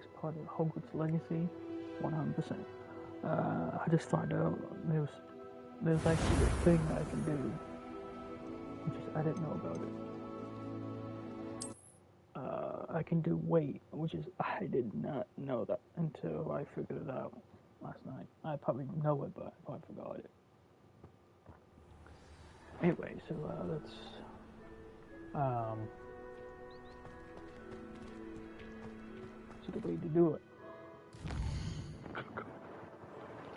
next part of Hogwarts Legacy, 100%. I just found out there's actually a thing I can do, which is I didn't know about it. I can do wait, which is I did not know that until I figured it out last night. I probably know it, but I probably forgot it. Anyway, so let's so the way to do it.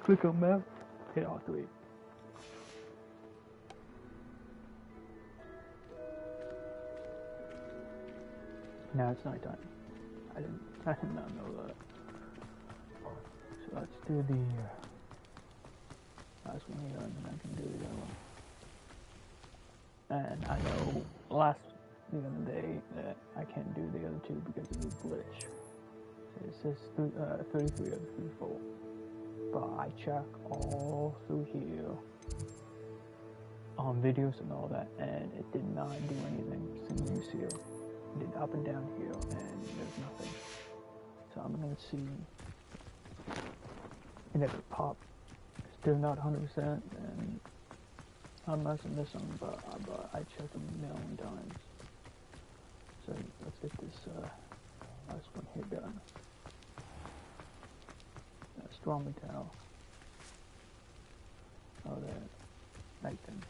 Click on map, hit R3. Now it's nighttime. I did not know that. So let's do the last one here, and then I can do the other one. And I know the other day that I can't do the other two because of the glitch. So it says 33 of 34. But I check all through here on videos and all that, and it did not do anything. Same use here. It did up and down here, and there's nothing. So I'm gonna see. It never popped. Still not 100%, and I'm messing this one, but I checked them a million times. So let's get this last one here done. Strongly tell. Oh, that night thing.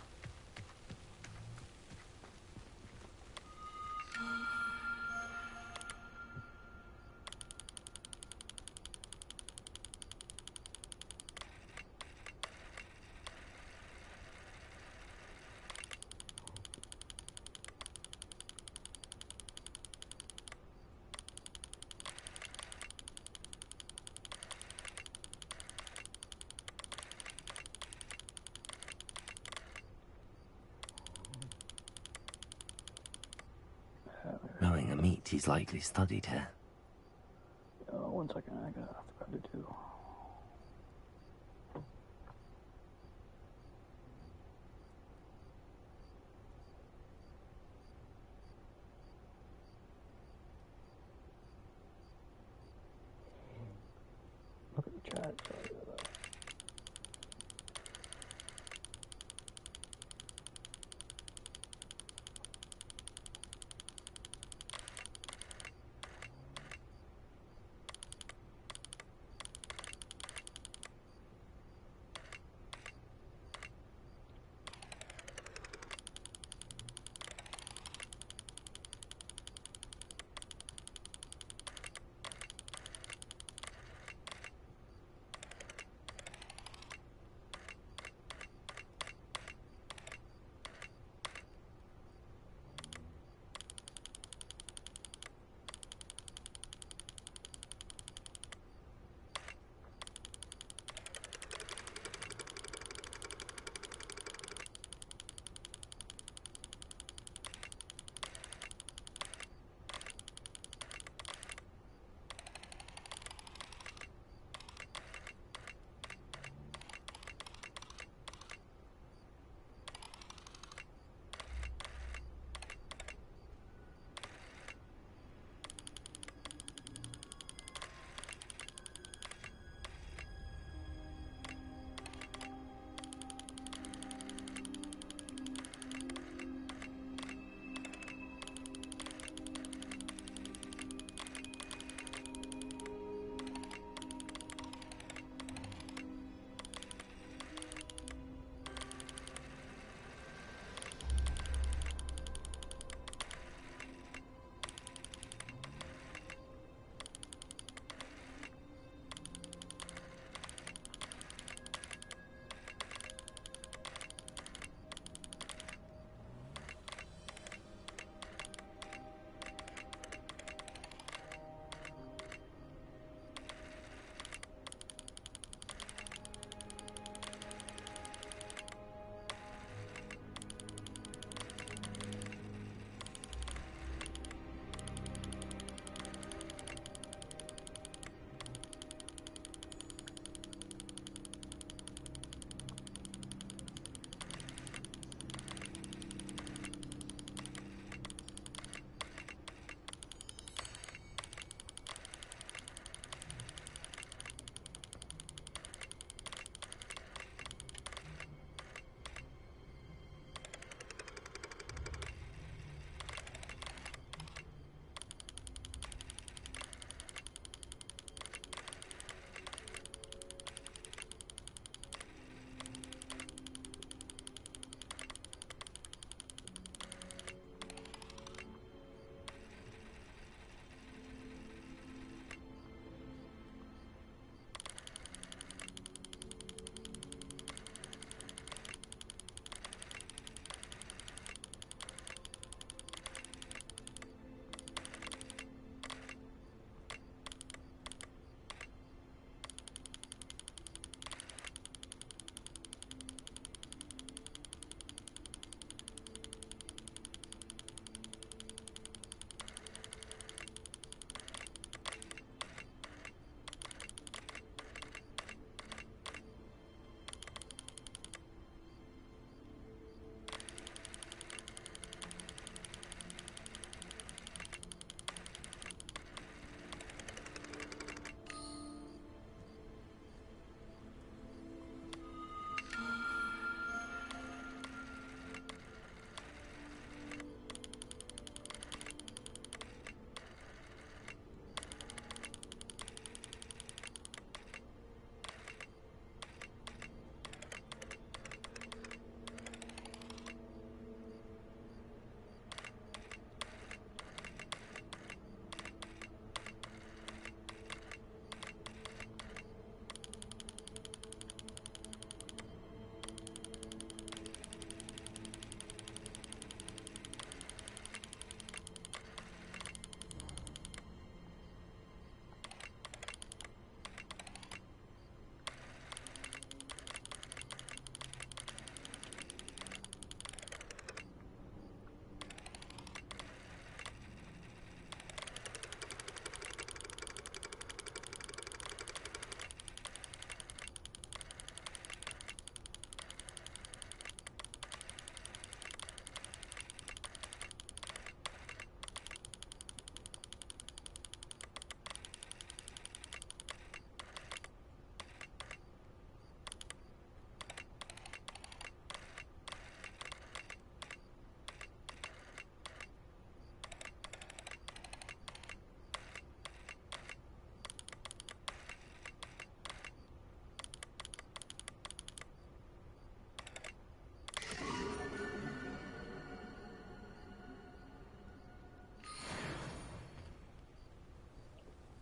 Knowing a meat, he's likely studied here. 1 second, I forgot to do. Look at the chat. Sorry about that.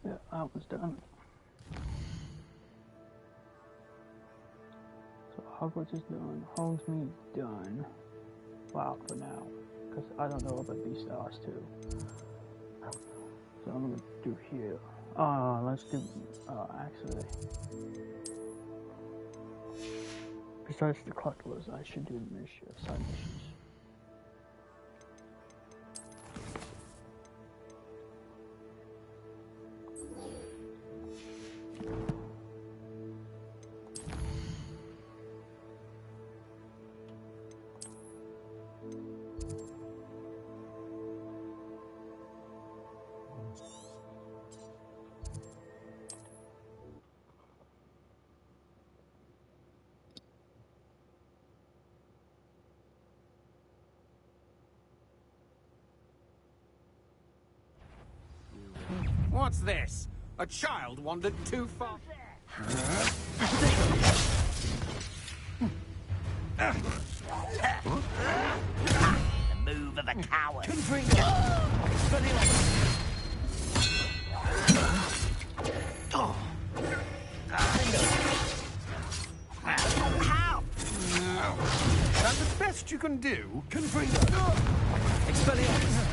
Yeah, I was done. So Hogwarts is done. Hogsmeade done. Wow, for now. Because I don't know about these stars too. So I'm gonna do here. Let's do, actually. Besides the collectibles, I should do the side missions. What's this? A child wandered too far. The move of a coward. That's the best you can do. Expelliarmus.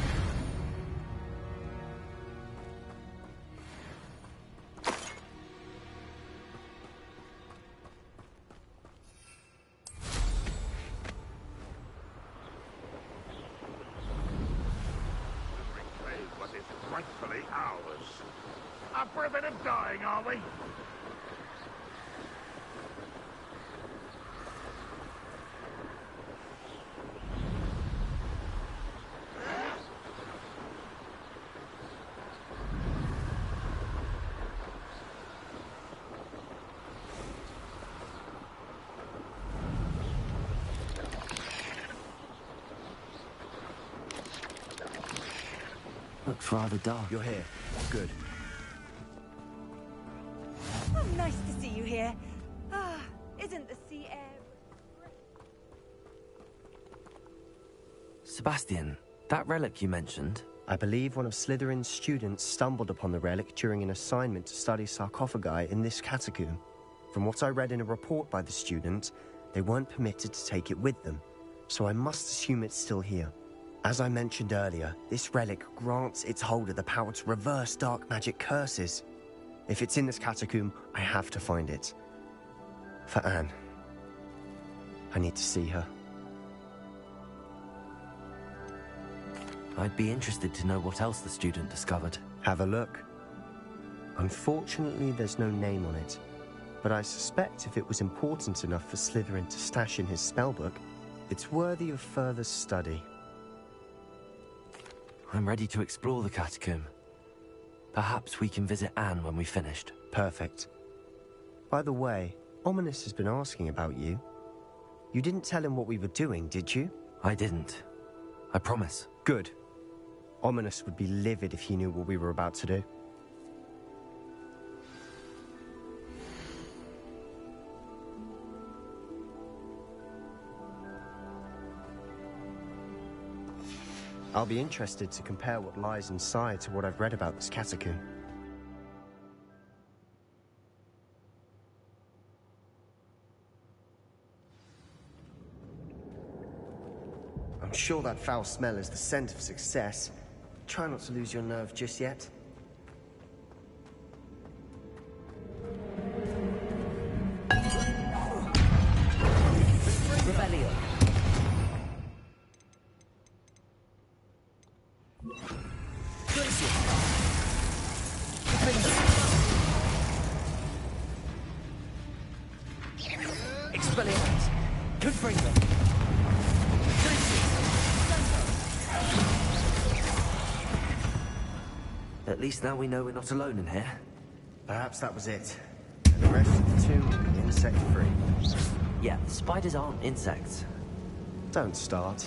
What is rightfully ours. Up for a bit of dying, are we? Looks rather dark. You're here. Good. Oh, nice to see you here. Ah, isn't the sea air... Sebastian, that relic you mentioned. I believe one of Slytherin's students stumbled upon the relic during an assignment to study sarcophagi in this catacomb. From what I read in a report by the student, they weren't permitted to take it with them, so I must assume it's still here. As I mentioned earlier, this relic grants its holder the power to reverse dark magic curses. If it's in this catacomb, I have to find it. For Anne. I need to see her. I'd be interested to know what else the student discovered. Have a look. Unfortunately, there's no name on it, but I suspect if it was important enough for Slytherin to stash in his spellbook, it's worthy of further study. I'm ready to explore the catacomb. Perhaps we can visit Anne when we've finished. Perfect. By the way, Ominous has been asking about you. You didn't tell him what we were doing, did you? I didn't. I promise. Good. Ominous would be livid if he knew what we were about to do. I'll be interested to compare what lies inside to what I've read about this catacomb. I'm sure that foul smell is the scent of success. Try not to lose your nerve just yet. Rebellion. Expelliarmus. Confringo. At least now we know we're not alone in here. Perhaps that was it. And the rest of the tomb will be insect-free. Yeah, spiders aren't insects. Don't start.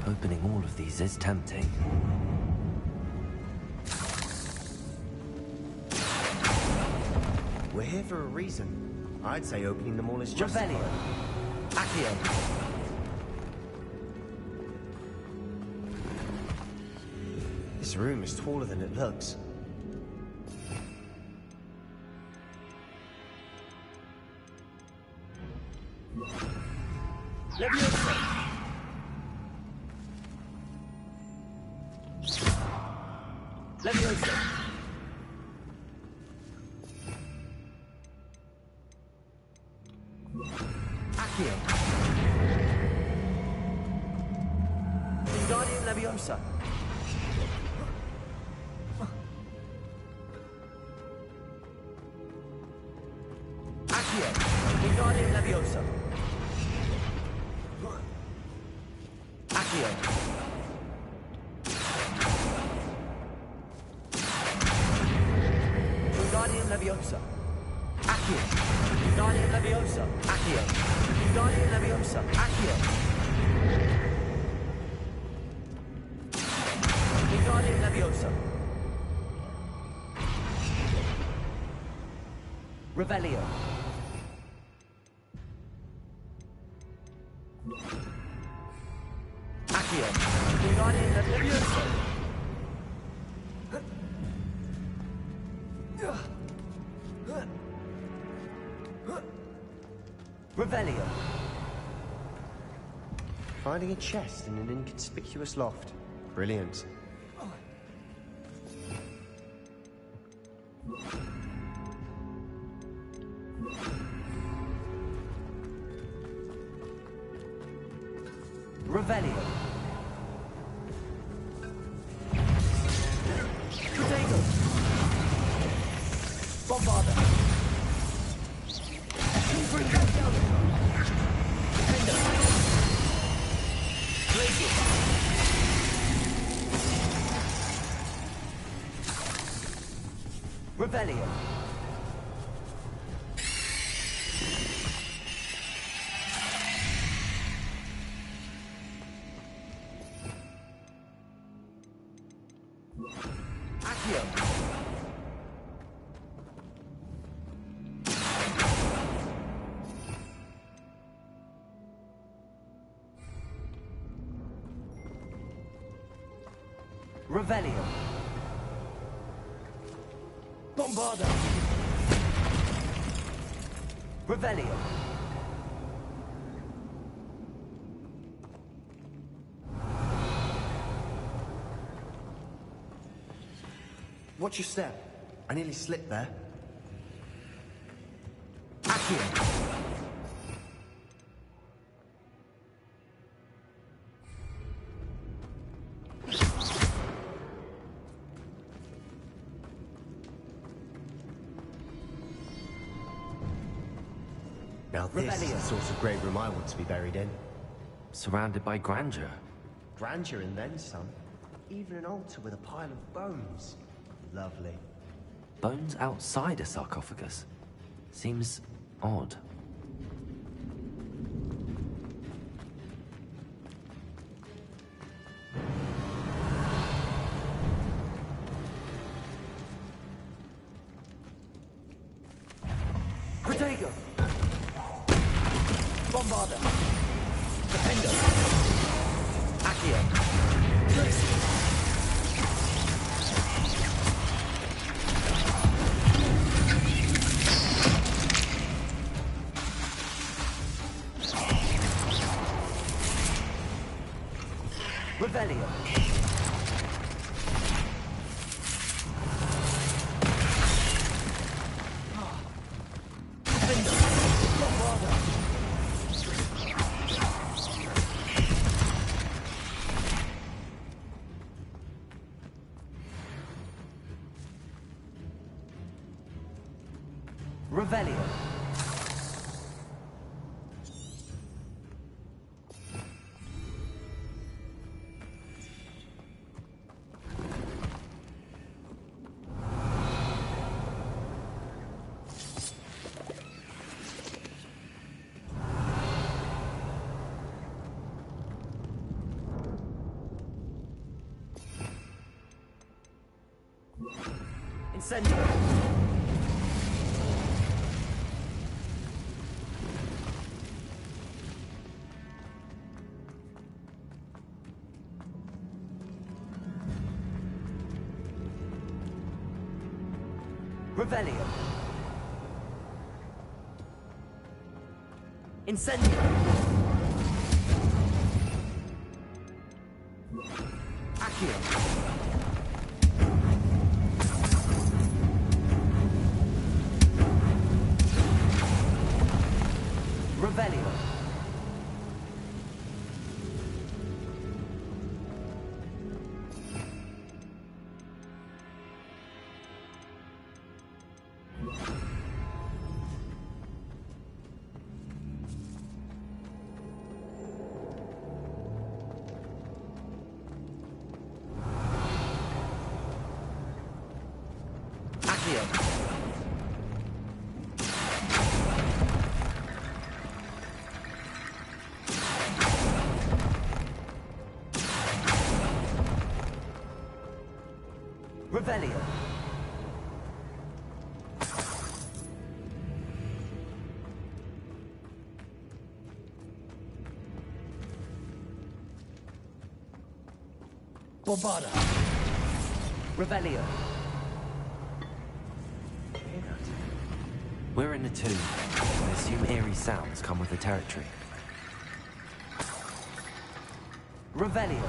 Opening all of these is tempting. We're here for a reason. I'd say opening them all is justified. Rebellion. Accio. This room is taller than it looks. Leviosa! Leviosa! Accio! Wingardium Leviosa! Accio! Wingardium Leviosa! Accio! Wingardium Leviosa! Accio! Wingardium Leviosa! Accio! Wingardium Leviosa! Accio! Wingardium Leviosa! Revelio! Accio! Wingardium Leviosa! Revelio! Finding a chest in an inconspicuous loft. Brilliant. Revelio! Protego! Bombarda! Defender! Glacier! Revelio! Accio! Revelio! Bombarda! Revelio! Watch your step. I nearly slipped there. Accio! Now this is the sort of grave room I want to be buried in. Surrounded by grandeur. Grandeur and then some. Even an altar with a pile of bones. Lovely. Bones outside a sarcophagus. Seems odd. Protego! Bombarda! Defender! Accio! Revelio! Defender! Bombarda! Revelio! Incendio! Revelio. Incendio. Accio. Revelio. Revelio. Bombarda. Revelio. We're in a tomb. I assume eerie sounds come with the territory. Revelio.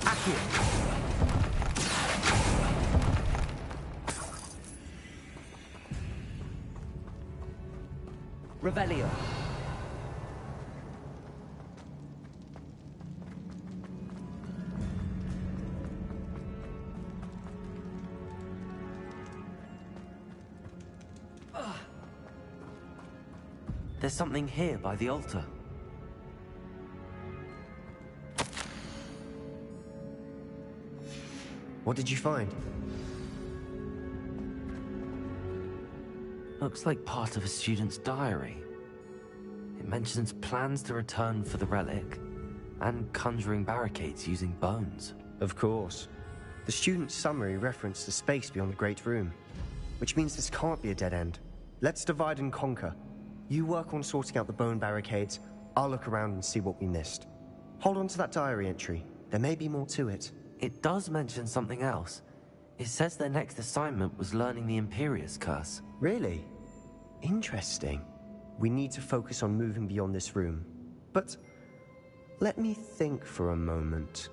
Accio. Revelio. There's something here by the altar. What did you find? Looks like part of a student's diary. It mentions plans to return for the relic and conjuring barricades using bones. Of course. The student's summary referenced the space beyond the Great Room, which means this can't be a dead end. Let's divide and conquer. You work on sorting out the bone barricades, I'll look around and see what we missed. Hold on to that diary entry. There may be more to it. It does mention something else. It says their next assignment was learning the Imperius Curse. Really? Interesting. We need to focus on moving beyond this room. But let me think for a moment.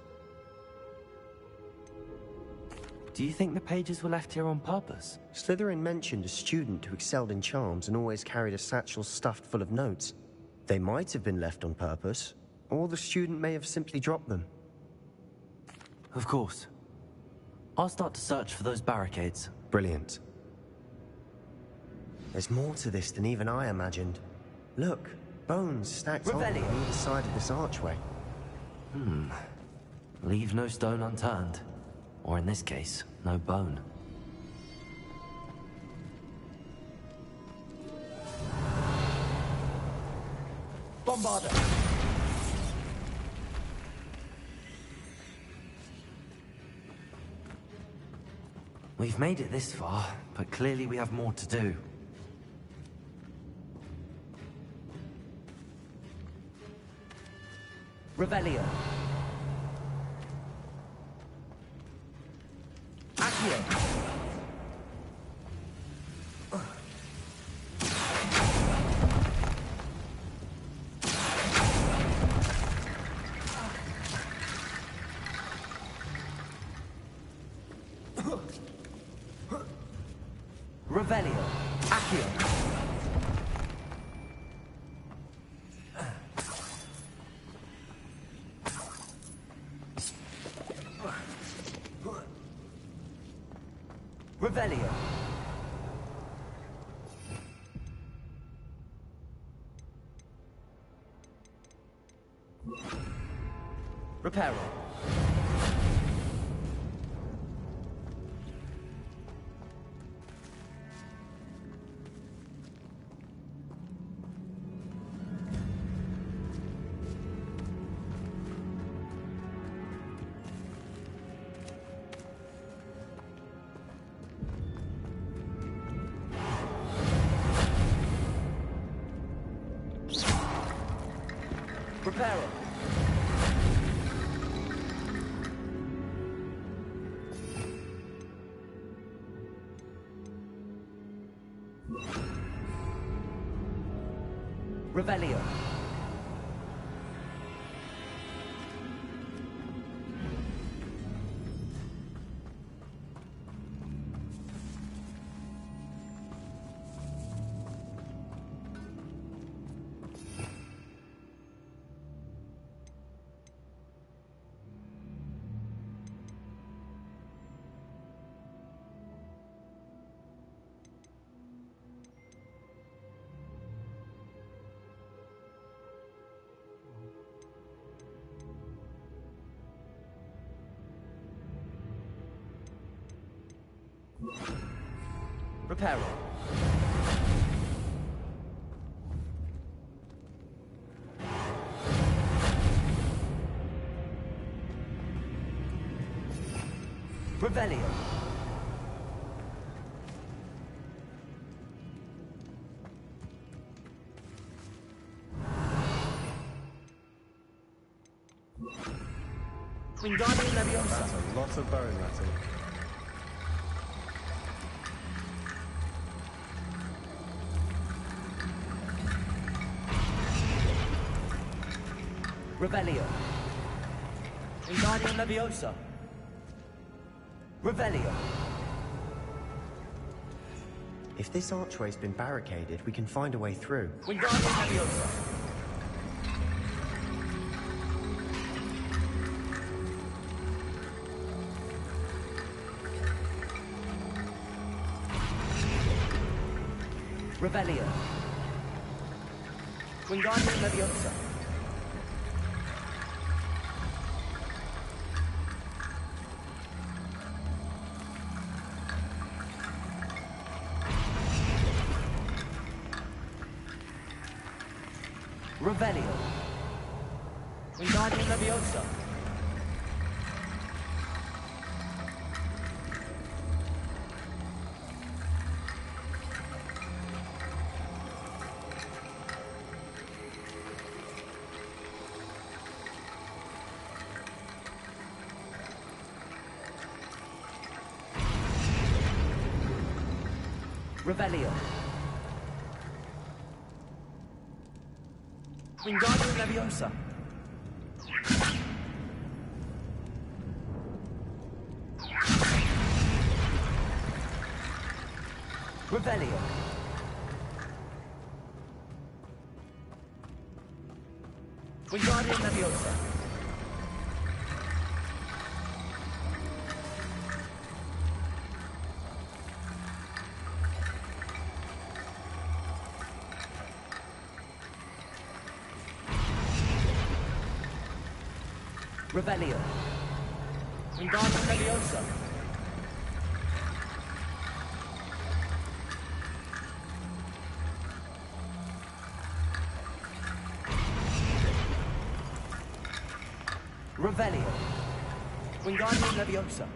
Do you think the pages were left here on purpose? Slytherin mentioned a student who excelled in charms and always carried a satchel stuffed full of notes. They might have been left on purpose, or the student may have simply dropped them. Of course. I'll start to search for those barricades. Brilliant. There's more to this than even I imagined. Look, bones stacked on either side of this archway. Leave no stone unturned. Or in this case, no bone. Bombarda! We've made it this far, but clearly we have more to do. Revelio. Accio. Revelio. Accio. Revelio. Reparo. Reparo. Revelio. Reparo. Revelio. Wingardium Leviosa. That's a lot of bone rattle. Revelio. Wingardium Leviosa. Revelio. If this archway's been barricaded, we can find a way through. Wingardium Leviosa. Revelio. Wingardium Leviosa. Revelio. Wingardium Leviosa. Revelio. Wingardium Leviosa. Revelio. Wingardium Leviosa. Revelio. Wingardium Leviosa. Revelio. Wingardium Leviosa.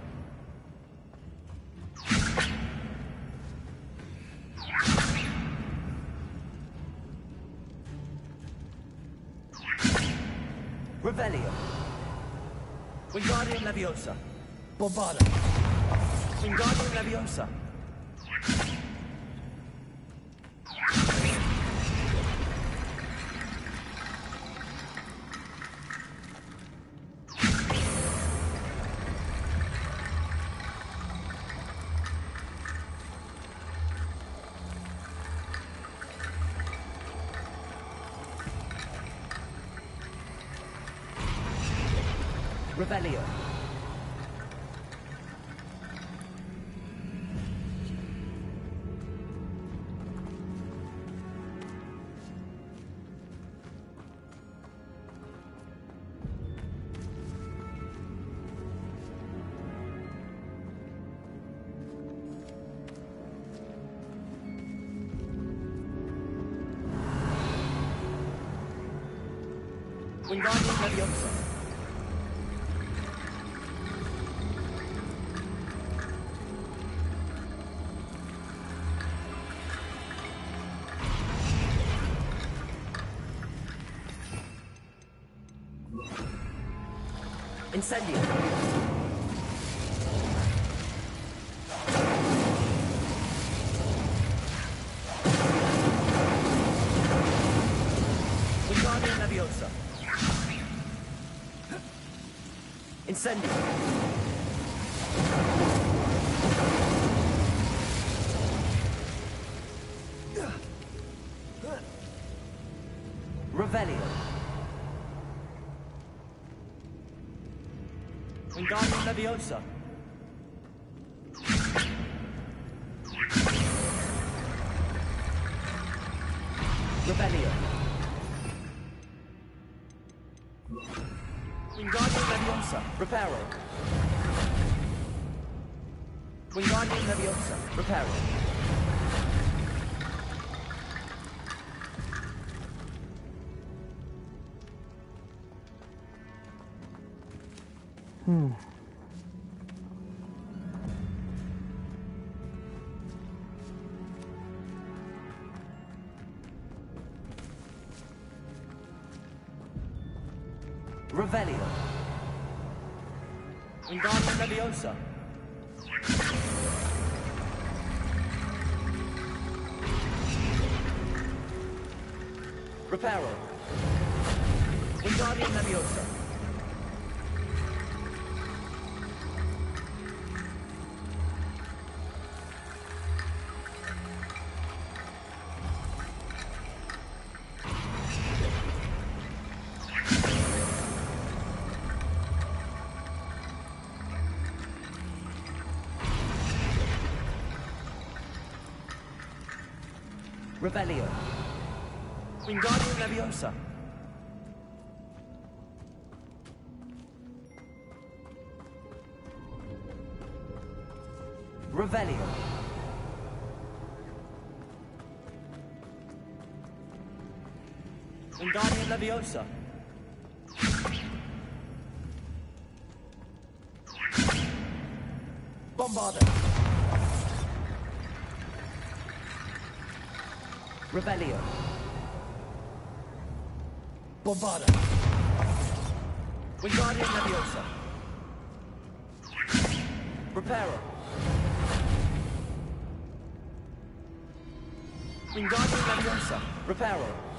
Revelio. Wingardium Leviosa. Bombada. Wingardium Leviosa. Revelio. Wingardium Leviosa. Incendio. Incendio. Revelio. Wingardium Leviosa. Revelio. Wingardium Leviosa. Reparo. Wingardium Leviosa. Reparo. Revelio. Wingardium Leviosa. Reparo. Wingardium Leviosa. Revelio. Wingardium Leviosa. Revelio. Wingardium Leviosa. Bombarda. Revelio. Bombarda. Wingardium Leviosa. Reparo. Wingardium Leviosa. Reparo.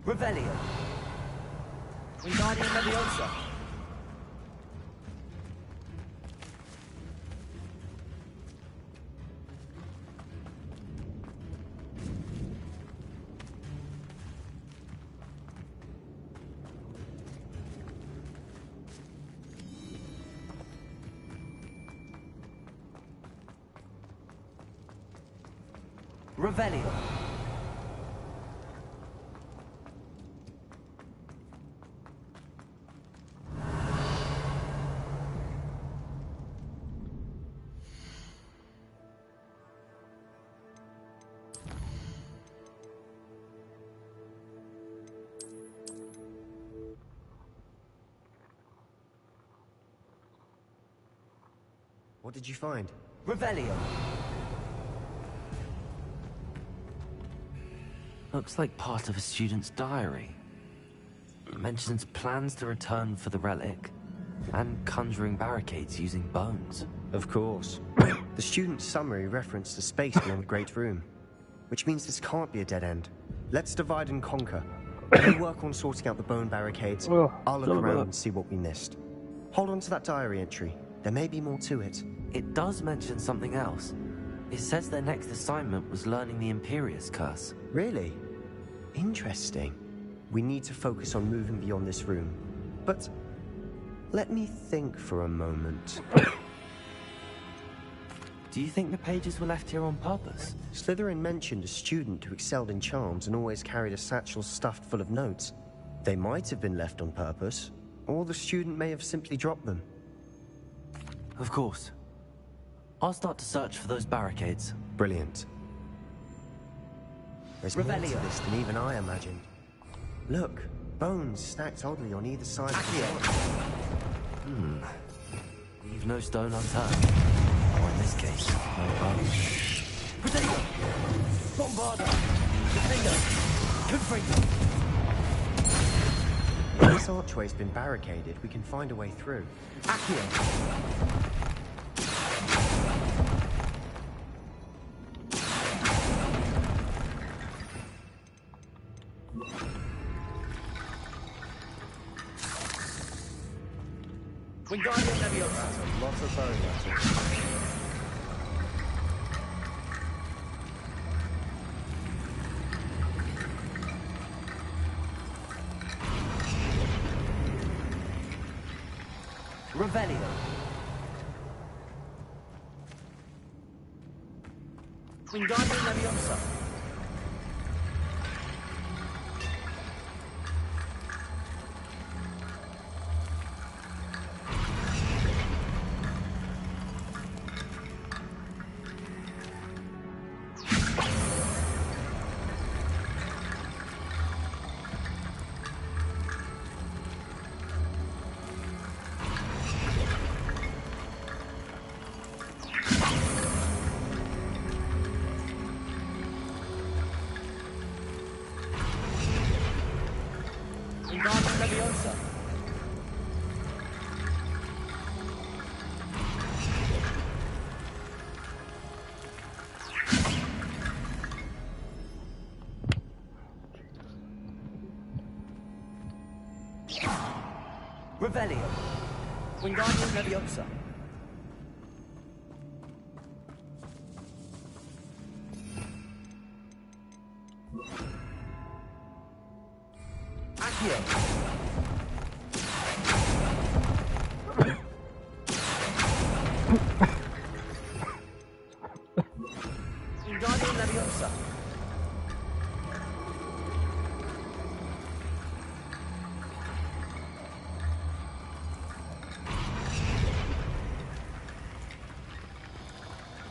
Revelio. Wingardium Leviosa. Revelio. What did you find? Revelio. Looks like part of a student's diary. It mentions plans to return for the relic and conjuring barricades using bones. Of course. The student's summary referenced a space beyond the Great Room, which means this can't be a dead end. Let's divide and conquer. You work on sorting out the bone barricades. I'll look around and see what we missed. Hold on to that diary entry. There may be more to it. It does mention something else. It says their next assignment was learning the Imperius Curse. Really? Interesting. We need to focus on moving beyond this room. But let me think for a moment. Do you think the pages were left here on purpose? Slytherin mentioned a student who excelled in charms and always carried a satchel stuffed full of notes. They might have been left on purpose, or the student may have simply dropped them. Of course. I'll start to search for those barricades. Brilliant. There's more to this than even I imagined. Look, bones stacked oddly on either side of the wall. Leave no stone unturned. Or in this case, no bone. Potato! Bombarda! Defender! Confringo! This archway's been barricaded. We can find a way through. Accio! Wingardium Leviosa. Lots of bone metal. Revelio. Wingardium Leviosa. Wingardium Leviosa. Revelio. Wingardium Leviosa. Accio. Wingardium Leviosa.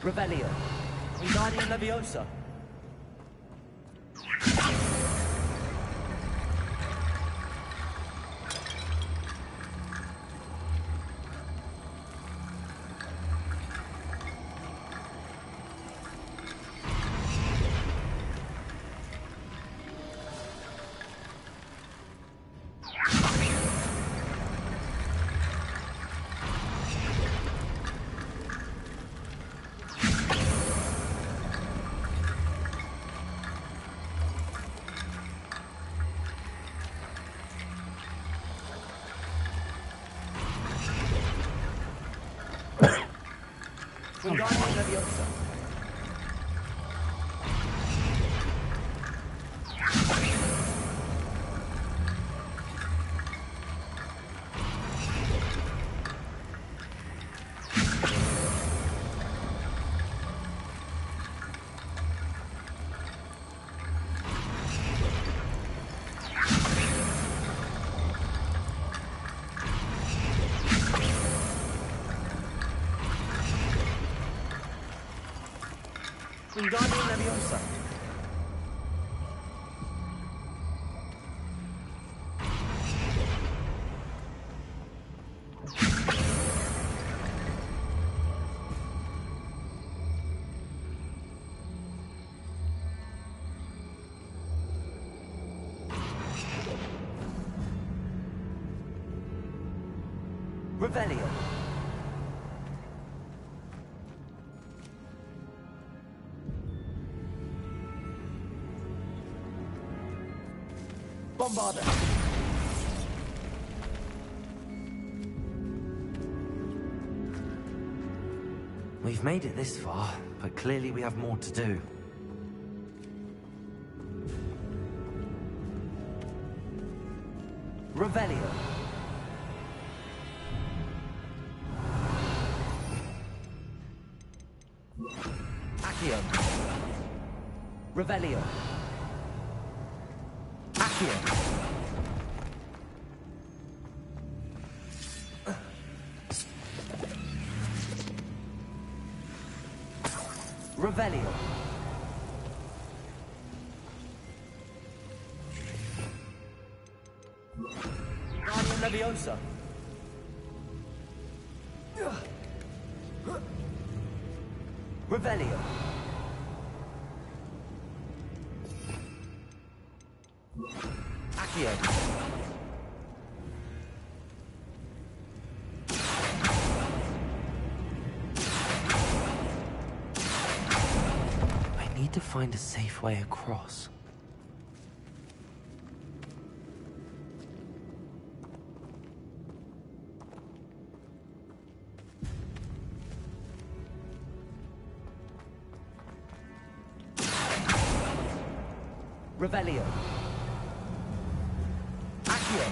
Revelio. Wingardium Leviosa. Wingardium Leviosa. Wingardium Leviosa. Revelio. Bombarda. We've made it this far, but clearly we have more to do. Revelio. Accio. Revelio. Accio. Revelio. Guardian Leviosa. Revelio. Accio. I need to find a safe way across. Revelio. Accio.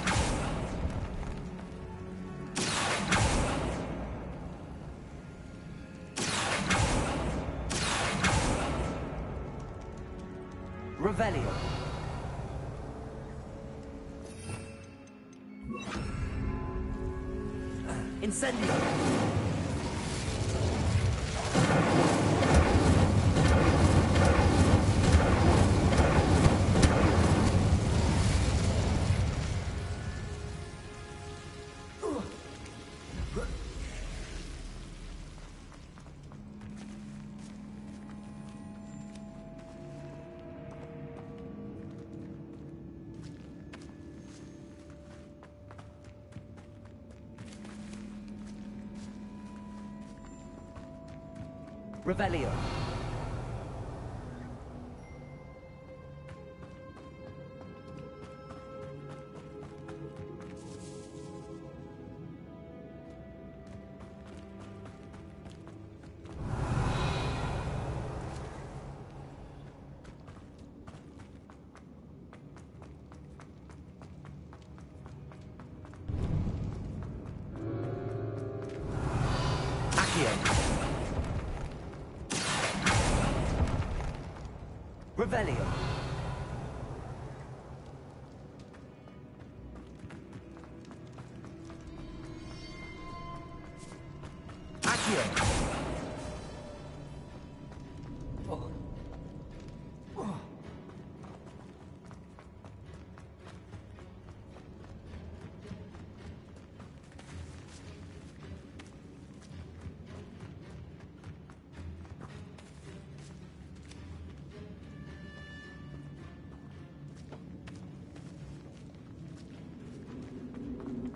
Revelio. Incendio. Revelio. Accio. Revelio. Accio.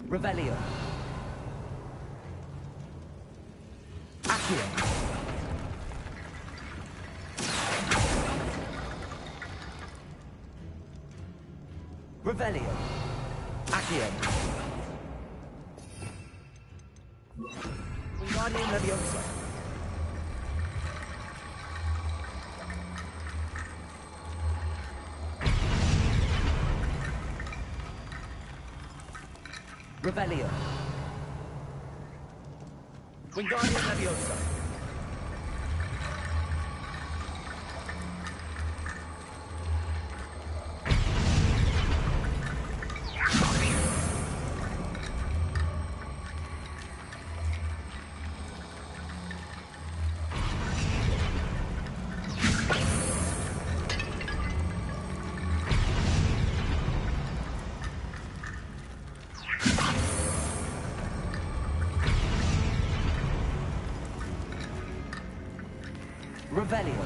Revelio. Accio. Revelio. Accio. Wingardium Leviosa. Revelio. Wingardium Leviosa. Revelio.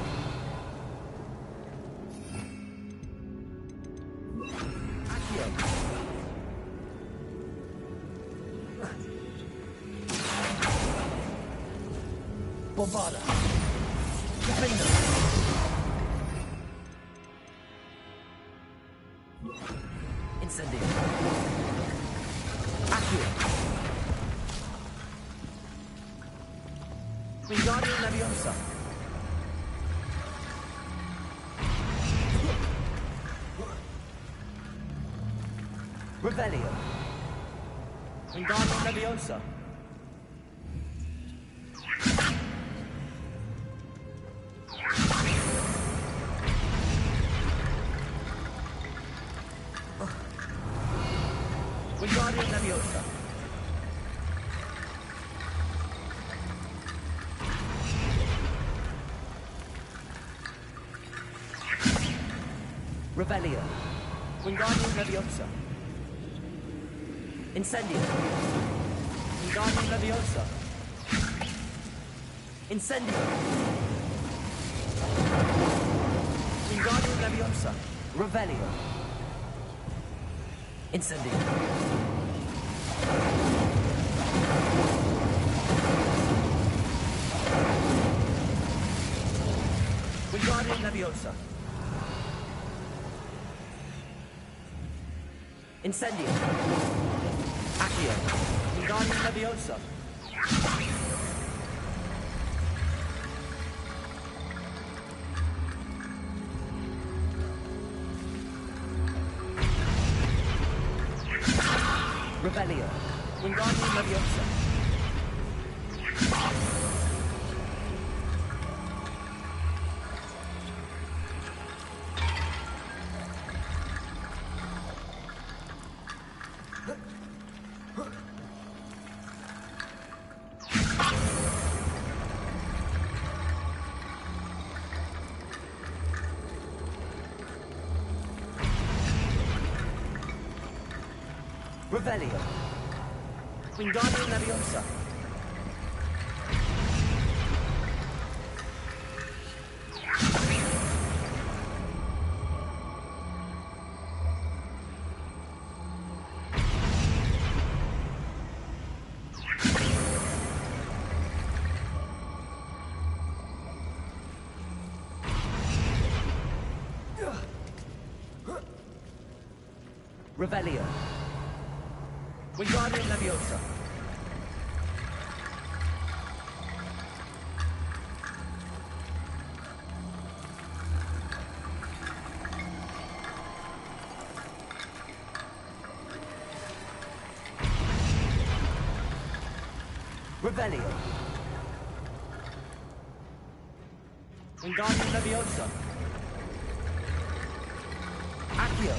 Accio. Bombarda. Defender. Incendio. Accio. Wingardium Leviosa. Revelio. Wingardium Leviosa. Wingardium Leviosa. Revelio. Wingardium Leviosa. Incendio. Wingardium Leviosa. Incendio. Wingardium Leviosa. Revelio. Incendio. Wingardium Leviosa. Incendio. Accio. Wingardium Leviosa. Revelio. Wingardium Leviosa. Revelio. Wingardium Leviosa. Revelio. Wingardium Leviosa. Revelio. Wingardium Leviosa. Accio.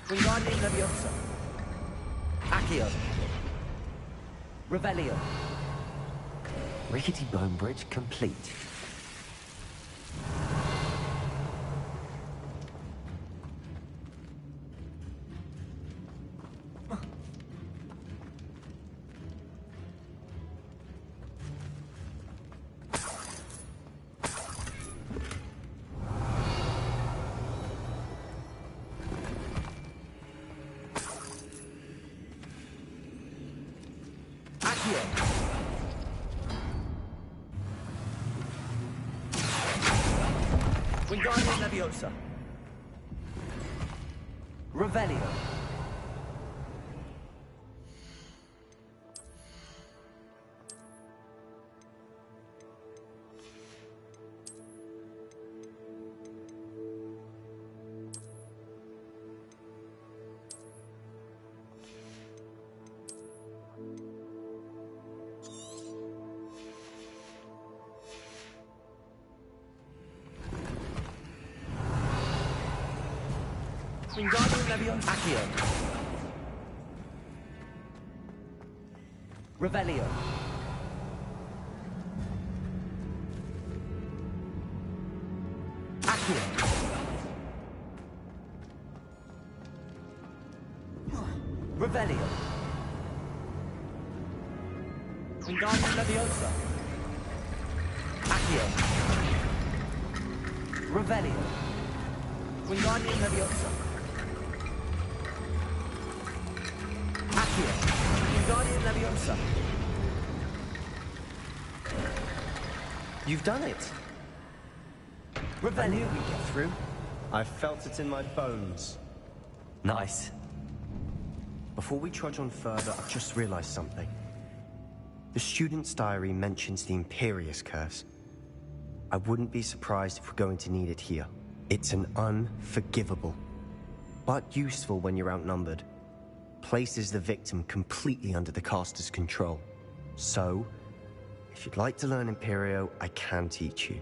Wingardium Leviosa. Accio. Revelio. Rickety bone bridge complete. Wingardium Leviosa. Revelio. Wingardium Leviosa. Accio. Revelio. Accio. Revelio. Wingardium Leviosa. Accio. Revelio. Wingardium Leviosa. Accio. Wingardium Leviosa. You've done it! I knew we'd get through. I felt it in my bones. Nice. Before we trudge on further, I've just realized something. The student's diary mentions the Imperius Curse. I wouldn't be surprised if we're going to need it here. It's an unforgivable, but useful when you're outnumbered. Places the victim completely under the caster's control. So, if you'd like to learn Imperio, I can teach you.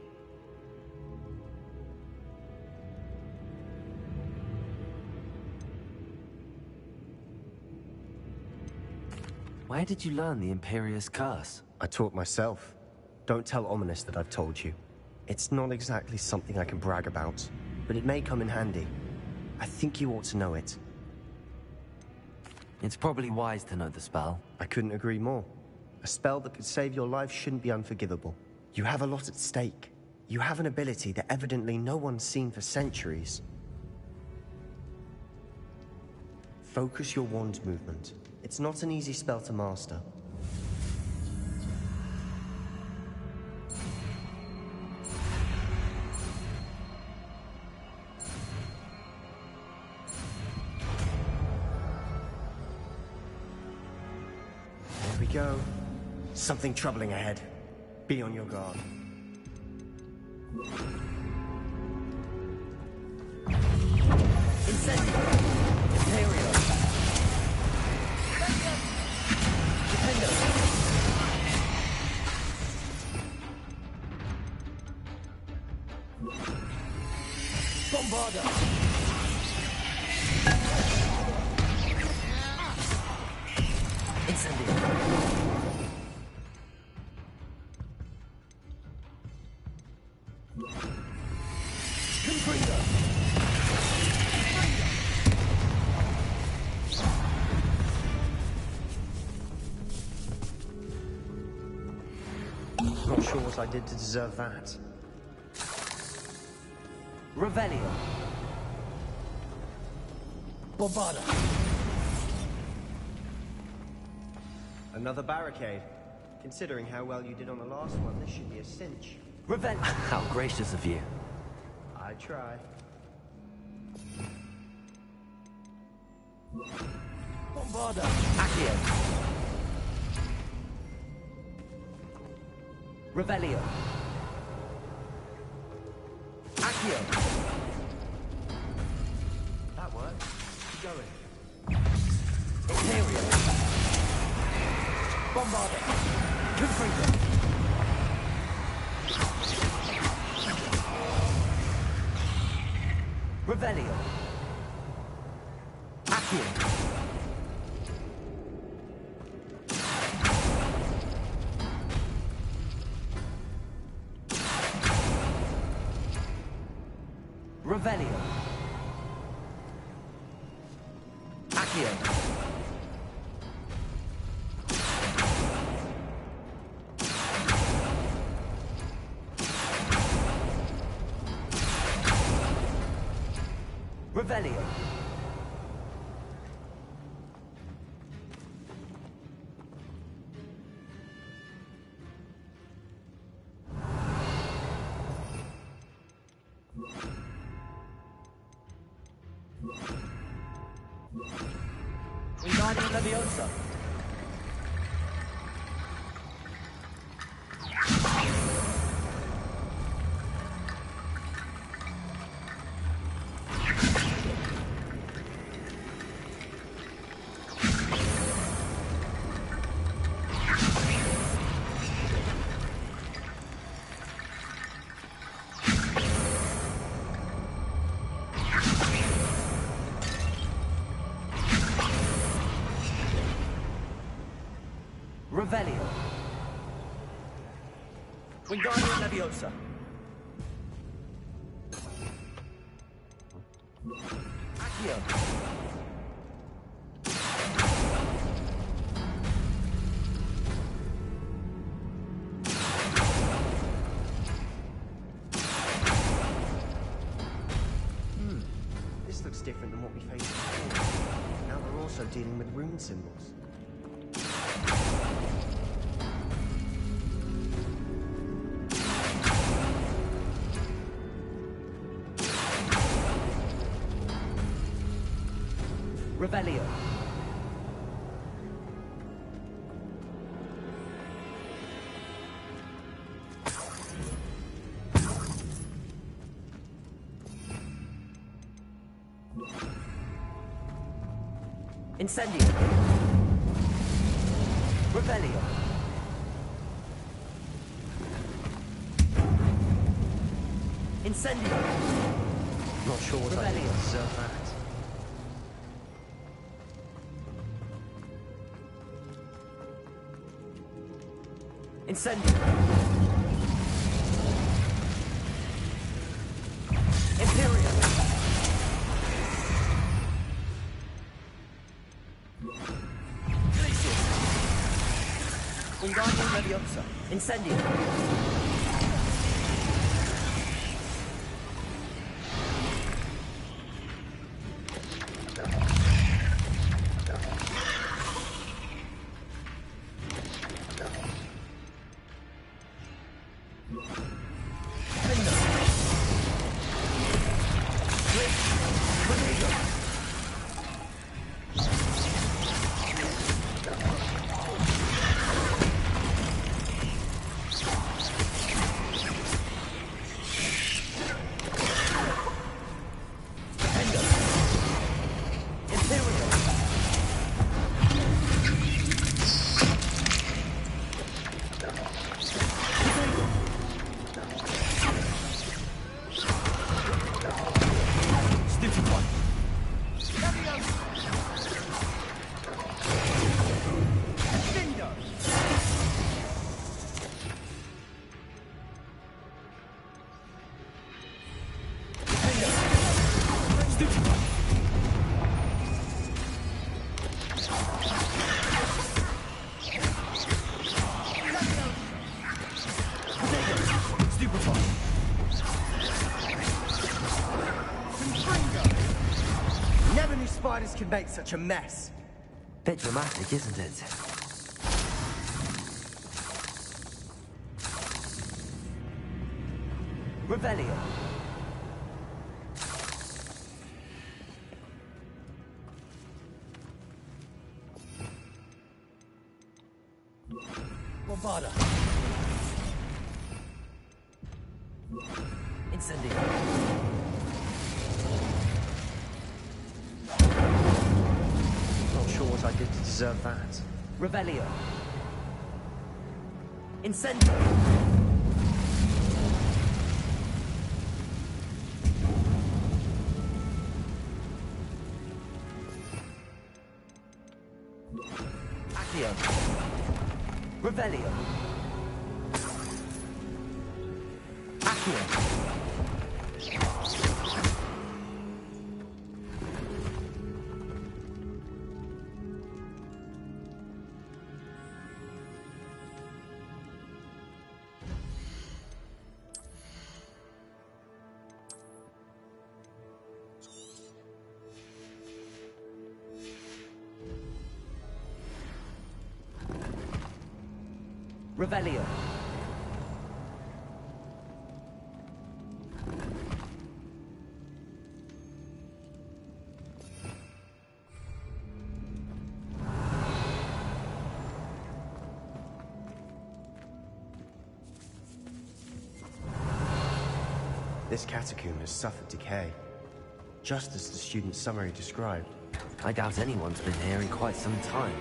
Where did you learn the Imperius Curse? I taught myself. Don't tell Ominous that I've told you. It's not exactly something I can brag about, but it may come in handy. I think you ought to know it. It's probably wise to know the spell. I couldn't agree more. A spell that could save your life shouldn't be unforgivable. You have a lot at stake. You have an ability that evidently no one's seen for centuries. Focus your wand movement. It's not an easy spell to master. There we go. Something troubling ahead. Be on your guard. Incendio! Imperio! Defendo! Bombarda! Incendio! Confringo! Not sure what I did to deserve that. Revelio! Bombarda! Another barricade. Considering how well you did on the last one, this should be a cinch. Revelio! How gracious of you. I try. Bombarda! Accio! Revelio! Accio! That worked. Keep going. Imperio! Bombarda! Confringo! Revelio! Accio! Revelio! Accio! Revelio! Wingardium Leviosa! Revelio! Wingardium Leviosa! Accio! This looks different than what we faced before. Now they're also dealing with rune symbols. Revelio. Incendio. Revelio. Incendio. Not sure what I did to deserve that. Incendio. Imperium. Glacius. Wingardium Leviosa. Incendio. Never knew spiders could make such a mess. Bit dramatic, isn't it? Revelio. Bombarda. Incendio. Not sure what I did to deserve that. Revelio. Incendio. Accio. Revelio. Accio. Revelio. This catacomb has suffered decay, just as the student's summary described. I doubt anyone's been here in quite some time.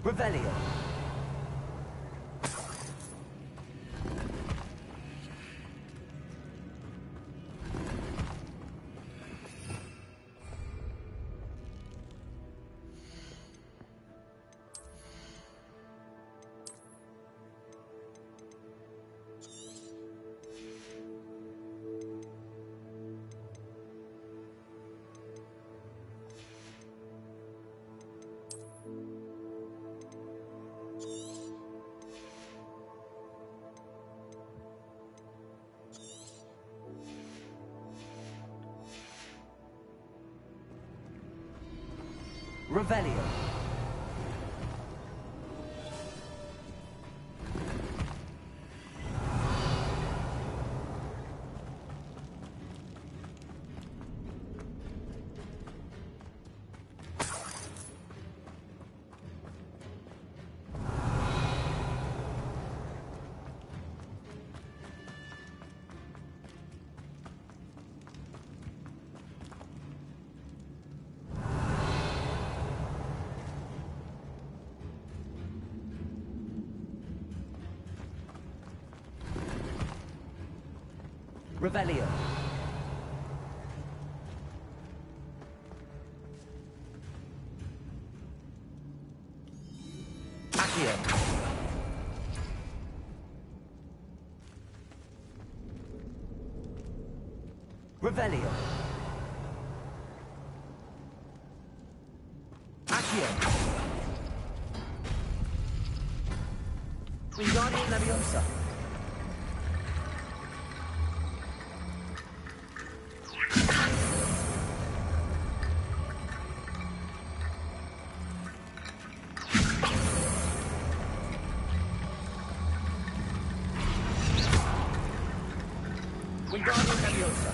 Revelio. Revelio. Revelio. Accio. Revelio. Accio. Wingardium Leviosa. Wingardium Leviosa.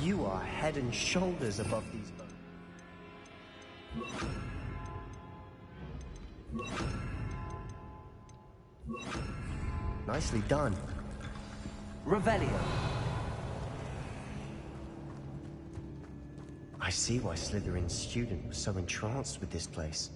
You are head and shoulders above these bones. Nicely done. Revelio. I see why Slytherin's student was so entranced with this place.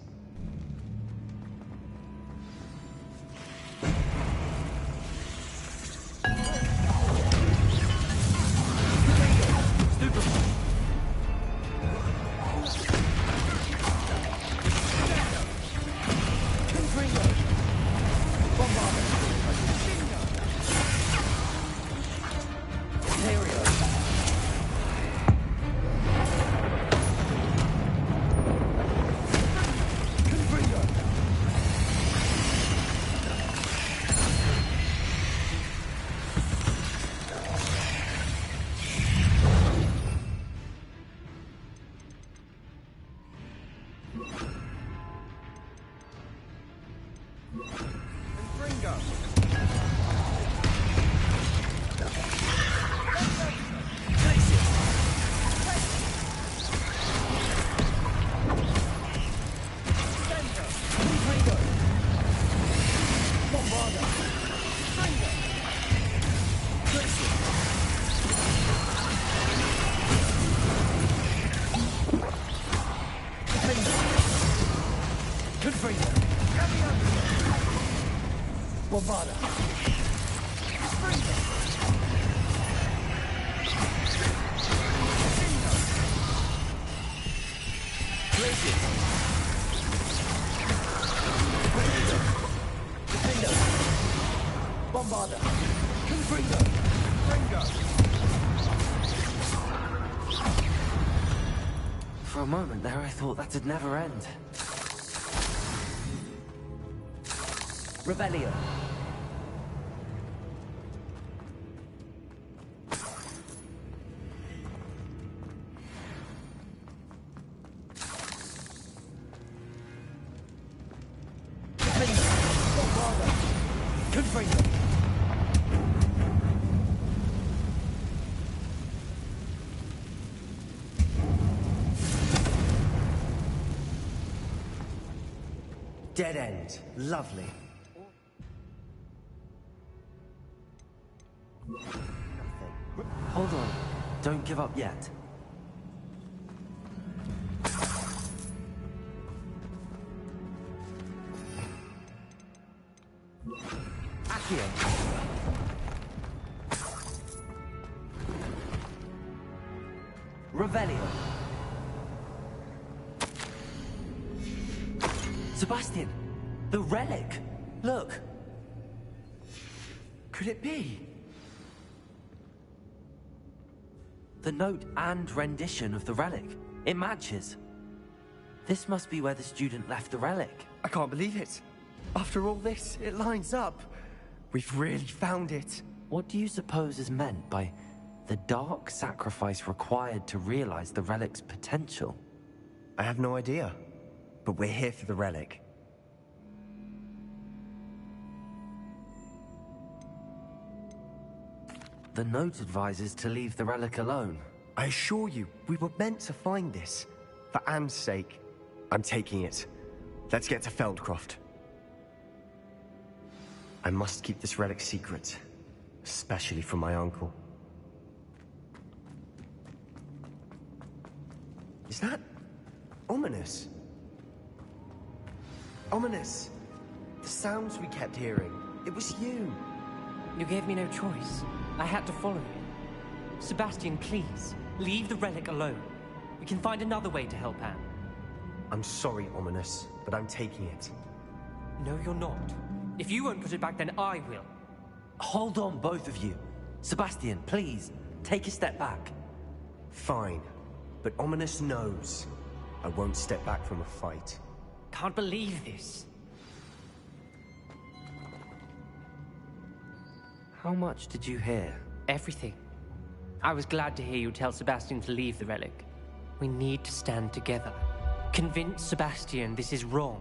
For a moment there, I thought that'd never end. Revelio. Dead end. Lovely. Hold on. Don't give up yet. Accio. Revelio. Sebastian! The relic! Look! could it be? The note and rendition of the relic. It matches. This must be where the student left the relic. I can't believe it. After all this, it lines up. We've really found it. What do you suppose is meant by the dark sacrifice required to realize the relic's potential? I have no idea, but we're here for the relic. The note advises to leave the relic alone. I assure you, we were meant to find this. For Anne's sake, I'm taking it. Let's get to Feldcroft. I must keep this relic secret, especially from my uncle. Is that ominous? Ominous! The sounds we kept hearing, it was you. You gave me no choice. I had to follow you. Sebastian, please, leave the relic alone. We can find another way to help Anne. I'm sorry, Ominous, but I'm taking it. No, you're not. If you won't put it back, then I will. Hold on, both of you. Sebastian, please, take a step back. Fine, but Ominous knows I won't step back from a fight. Can't believe this. How much did you hear? Everything. I was glad to hear you tell Sebastian to leave the relic. We need to stand together. Convince Sebastian this is wrong.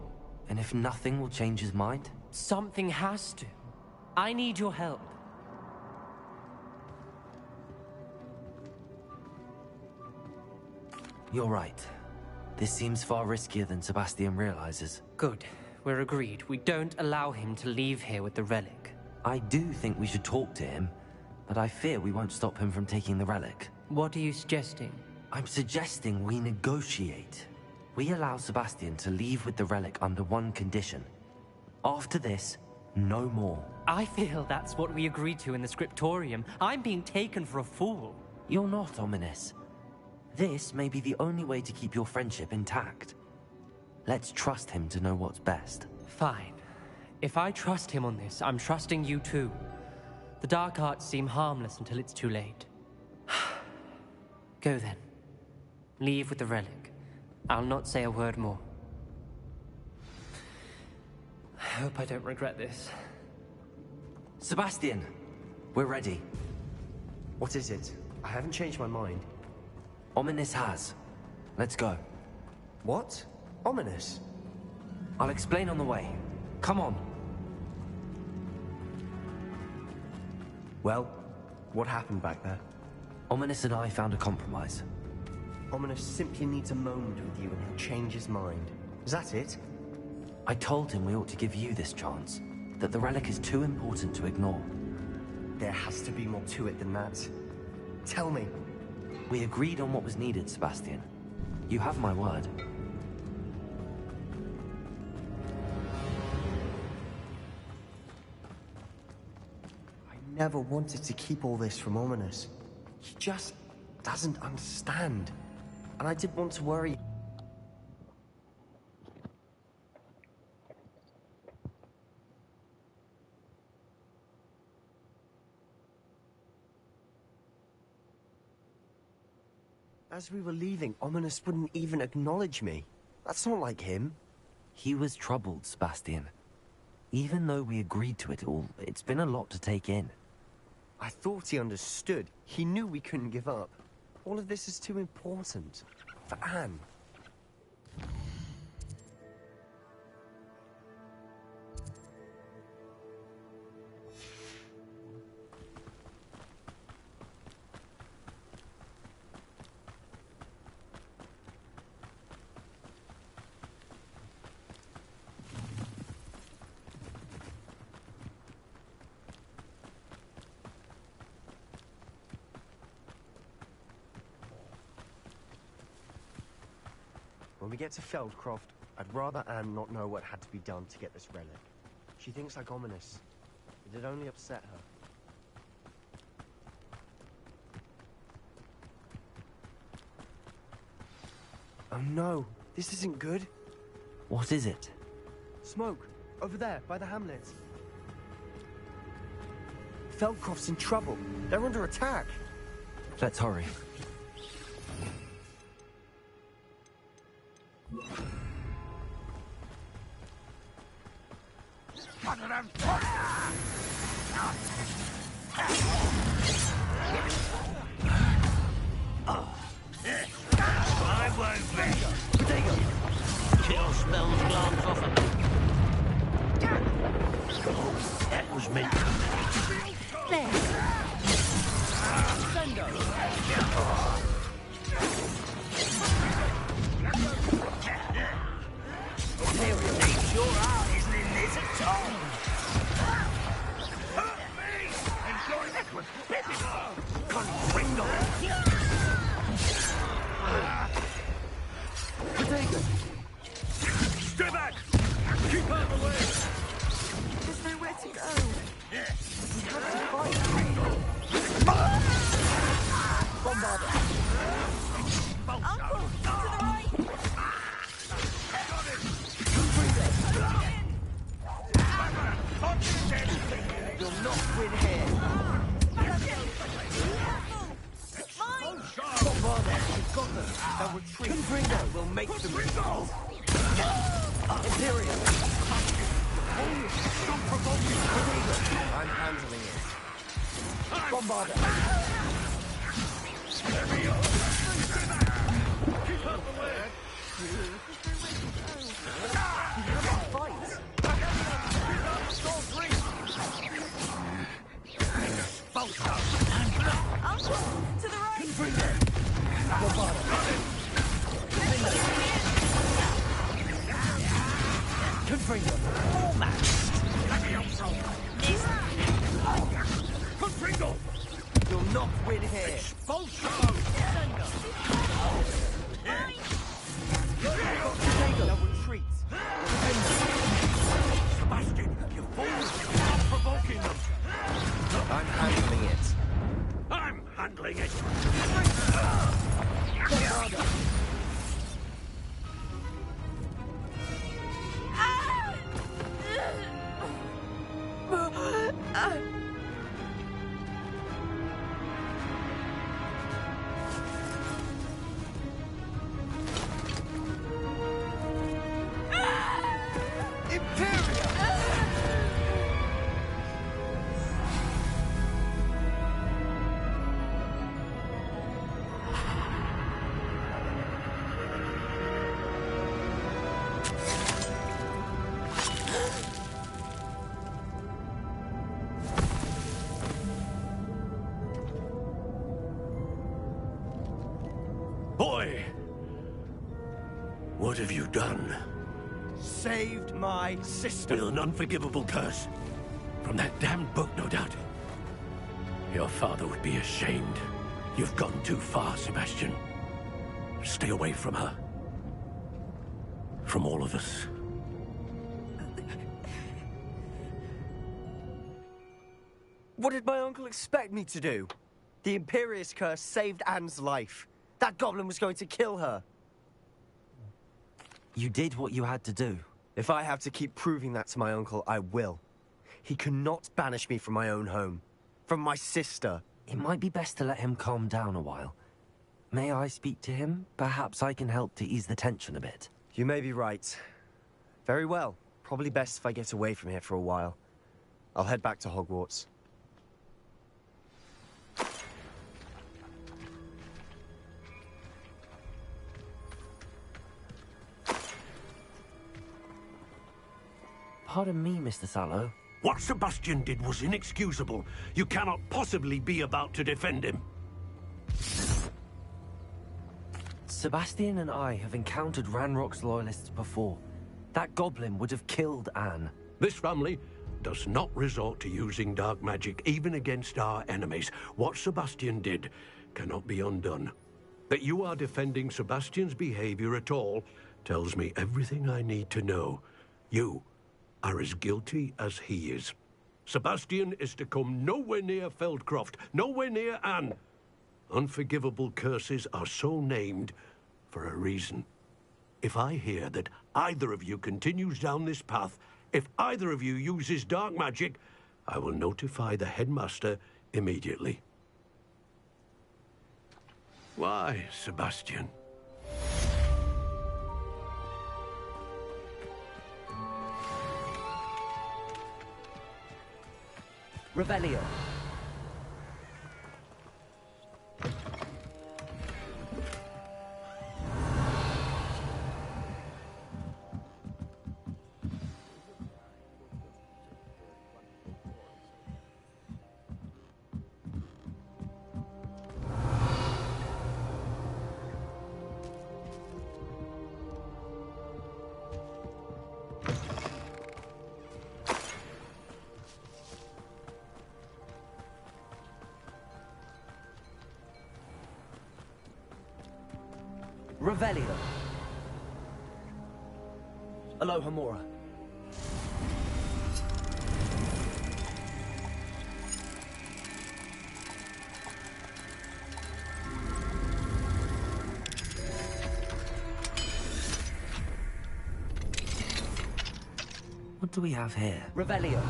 And if nothing will change his mind? Something has to. I need your help. You're right. This seems far riskier than Sebastian realizes. Good. We're agreed. We don't allow him to leave here with the relic. I do think we should talk to him, but I fear we won't stop him from taking the relic. What are you suggesting? I'm suggesting we negotiate. We allow Sebastian to leave with the relic under one condition. After this, no more. I feel that's what we agreed to in the scriptorium. I'm being taken for a fool. You're not, Ominous. This may be the only way to keep your friendship intact. Let's trust him to know what's best. Fine. If I trust him on this, I'm trusting you too. The dark arts seem harmless until it's too late. Go then. Leave with the relic. I'll not say a word more. I hope I don't regret this. Sebastian, we're ready. What is it? I haven't changed my mind. Ominous has. Let's go. What? Ominous? I'll explain on the way. Come on. Well, what happened back there? Ominous and I found a compromise. Ominous simply needs a moment with you and he'll change his mind. Is that it? I told him we ought to give you this chance. That the relic is too important to ignore. There has to be more to it than that. Tell me. We agreed on what was needed, Sebastian. You have my word. I never wanted to keep all this from Ominous. He just doesn't understand. And I didn't want to worry. As we were leaving, Ominous wouldn't even acknowledge me. That's not like him. He was troubled, Sebastian. Even though we agreed to it all, it's been a lot to take in. I thought he understood. He knew we couldn't give up. All of this is too important. For Anne. When we get to Feldcroft, I'd rather Anne not know what had to be done to get this relic. She thinks like Ominous. It'd only upset her. Oh no, this isn't good. What is it? Smoke, over there, by the hamlet. Feldcroft's in trouble. They're under attack. Let's hurry. I won't let kill spells glance off of me. That was meant to be. There. Your heart isn't in this at all. Hurt me! Enjoy that was pitiful. Confringo. Stay back! Keep out of the way! There's nowhere to go. We have to fight. Bombarder! Uncle, to the right. You'll not win here. Mine. Bombarder, you've got them. They'll retreat. Confringo will make them retreat. Imperial. Stop provoking. I'm handling it. Bombarder. Keep out the way! Fight. Uncle, to the right. Confringo. Confringo! You'll not win here. They'll retreat. Sebastian, you fools! Stop provoking them! I'm handling it. I'm handling it! Boy! What have you done? Saved my sister. With an unforgivable curse. From that damned book, no doubt. Your father would be ashamed. You've gone too far, Sebastian. Stay away from her. From all of us. What did my uncle expect me to do? The Imperious curse saved Anne's life. That goblin was going to kill her. You did what you had to do. If I have to keep proving that to my uncle, I will. He cannot banish me from my own home. From my sister. It might be best to let him calm down a while. May I speak to him? Perhaps I can help to ease the tension a bit. You may be right. Very well. Probably best if I get away from here for a while. I'll head back to Hogwarts. Pardon me, Mr. Sallow. What Sebastian did was inexcusable. You cannot possibly be about to defend him. Sebastian and I have encountered Ranrock's loyalists before. That goblin would have killed Anne. This family does not resort to using dark magic, even against our enemies. What Sebastian did cannot be undone. That you are defending Sebastian's behavior at all tells me everything I need to know. You are as guilty as he is. Sebastian is to come nowhere near Feldcroft, nowhere near Anne. Unforgivable curses are so named for a reason. If I hear that either of you continues down this path, if either of you uses dark magic, I will notify the headmaster immediately. Why, Sebastian? Revelio. Revelio. Aloha Mora. What do we have here? Revelio.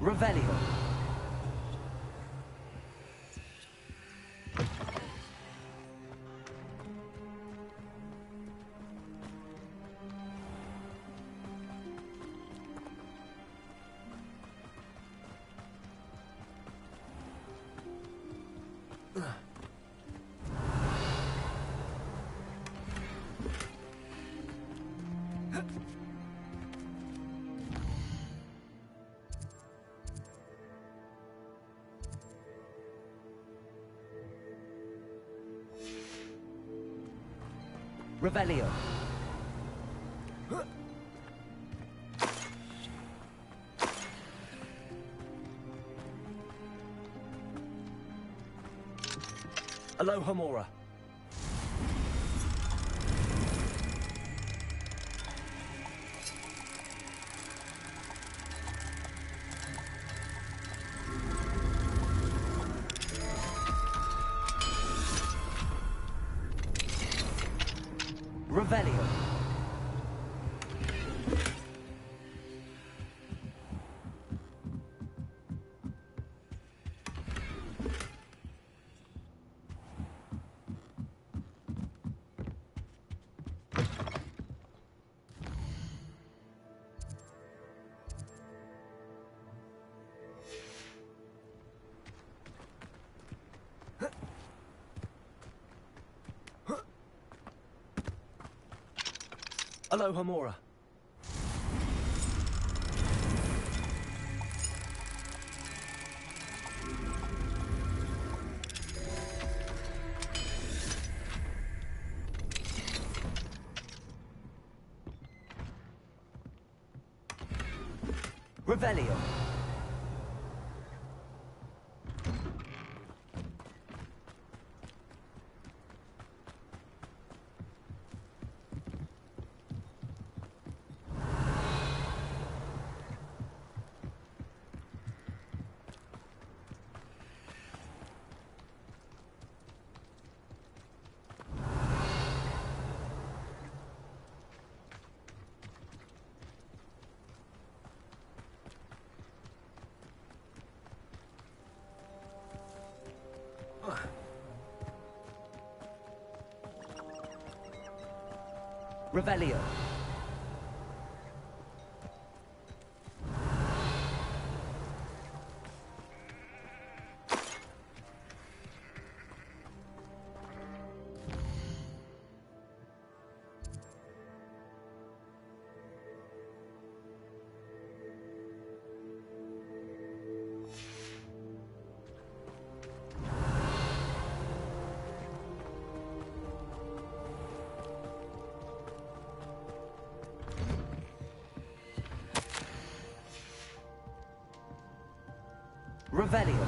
Revelio. Revelio. Aloha Mora. Revelio. Aloha Mora. Revelio. Revelio. Revelio.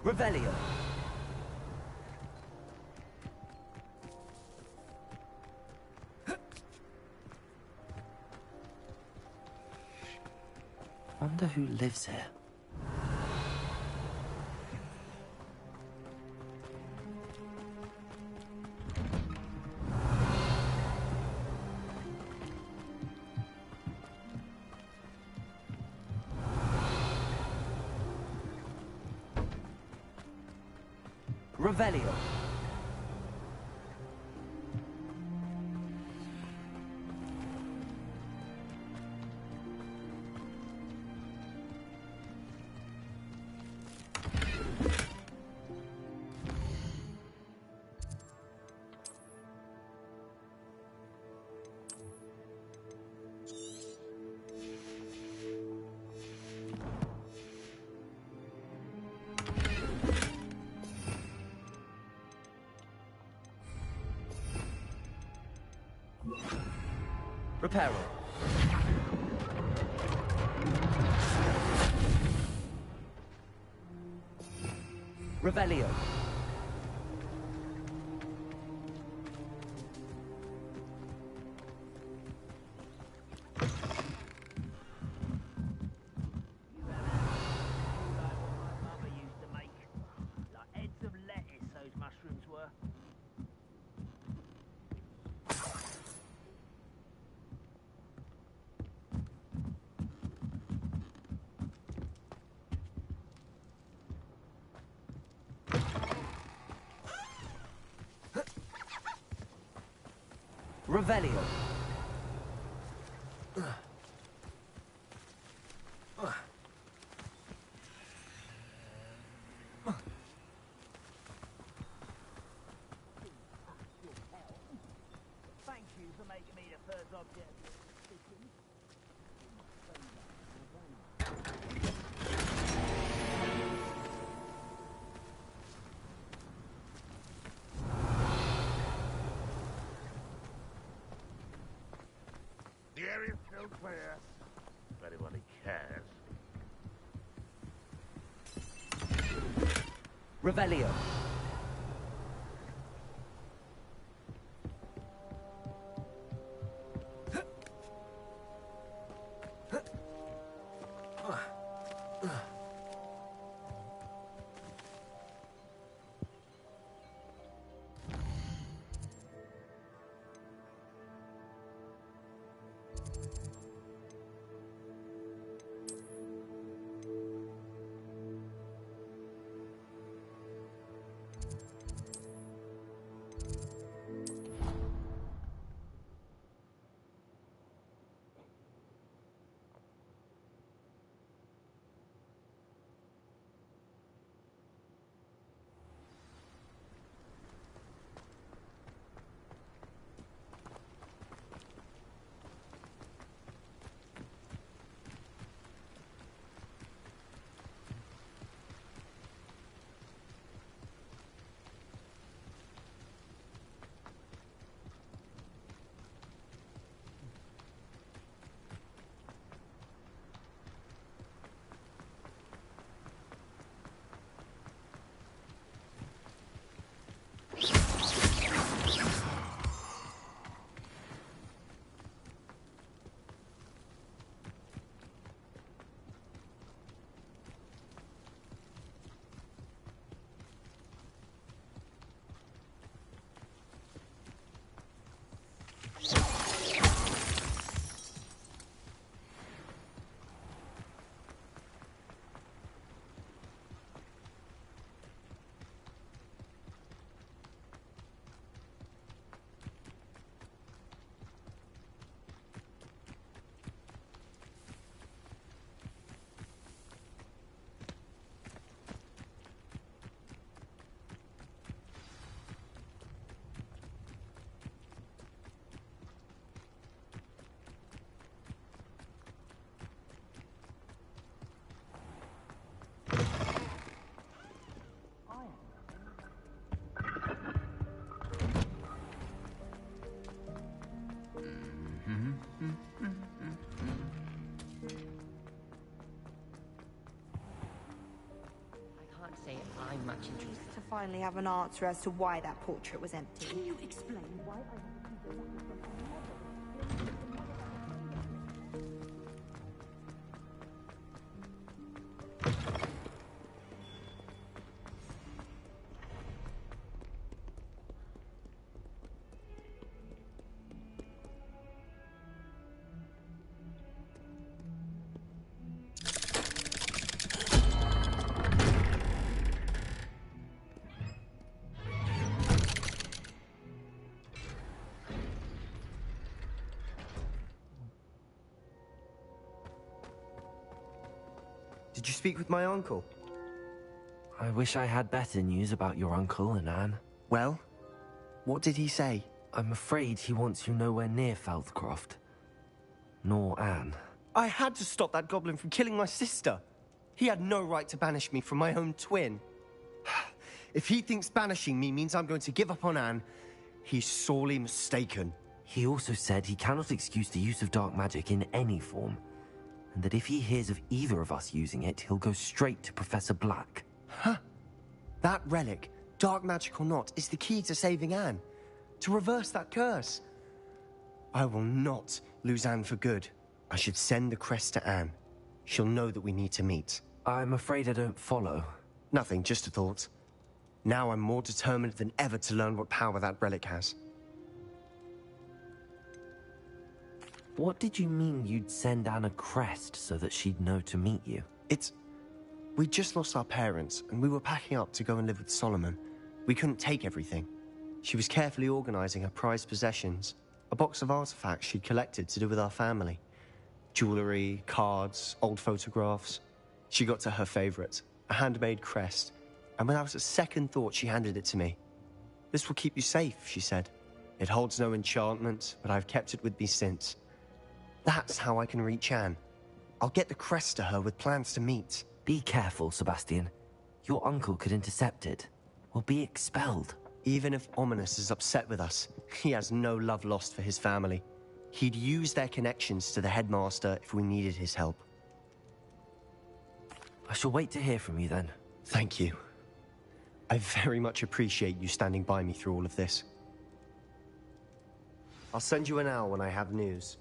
Revelio. Wonder who lives here. Revelio. Reparo. Revelio. Revelio. Thank you for making me the first object of suspicion. The area's still clear. If anybody cares. Revelio. much interest to finally have an answer as to why that portrait was empty. Can you explain why I... Did you speak with my uncle? I wish I had better news about your uncle and Anne. Well, what did he say? I'm afraid he wants you nowhere near Feldcroft. Nor Anne. I had to stop that goblin from killing my sister. He had no right to banish me from my own twin. If he thinks banishing me means I'm going to give up on Anne, he's sorely mistaken. He also said he cannot excuse the use of dark magic in any form, and that if he hears of either of us using it, he'll go straight to Professor Black. Huh? That relic, dark magic or not, is the key to saving Anne. To reverse that curse. I will not lose Anne for good. I should send the crest to Anne. She'll know that we need to meet. I'm afraid I don't follow. Nothing, just a thought. Now I'm more determined than ever to learn what power that relic has. What did you mean you'd send Anne a crest so that she'd know to meet you? We just lost our parents, and we were packing up to go and live with Solomon. We couldn't take everything. She was carefully organizing her prized possessions, a box of artifacts she'd collected to do with our family. Jewelry, cards, old photographs. She got to her favorite, a handmade crest, and without a second thought, she handed it to me. "This will keep you safe," she said. "It holds no enchantment, but I've kept it with me since. That's how I can reach Anne. I'll get the crest to her with plans to meet." Be careful, Sebastian. Your uncle could intercept it. We'll be expelled. Even if Ominous is upset with us, he has no love lost for his family. He'd use their connections to the headmaster if we needed his help. I shall wait to hear from you then. Thank you. I very much appreciate you standing by me through all of this. I'll send you an owl when I have news.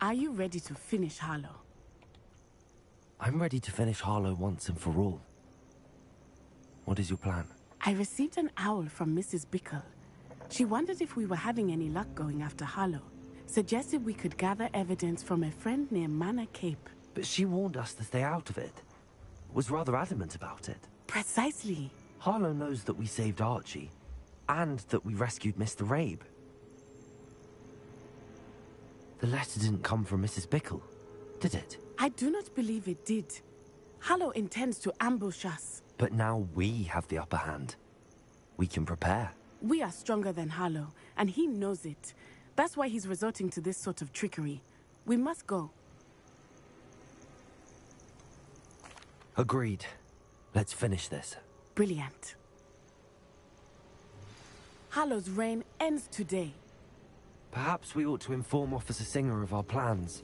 Are you ready to finish Harlow? I'm ready to finish Harlow once and for all. What is your plan? I received an owl from Mrs. Bickle. She wondered if we were having any luck going after Harlow. Suggested we could gather evidence from a friend near Manor Cape. But she warned us to stay out of it. Was rather adamant about it. Precisely. Harlow knows that we saved Archie, and that we rescued Mr. Rabe. The letter didn't come from Mrs. Bickle, did it? I do not believe it did. Harlow intends to ambush us. But now we have the upper hand. We can prepare. We are stronger than Harlow, and he knows it. That's why he's resorting to this sort of trickery. We must go. Agreed. Let's finish this. Brilliant. Hallow's reign ends today. Perhaps we ought to inform Officer Singer of our plans.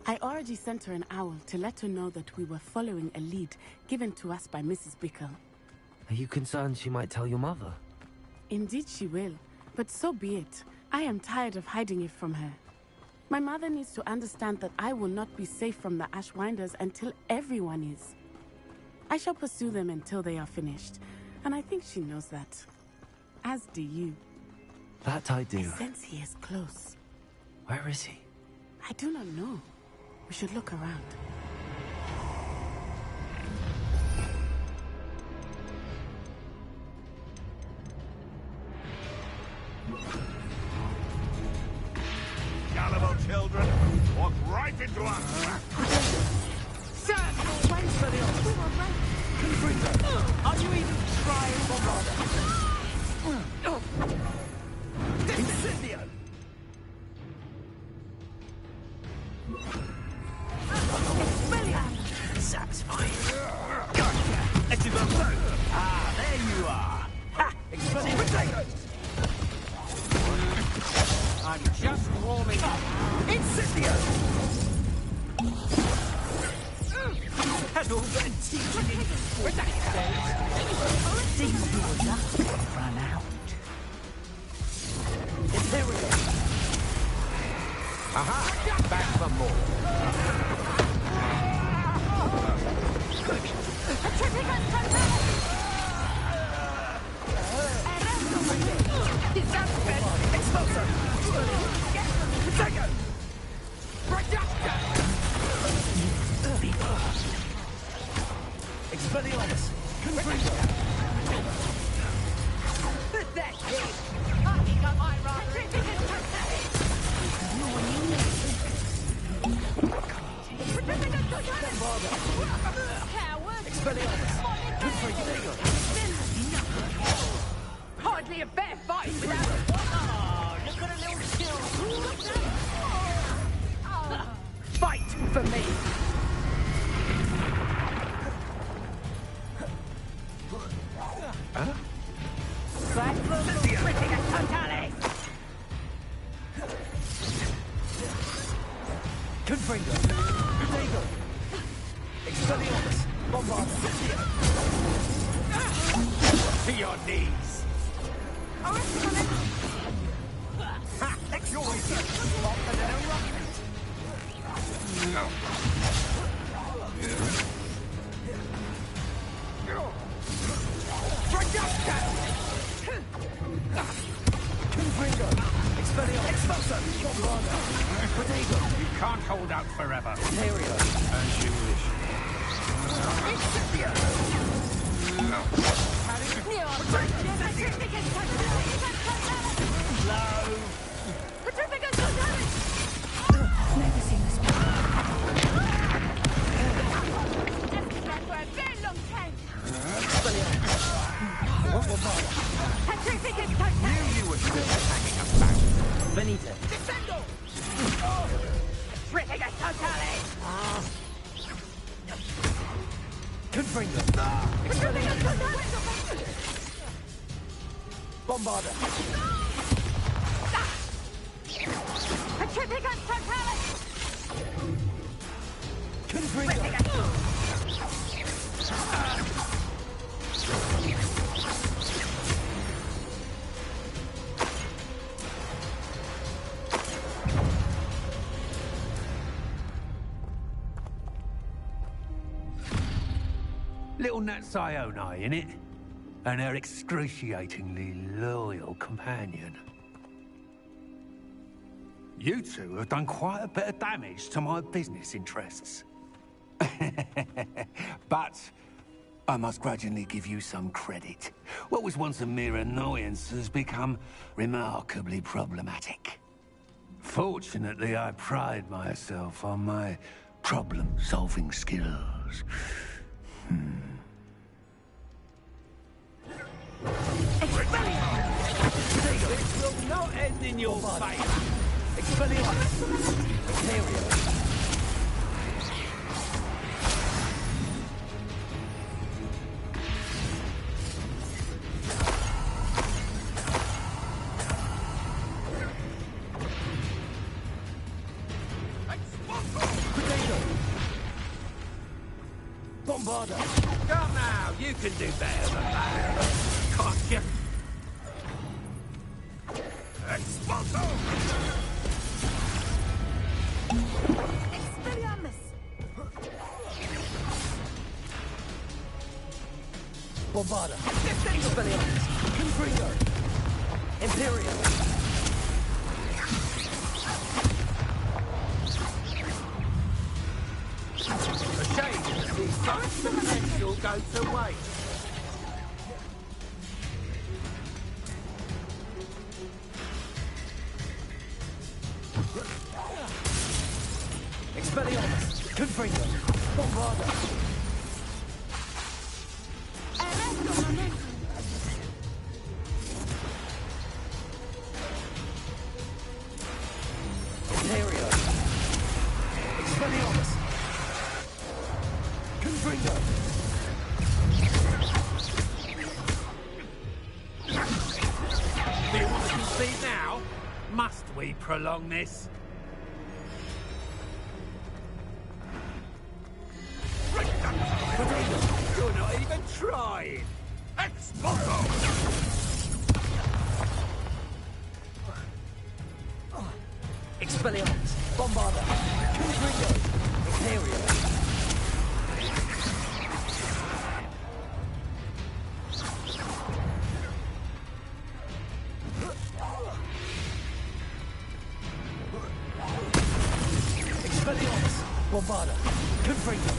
I already sent her an owl to let her know that we were following a lead given to us by Mrs. Bickle. Are you concerned she might tell your mother? Indeed she will, but so be it. I am tired of hiding it from her. My mother needs to understand that I will not be safe from the Ashwinders until everyone is. I shall pursue them until they are finished, and I think she knows that. As do you. That I do. I sense he is close. Where is he? I do not know. We should look around. Gullible children, walk right into us. Sam, wait for the we were right. Are you even trying, Bombarda? Incendio! Satisfying. Gotcha! Let's do both. Ah, there you are. Ha! Explosive potato! I'm just warming up. Incendio! Had all that teaching in seems your luck ran out. Imperial! Aha! Back for more. Explosion! Potato! Expelliarmus! Confringo! That's it! I think I might rather it. Coward! Expelliarmus! Confringo! Hardly a fair fight without... Oh, look at a little skill! Fight for me! Huh? Confringo! Potato! Expelliarmus! Bombarda! To your knees! Ha! You're easy! Longer than a rocket! No! Projectile! Confringo! Expelliarmus! Expulsor! Bombarda! Potato! You can't hold out forever. Ontario. As you wish. Incipio! Never seen this before. For a very long time. Knew you were still hanging about. Benita. Descendo! Ripping a totale! Confringo. Bombarda! Pacific totale! Confringo. Little Nat Sioni, innit? And her excruciatingly loyal companion. You two have done quite a bit of damage to my business interests. But I must grudgingly give you some credit. What was once a mere annoyance has become remarkably problematic. Fortunately, I pride myself on my problem-solving skills. This will not end in your favour. Expelliarmus! Ontario! Bombarda! Come now, you can do better than that. Can't you? Expulso! Expelliarmus! Bombarda! Expelliarmus! Confringo! Imperial! A shame to see such potential go to waste. Expelliarmus! Confringo! Bombarda! Imperial! Expelliarmus! Confringo! Do you want to concede now? Must we prolong this? You're not even trying! Expulso! Expelliarmus! Bombarda! Confringo! Imperial! Expelliarmus! Bombarda! Confringo!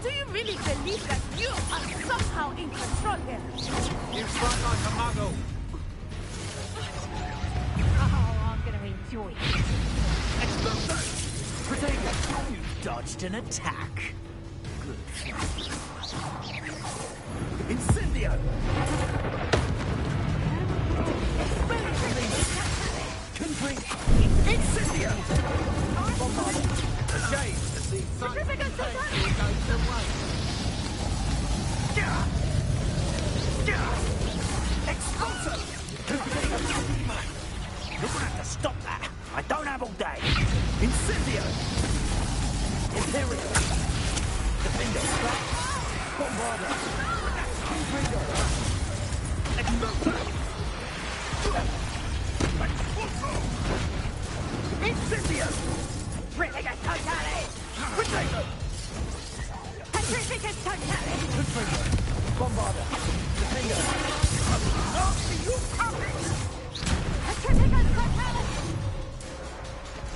Do you really believe that you are somehow in control here? You fight like a muggle! Oh, I'm gonna enjoy it. Protego! You dodged an attack. Good. Incendio! Confringo! Incendio! Bombarda! A shame to see such potential go to waste. Expulso! You're gonna have to stop that. I don't have all day. Incendio! Imperial! Defendo! Bombarda! Confringo! Expulso! Incendio! Renegade totale! Protego! Petrificus totale! Confringo! Bombarda! Defendo! After you coming! Petrificus totale!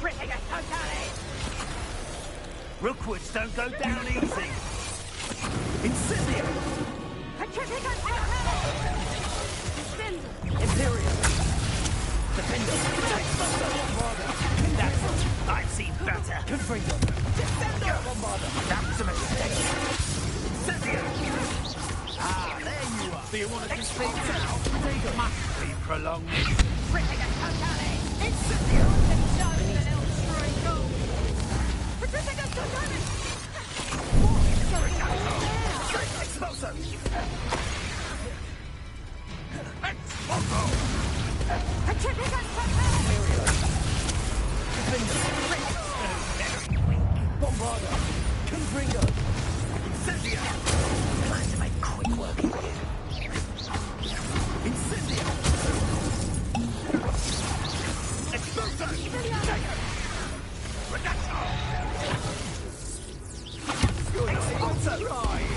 Renegade totale! Rookwoods don't go down easy! Incendio! Petrificus totale! Descend! Imperial! Defendo! Bombarda! That's it! I've seen better! Confringo! Defendo! Bombarda! That's a mistake! Incendio! Ah, there you are! Do you want to concede now? Must we prolong this? Renegade totale! Incendio! Petrificus totale! Expulso! Expulso! Petrificus totale! Bombarda! Confringo! Incendio! Plan to make quick work of you. Incendio! Expulso! Expulso! Right!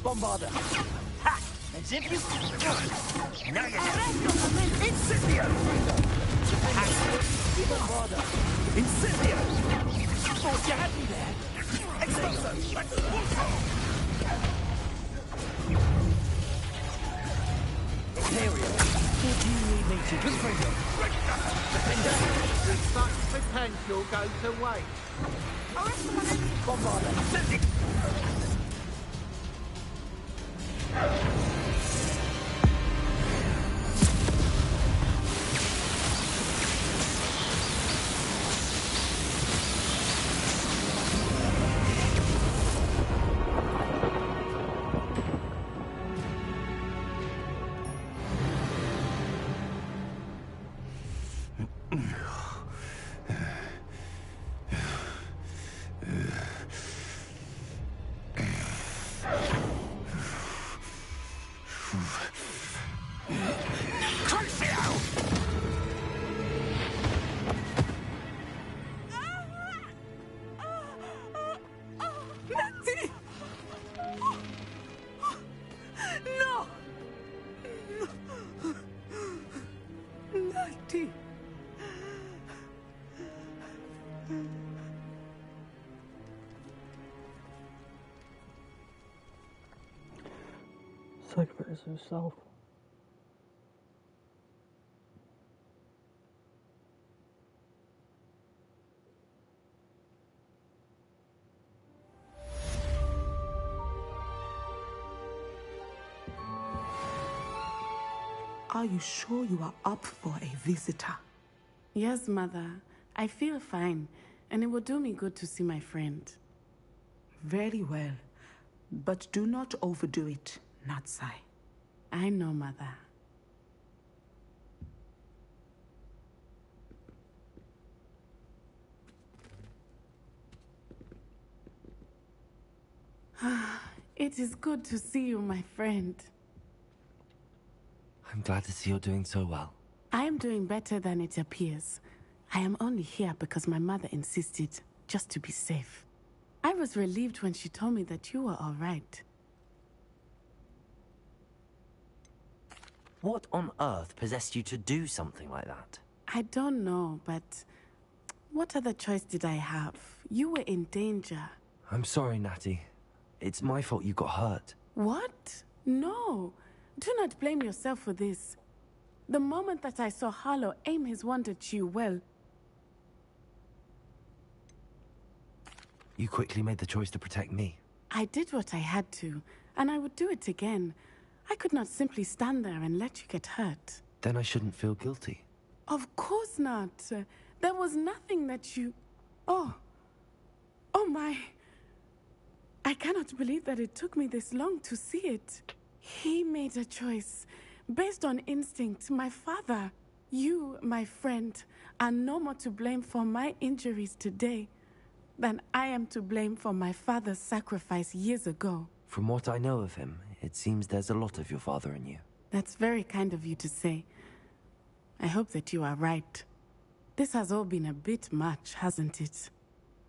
Bombarda! Ha! As if you... Now you're done! Incendio! Bombarda! Incendio! Thought you had me there! Expulso! Imperial! What do you need me to do? Confringo! Did such potential go to waste? Bombarda! Incendio! Natty! No! Natty! Sacrifice herself. Are you sure you are up for a visitor? Yes, Mother. I feel fine, and it will do me good to see my friend. Very well. But do not overdo it, Natsai. I know, Mother. It is good to see you, my friend. I'm glad to see you're doing so well. I am doing better than it appears. I am only here because my mother insisted, just to be safe. I was relieved when she told me that you were all right. What on earth possessed you to do something like that? I don't know, but what other choice did I have? You were in danger. I'm sorry, Natty. It's my fault you got hurt. What? No. Do not blame yourself for this. The moment that I saw Harlow aim his wand at you, well... You quickly made the choice to protect me. I did what I had to, and I would do it again. I could not simply stand there and let you get hurt. Then I shouldn't feel guilty. Of course not. There was nothing that you... Oh. Oh my... I cannot believe that it took me this long to see it. He made a choice. Based on instinct, my father, you, my friend, are no more to blame for my injuries today than I am to blame for my father's sacrifice years ago. From what I know of him, it seems there's a lot of your father in you. That's very kind of you to say. I hope that you are right. This has all been a bit much, hasn't it?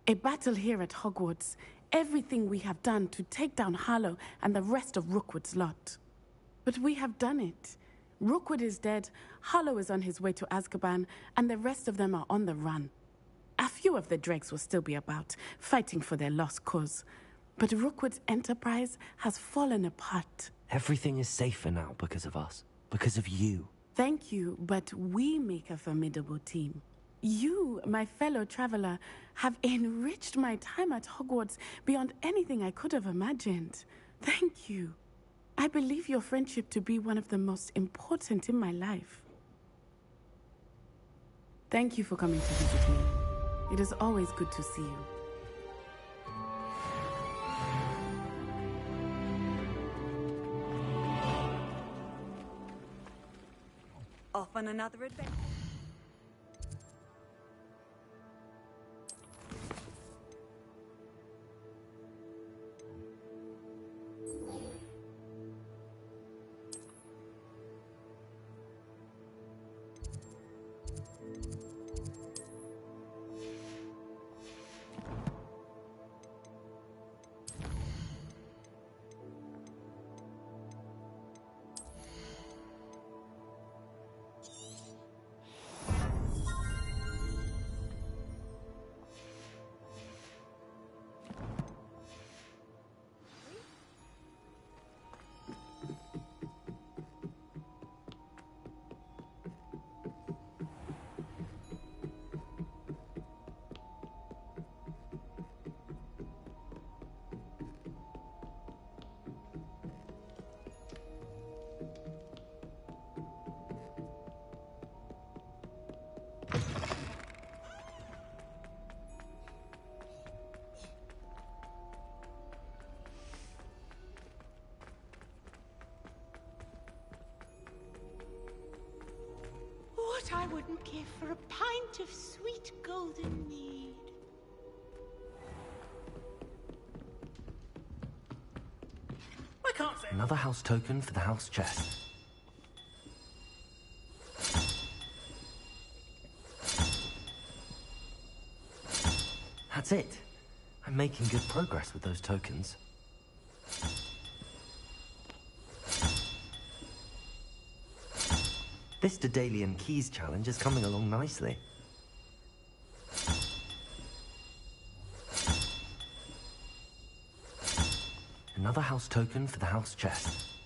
A battle here at Hogwarts. Everything we have done to take down Harlow and the rest of Rookwood's lot. But we have done it. Rookwood is dead, Harlow is on his way to Azkaban, and the rest of them are on the run. A few of the dregs will still be about, fighting for their lost cause. But Rookwood's enterprise has fallen apart. Everything is safer now because of us. Because of you. Thank you, but we make a formidable team. You, my fellow traveler, have enriched my time at Hogwarts beyond anything I could have imagined. Thank you. I believe your friendship to be one of the most important in my life. Thank you for coming to visit me. It is always good to see you. Off on another adventure. what I wouldn't give for a pint of sweet golden mead. I can't say. Another house token for the house chest. That's it. I'm making good progress with those tokens. This Daedalian Keys challenge is coming along nicely. Another house token for the house chest.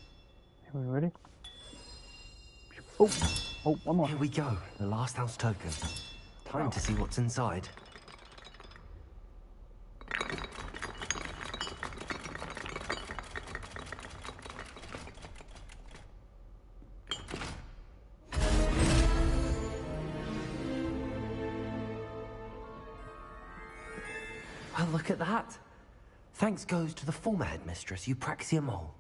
Are we ready? Oh, one more. Here we go, the last house token. Time to see what's inside. Well, look at that. Thanks goes to the former headmistress, Eupraxia Mole.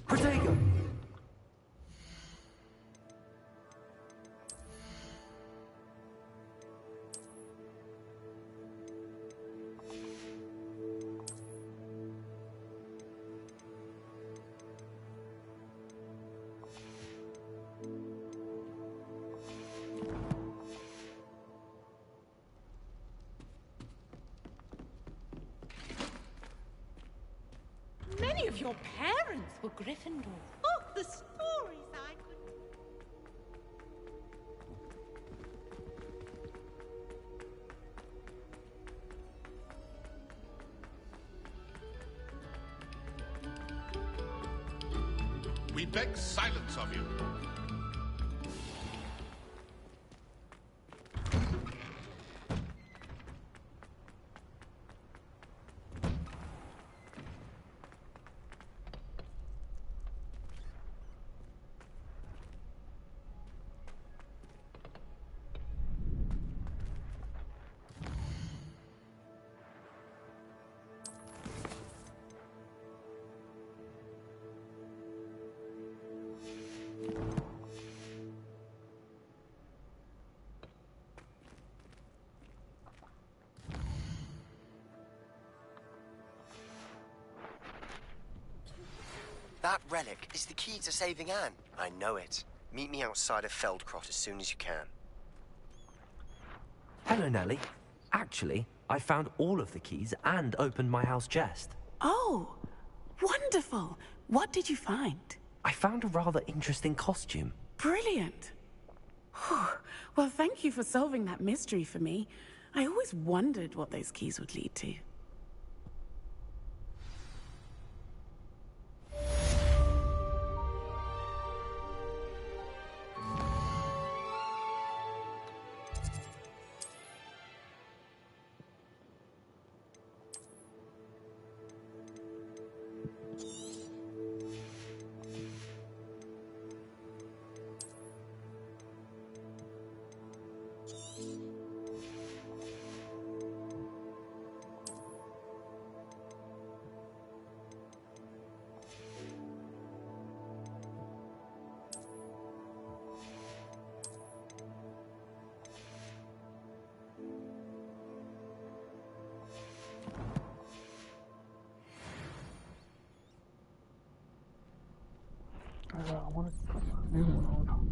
Protego! Many of your parents were Gryffindor. Oh, the stories I could... We beg silence of you. That relic is the key to saving Anne. I know it. Meet me outside of Feldcroft as soon as you can. Hello, Nellie. Actually, I found all of the keys and opened my house chest. Oh, wonderful. What did you find? I found a rather interesting costume. Brilliant. Well, thank you for solving that mystery for me. I always wondered what those keys would lead to. I want to put my new one on.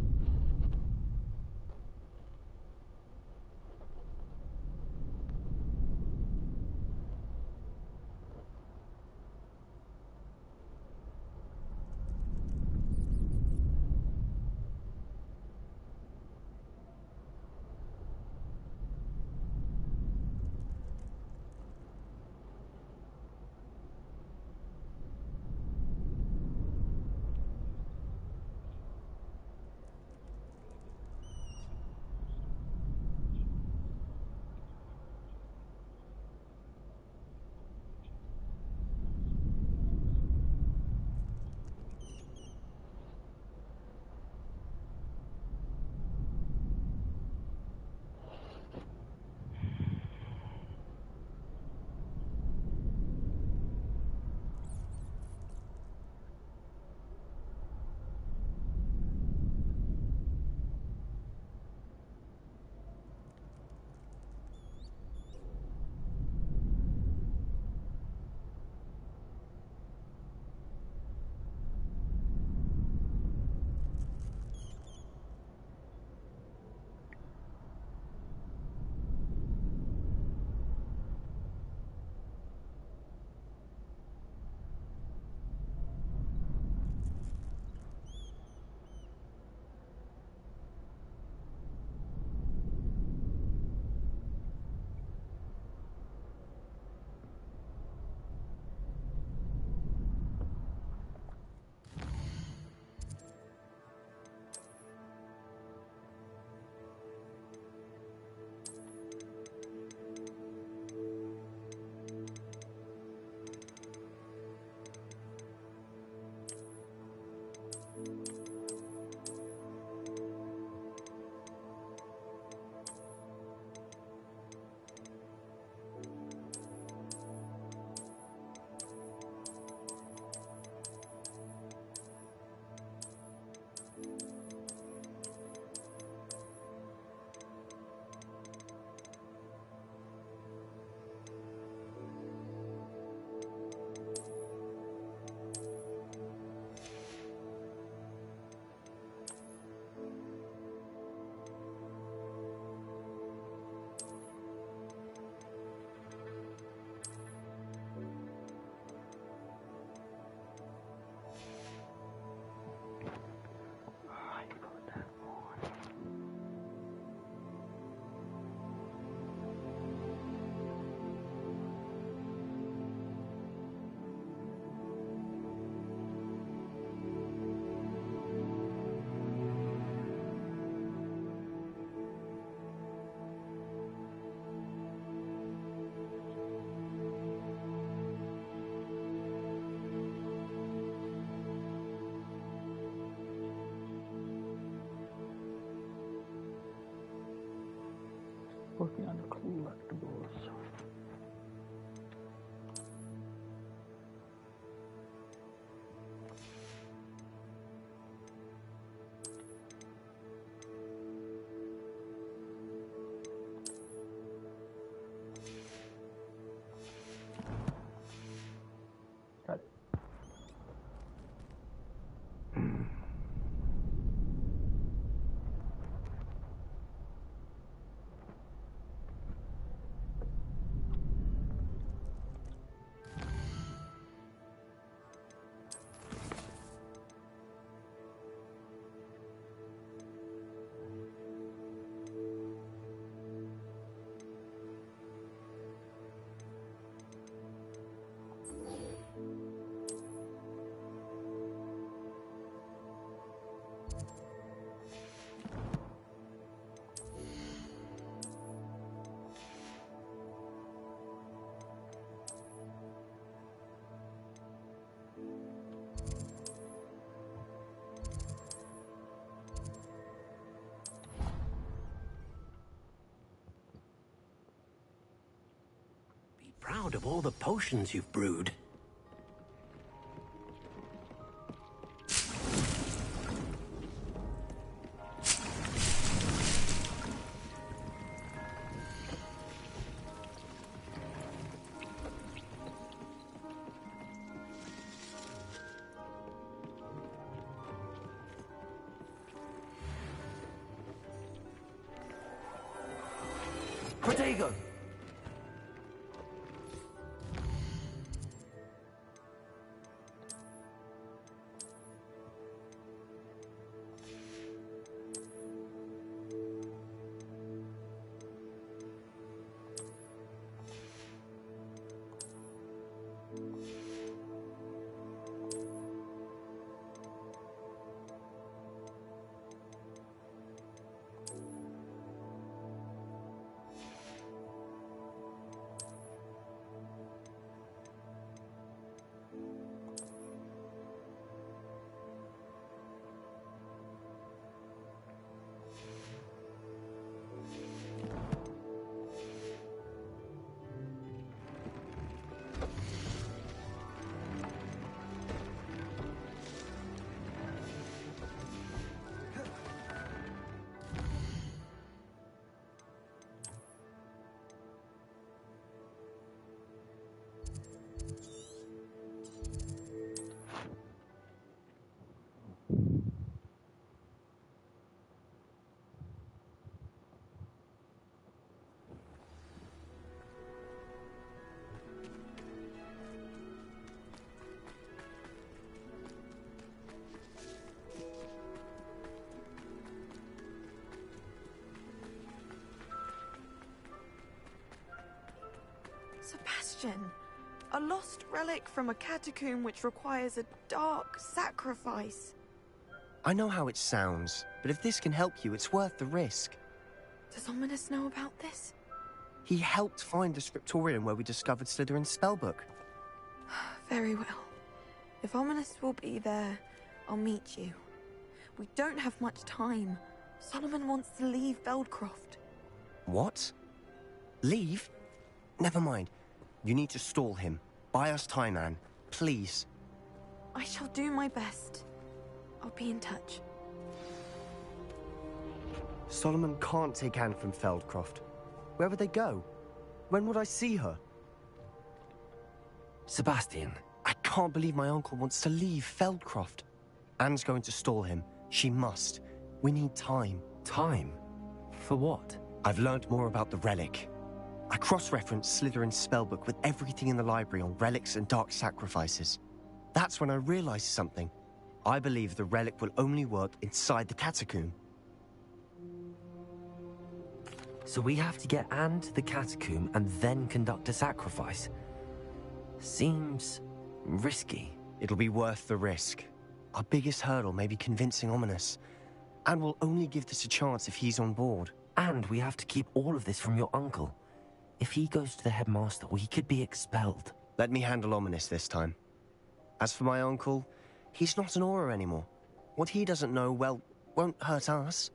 Working on the collectibles. Got it. Proud of all the potions you've brewed. Protego! Sebastian, a lost relic from a catacomb which requires a dark sacrifice. I know how it sounds, but if this can help you, it's worth the risk. Does Ominous know about this? He helped find the scriptorium where we discovered Slytherin's spellbook. Very well. If Ominous will be there, I'll meet you. We don't have much time. Solomon wants to leave Feldcroft. What? Leave? Never mind. You need to stall him. Buy us time, Anne. Please. I shall do my best. I'll be in touch. Solomon can't take Anne from Feldcroft. Where would they go? When would I see her? Sebastian. I can't believe my uncle wants to leave Feldcroft. Anne's going to stall him. She must. We need time. Time? For what? I've learned more about the relic. I cross-referenced Slytherin's spellbook with everything in the library on relics and dark sacrifices. That's when I realized something. I believe the relic will only work inside the catacomb. So we have to get Anne to the catacomb and then conduct a sacrifice. Seems risky. It'll be worth the risk. Our biggest hurdle may be convincing Ominous. And we'll only give this a chance if he's on board. And we have to keep all of this from your uncle. If he goes to the headmaster, he could be expelled. Let me handle Ominous this time. As for my uncle, he's not an Auror anymore. What he doesn't know, well, won't hurt us.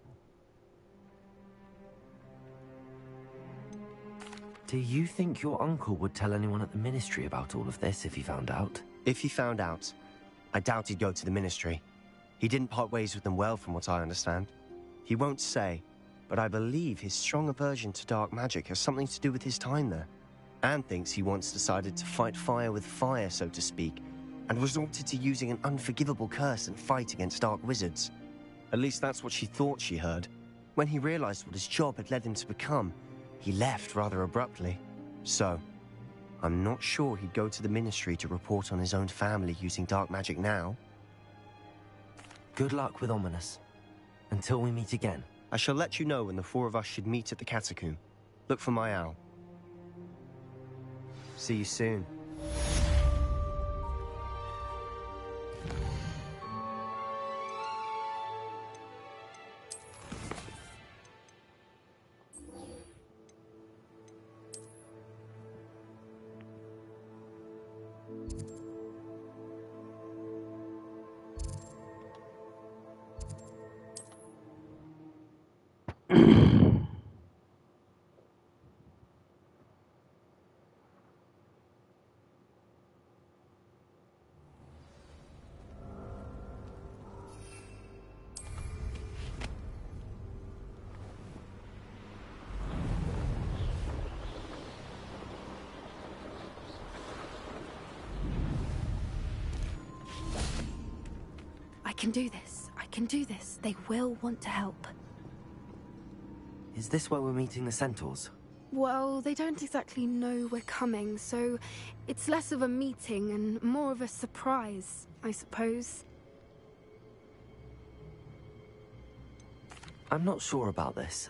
Do you think your uncle would tell anyone at the Ministry about all of this if he found out? If he found out, I doubt he'd go to the Ministry. He didn't part ways with them well, from what I understand. He won't say, but I believe his strong aversion to dark magic has something to do with his time there. Anne thinks he once decided to fight fire with fire, so to speak, and resorted to using an unforgivable curse and fight against dark wizards. At least that's what she thought she heard. When he realized what his job had led him to become, he left rather abruptly. So, I'm not sure he'd go to the Ministry to report on his own family using dark magic now. Good luck with Ominous. Until we meet again. I shall let you know when the four of us should meet at the catacomb. Look for my owl. See you soon. I can do this. I can do this. They will want to help. Is this where we're meeting the Centaurs? Well, they don't exactly know we're coming, so it's less of a meeting and more of a surprise, I suppose. I'm not sure about this.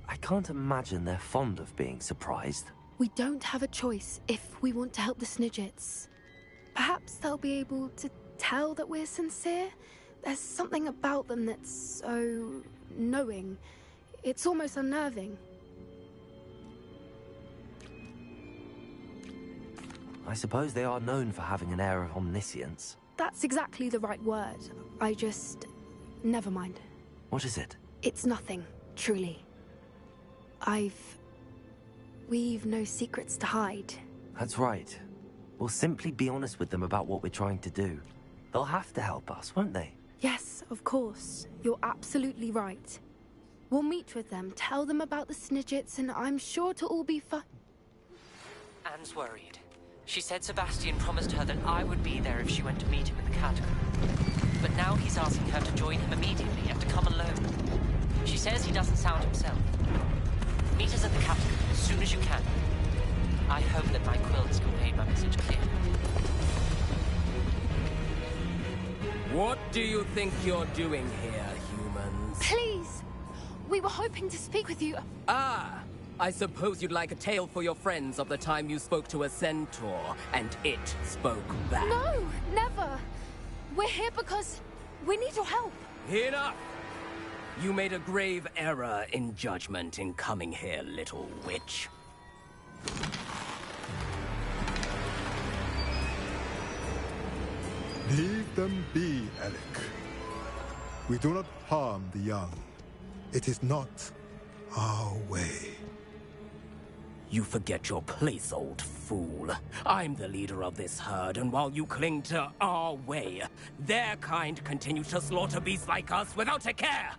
I can't imagine they're fond of being surprised. We don't have a choice if we want to help the Snidgets. Perhaps they'll be able to tell that we're sincere. There's something about them that's so knowing. It's almost unnerving. I suppose they are known for having an air of omniscience. That's exactly the right word. Never mind. What is it? It's nothing, truly. We've no secrets to hide. That's right. We'll simply be honest with them about what we're trying to do. They'll have to help us, won't they? Yes, of course. You're absolutely right. We'll meet with them, tell them about the Snidgets, and I'm sure it'll all be fun. Anne's worried. She said Sebastian promised her that I would be there if she went to meet him in the catacomb. But now he's asking her to join him immediately and to come alone. She says he doesn't sound himself. Meet us at the catacomb as soon as you can. I hope that my quilts conveyed my message clearly. What do you think you're doing here, humans? Please! We were hoping to speak with you. Ah! I suppose you'd like a tale for your friends of the time you spoke to a centaur, and it spoke back. No! Never! We're here because we need your help. Enough! You made a grave error in judgment in coming here, little witch. Leave them be, Alec. We do not harm the young. It is not our way. You forget your place, old fool. I'm the leader of this herd, and while you cling to our way, their kind continue to slaughter beasts like us without a care!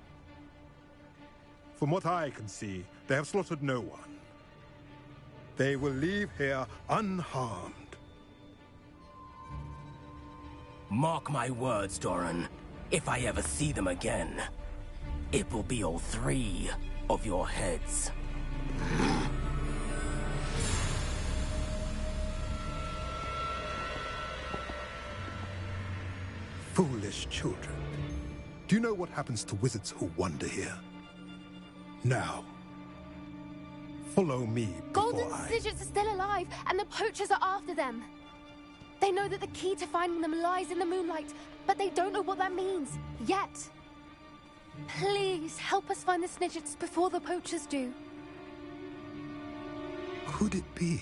From what I can see, they have slaughtered no one. They will leave here unharmed. Mark my words, Doran. If I ever see them again, it will be all three of your heads. Foolish children. Do you know what happens to wizards who wander here? Now, follow me Golden Snidgets are still alive, and the poachers are after them. They know that the key to finding them lies in the moonlight, but they don't know what that means, yet. Please, help us find the Snidgets before the poachers do. Could it be?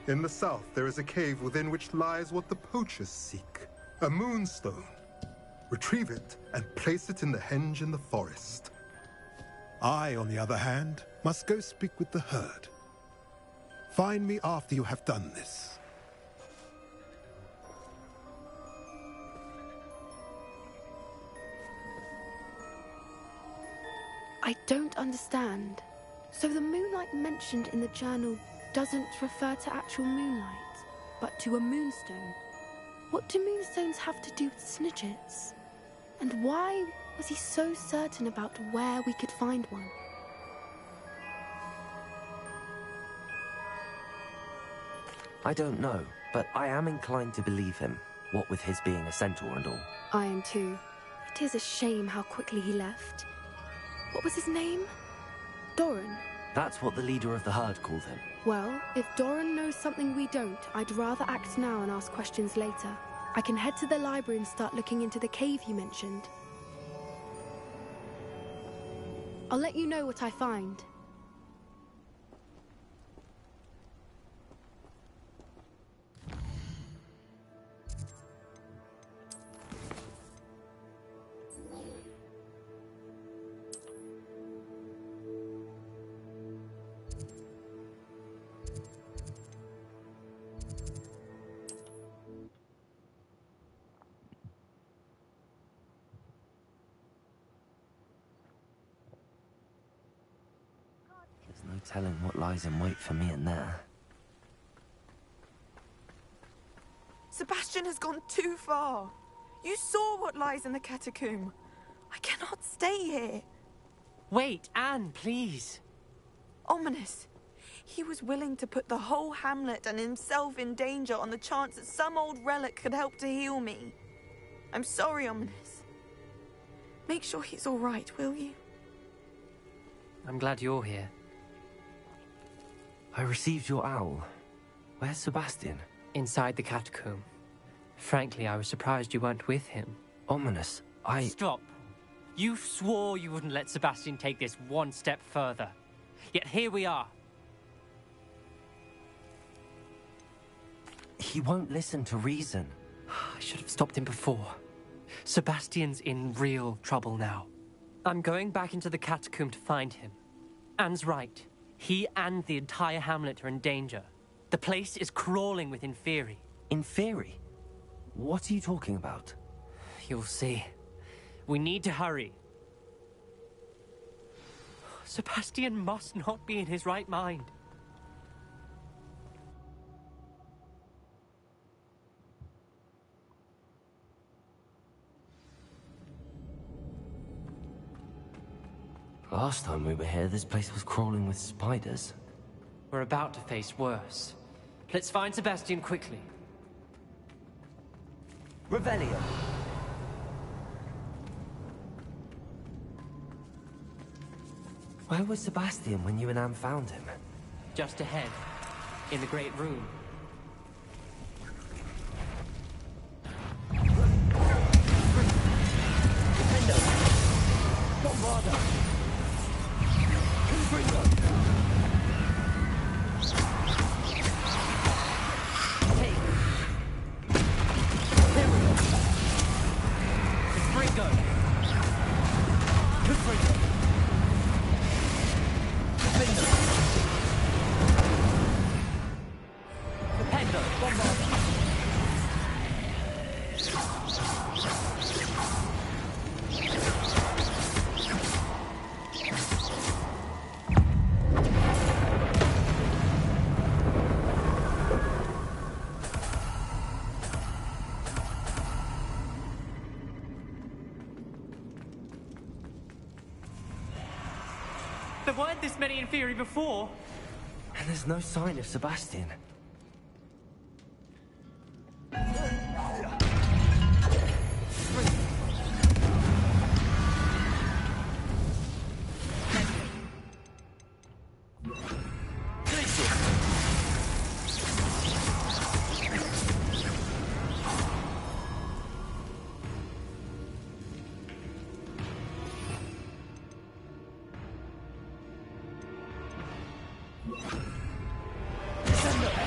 In the south, there is a cave within which lies what the poachers seek. A moonstone. Retrieve it and place it in the henge in the forest. I, on the other hand, must go speak with the herd. Find me after you have done this. I don't understand. So the moonlight mentioned in the journal doesn't refer to actual moonlight, but to a moonstone. What do moonstones have to do with Snidgets? And why was he so certain about where we could find one? I don't know, but I am inclined to believe him, what with his being a centaur and all. I am too. It is a shame how quickly he left. What was his name? Doran. That's what the leader of the herd called him. Well, if Doran knows something we don't, I'd rather act now and ask questions later. I can head to the library and start looking into the cave you mentioned. I'll let you know what I find. No telling what lies in wait for me in there. Sebastian has gone too far. You saw what lies in the catacomb. I cannot stay here. Wait, Anne, please. Ominous. He was willing to put the whole hamlet and himself in danger on the chance that some old relic could help to heal me. I'm sorry, Ominous. Make sure he's all right, will you? I'm glad you're here. I received your owl. Where's Sebastian? Inside the catacomb. Frankly, I was surprised you weren't with him. Ominous, Stop. You swore you wouldn't let Sebastian take this one step further. Yet here we are. He won't listen to reason. I should have stopped him before. Sebastian's in real trouble now. I'm going back into the catacomb to find him. Anne's right. He and the entire hamlet are in danger. The place is crawling with Inferi. Inferi? What are you talking about? You'll see. We need to hurry. Sebastian must not be in his right mind. Last time we were here, this place was crawling with spiders. We're about to face worse. Let's find Sebastian quickly. Revelio. Where was Sebastian when you and Anne found him? Just ahead, in the great room. Defender! Bombarda! Confringo! Take! Imperial! Confringo! Confringo! Defender! Defender! Bombarda! There weren't this many Inferi before. And there's no sign of Sebastian. Defender!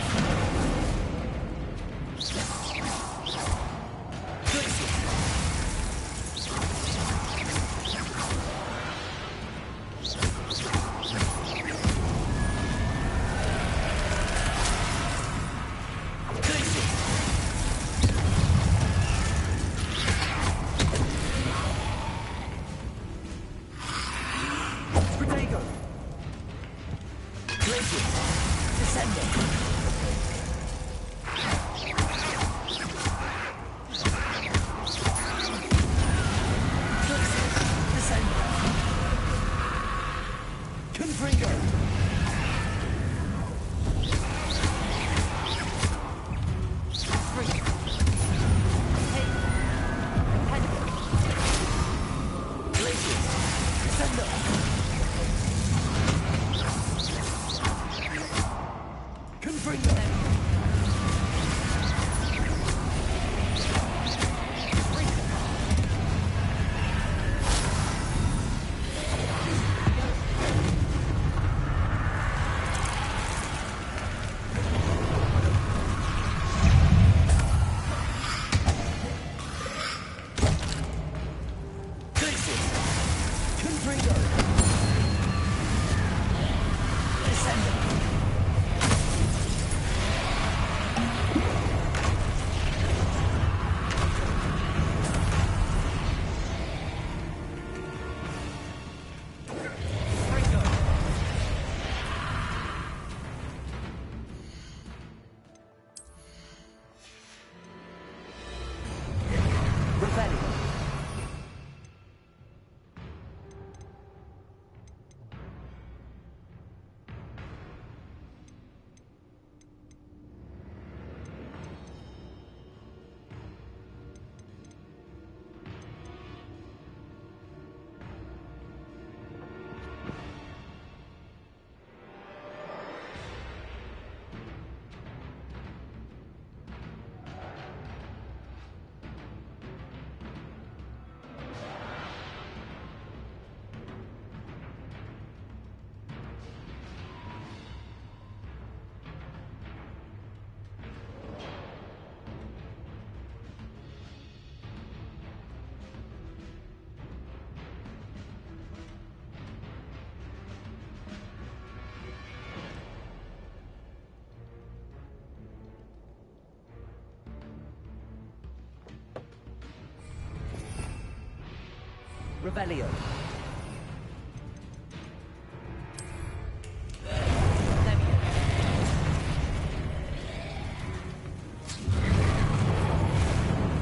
Revelio.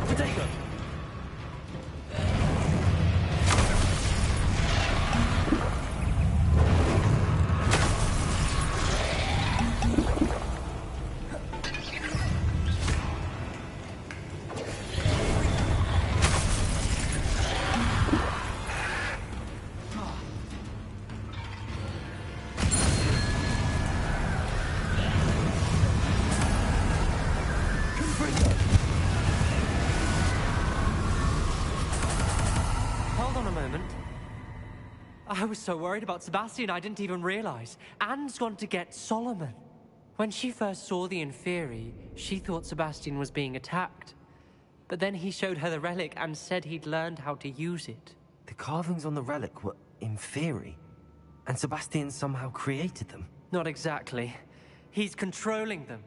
Potato. Hold on a moment. I was so worried about Sebastian, I didn't even realize. Anne's gone to get Solomon. When she first saw the Inferi, she thought Sebastian was being attacked. But then he showed her the relic and said he'd learned how to use it. The carvings on the relic were Inferi, and Sebastian somehow created them. Not exactly. He's controlling them.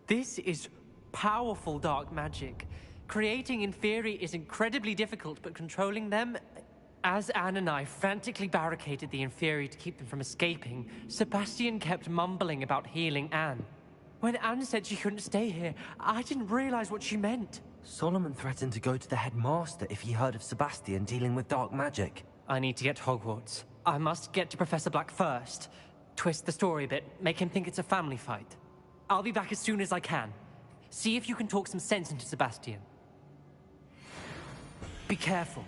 This is powerful dark magic. Creating Inferi is incredibly difficult, but controlling them... As Anne and I frantically barricaded the Inferi to keep them from escaping, Sebastian kept mumbling about healing Anne. When Anne said she couldn't stay here, I didn't realize what she meant. Solomon threatened to go to the headmaster if he heard of Sebastian dealing with dark magic. I need to get to Hogwarts. I must get to Professor Black first. Twist the story a bit, make him think it's a family fight. I'll be back as soon as I can. See if you can talk some sense into Sebastian. Be careful.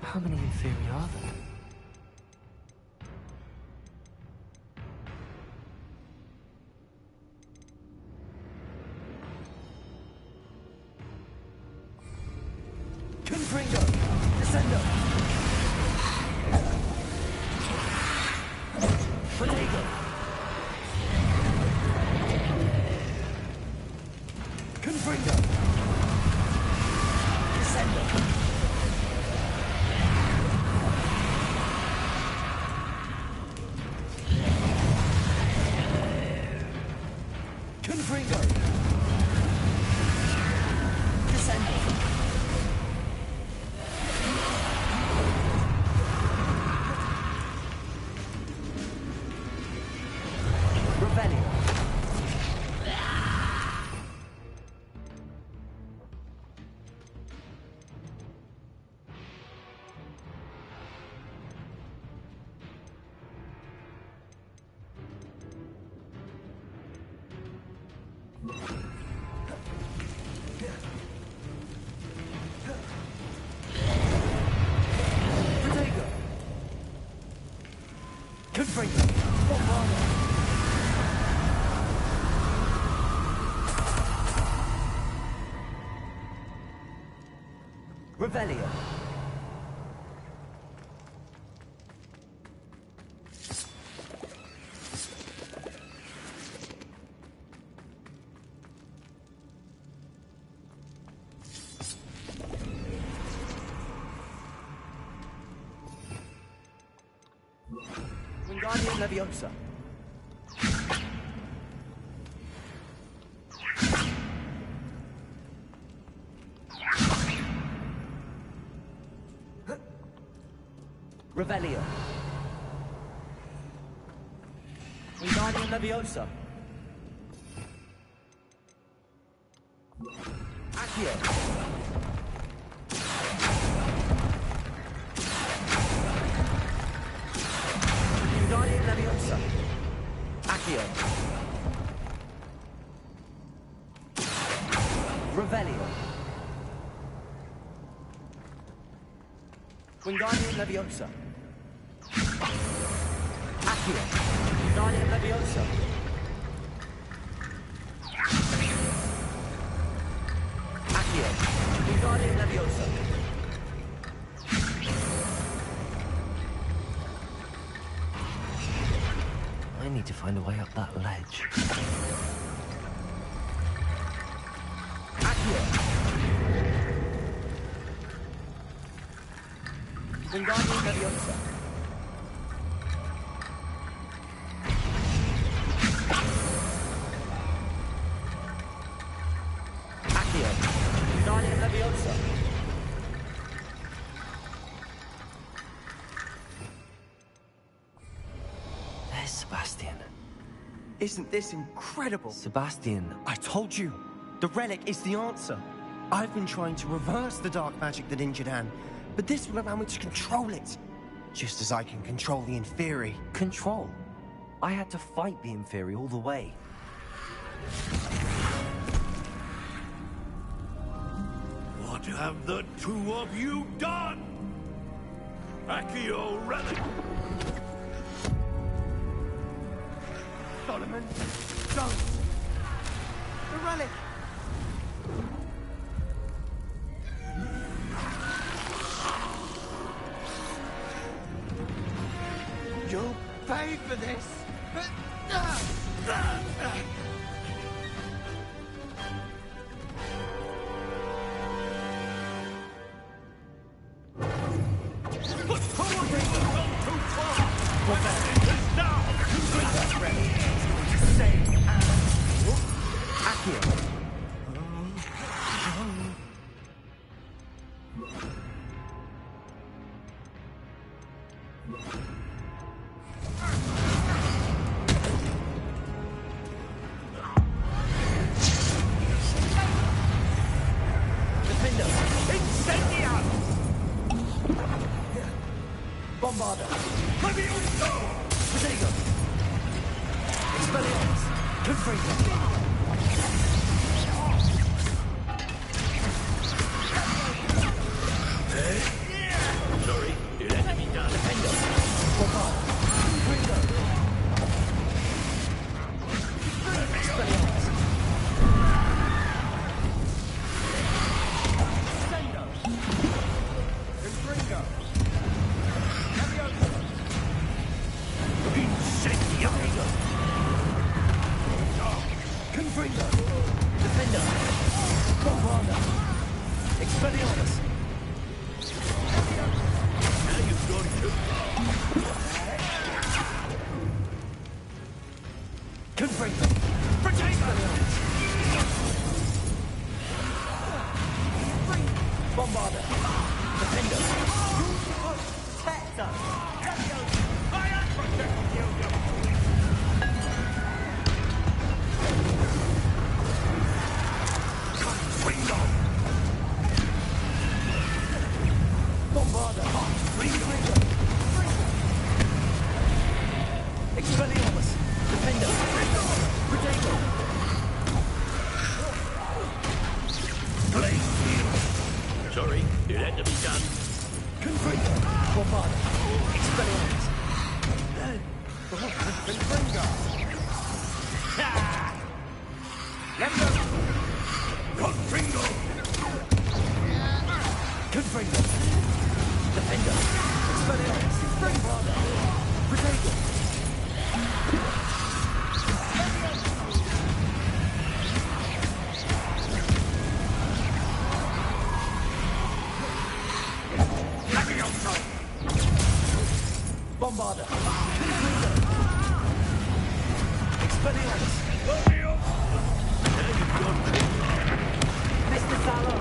How many Inferi are there? Confringo. Descendo. Potato. Confringo. Descendo. Confringo. Descendo. Revelio. Potato. Confringo. Revelio. Wingardium Leviosa. Revelio. Wingardium Leviosa. Accio. Wingardium Leviosa. Accio. Revelio. Wingardium Leviosa. Accio. Wingardium Leviosa. Accio. Wingardium Leviosa. I need to find a way up that ledge. Accio. Wingardium Leviosa. Sebastian. Isn't this incredible? Sebastian. I told you, the relic is the answer. I've been trying to reverse the dark magic that injured Anne, but this will allow me to control it. Just as I can control the Inferi. Control? I had to fight the Inferi all the way. What have the two of you done? Accio relic! Solomon, don't! The relic! You'll pay for this! Bombarda! Levioso! Protego! Expelliarmus! Confringo! Sorry, it had to be done. Defendo! Bombarda! Confringo! Expelliarmus! Sendo! Confringo! Incendiario! Confringo! Defender! Bombarda! Expelliarmus! Now you've gone too far. Confringo! Expelliarmus! Bombarda! Defender! Protect us! I am protecting you! Confringo! Bombarda! Confringo! Expelliarmus! Defender! Protego! Blade shield! Sorry, it had to be done. Confringo! Bombarda! Expelliarmus! Confringo! Confringo! Confringo! Defender! Expelliarmus! Bombarda! Protego! Bombarda! Confringo! Expelliarmus! Mr. Sallow!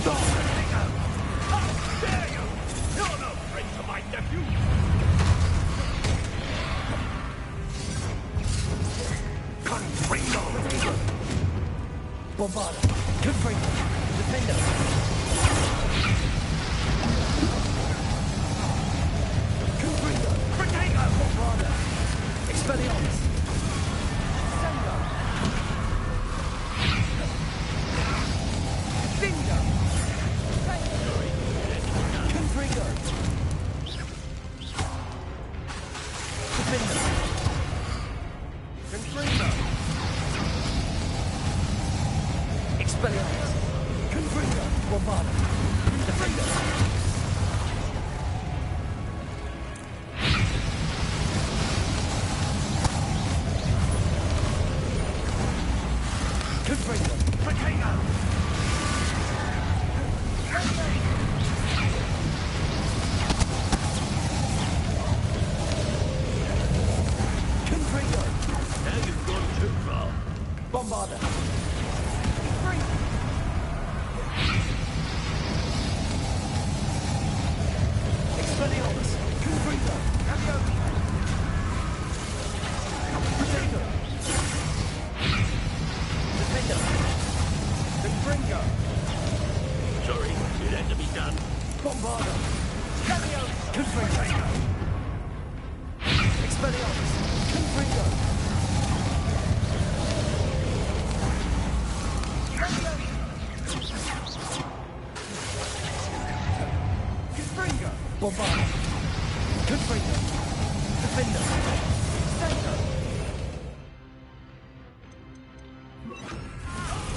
Stop! How dare you! You're no friend to my nephew! Confringo! Bombarda! Confringo! Defender! Confringo! Protego! Bombarda! Expelliarmus! Sendo! Bingo! Confringo! Defender! Confringo! Expelliarmus! Confringo! Bombarda! Defender! Confringo! Protego!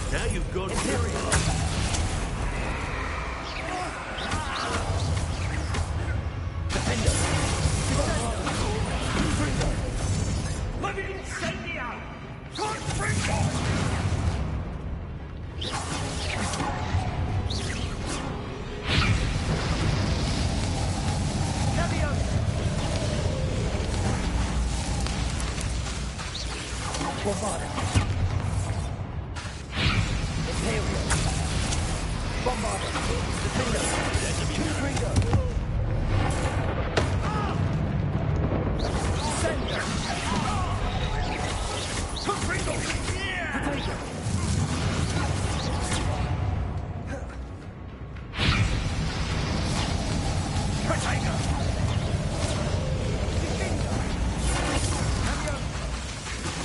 Now you've gone too far.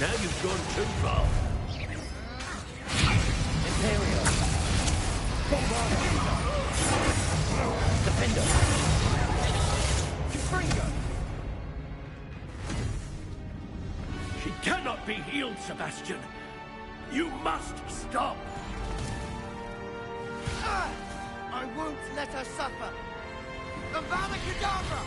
Now you've gone too far. Imperial. Bombardier. Defender. Confringo. She cannot be healed, Sebastian. You must stop. I won't let her suffer. Avada Kedavra!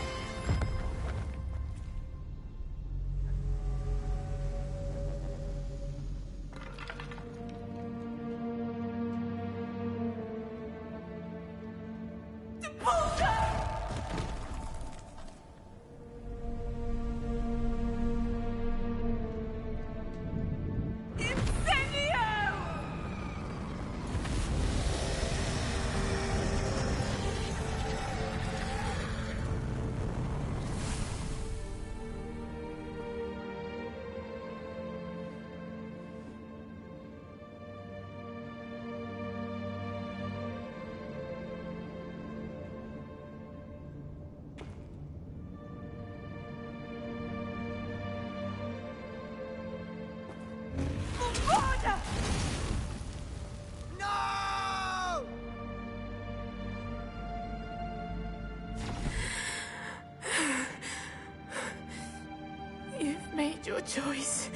You've made your choice.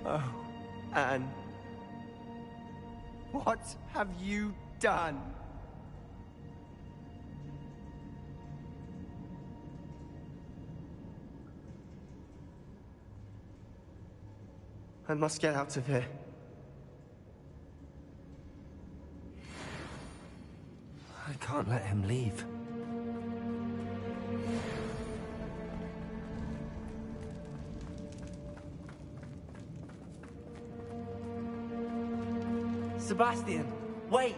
Oh, Anne. What have you done? I must get out of here. I can't let him leave. Sebastian, wait!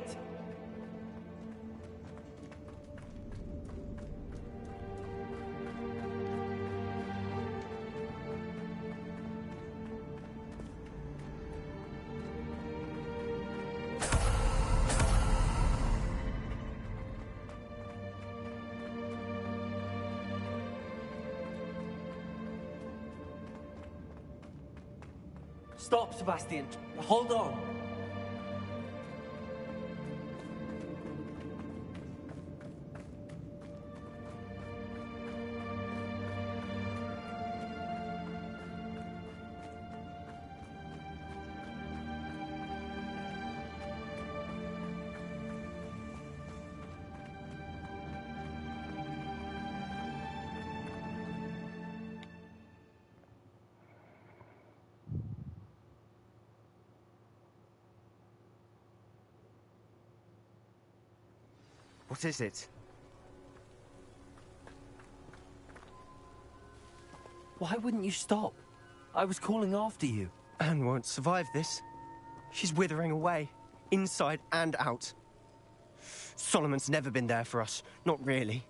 Stop, Sebastian. Hold on. What is it? Why wouldn't you stop? I was calling after you. Anne won't survive this. She's withering away, inside and out. Solomon's never been there for us. Not really.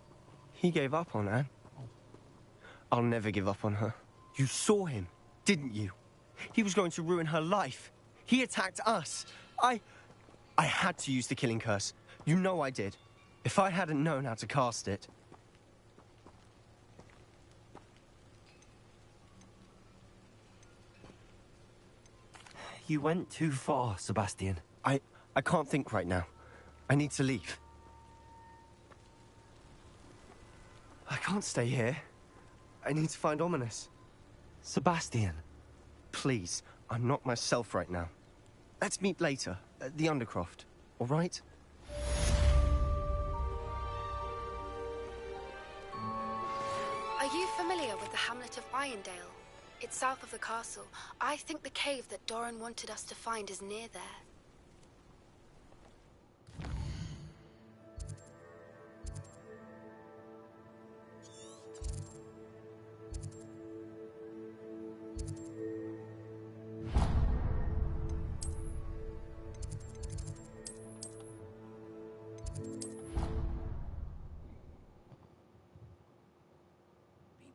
He gave up on Anne. I'll never give up on her. You saw him, didn't you? He was going to ruin her life. He attacked us. I had to use the killing curse. You know I did. If I hadn't known how to cast it... You went too far, Sebastian. I can't think right now. I need to leave. I can't stay here. I need to find Ominous. Sebastian. Please, I'm not myself right now. Let's meet later, at the Undercroft, all right? Are you familiar with the hamlet of Irondale? It's south of the castle. I think the cave that Doran wanted us to find is near there.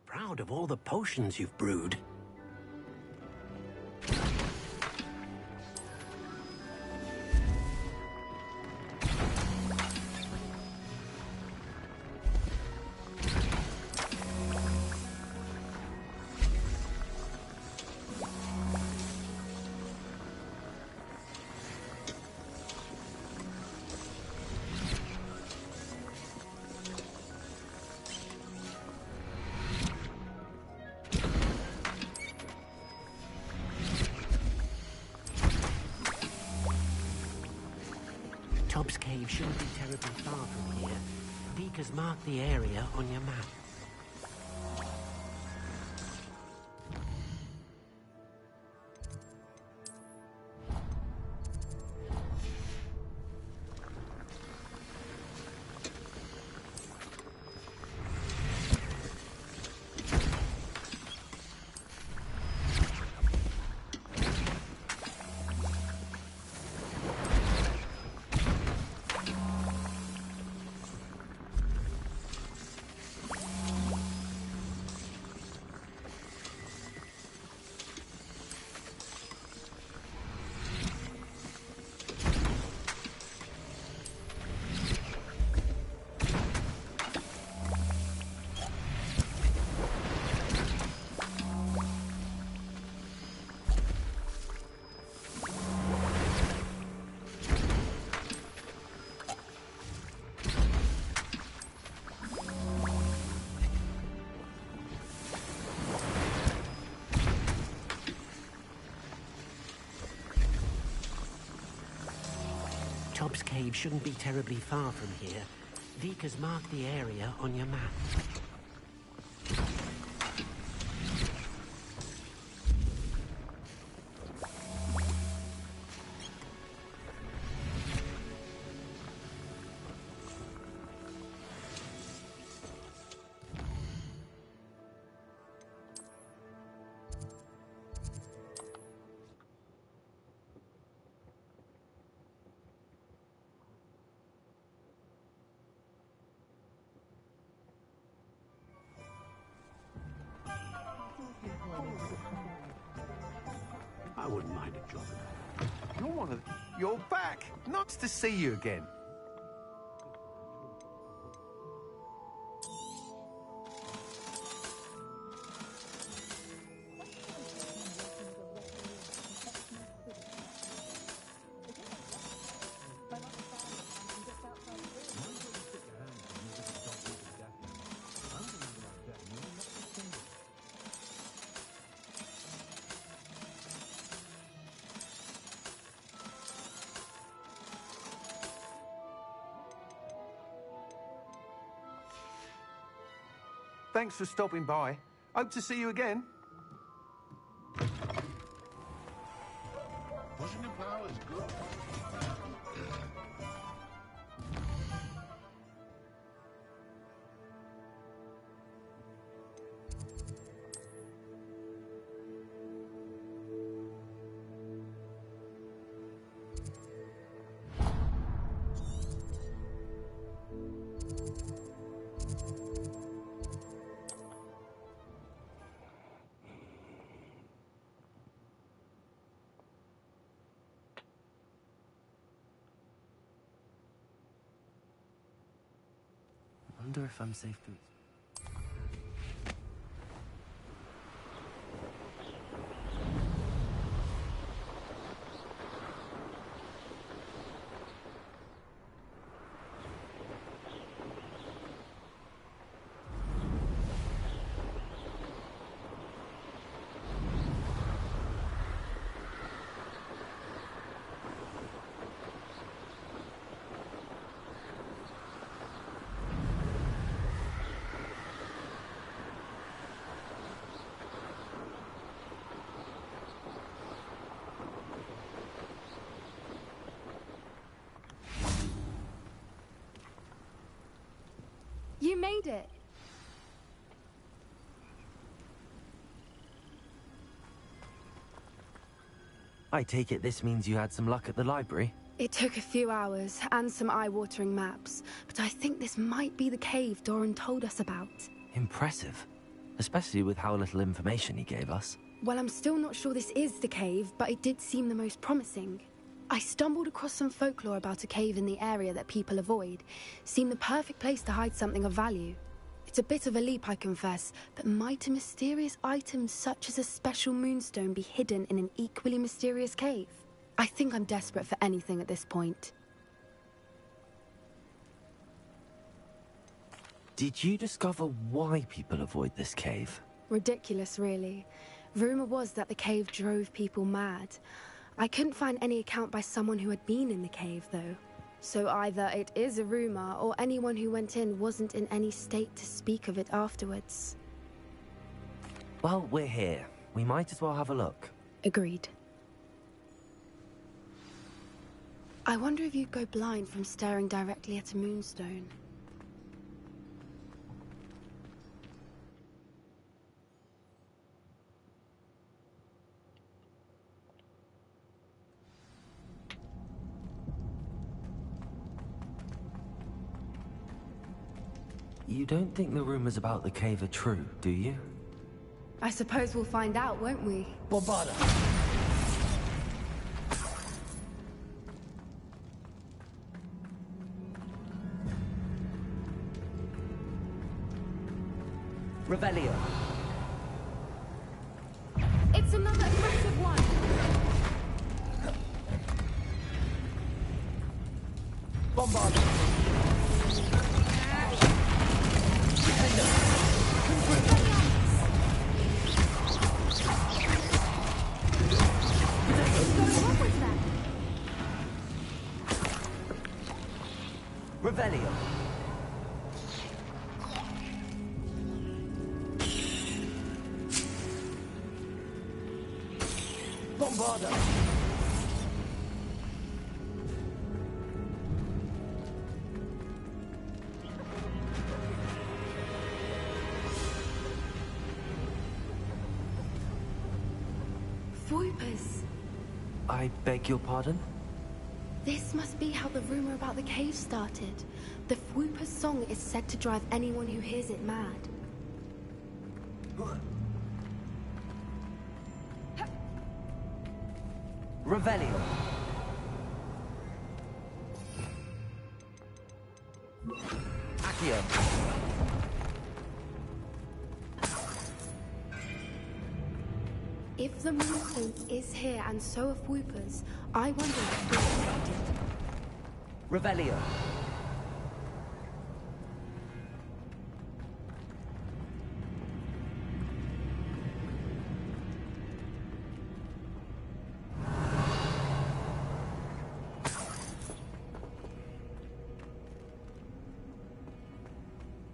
Proud of all the potions you've brewed. Tubbs Cave shouldn't be terribly far from here. Deke has marked the area on your map. Tubbs Cave shouldn't be terribly far from here. Deke has marked the area on your map. I wouldn't mind a job. You're back. Nice to see you again. Thanks for stopping by. Hope to see you again. Pushing the plow is good. wonder if I'm safe to... You made it! I take it this means you had some luck at the library? It took a few hours and some eye-watering maps, but I think this might be the cave Doran told us about. Impressive. Especially with how little information he gave us. Well, I'm still not sure this is the cave, but it did seem the most promising. I stumbled across some folklore about a cave in the area that people avoid. Seemed the perfect place to hide something of value. It's a bit of a leap, I confess, but might a mysterious item such as a special moonstone be hidden in an equally mysterious cave? I think I'm desperate for anything at this point. Did you discover why people avoid this cave? Ridiculous, really. Rumor was that the cave drove people mad. I couldn't find any account by someone who had been in the cave, though. So either it is a rumor, or anyone who went in wasn't in any state to speak of it afterwards. Well, we're here. We might as well have a look. Agreed. I wonder if you'd go blind from staring directly at a moonstone. You don't think the rumors about the cave are true, do you? I suppose we'll find out, won't we? Bombarda. Revelio. It's another aggressive one! Bombarda. Revelio. Bombarda. Voipers. I beg your pardon? This must be how the rumor about the cave started. The Whooper's song is said to drive anyone who hears it mad. Revelio. Accio. If the moonstone is here and so are Whoopers, I wonder if we're affected. Revelio.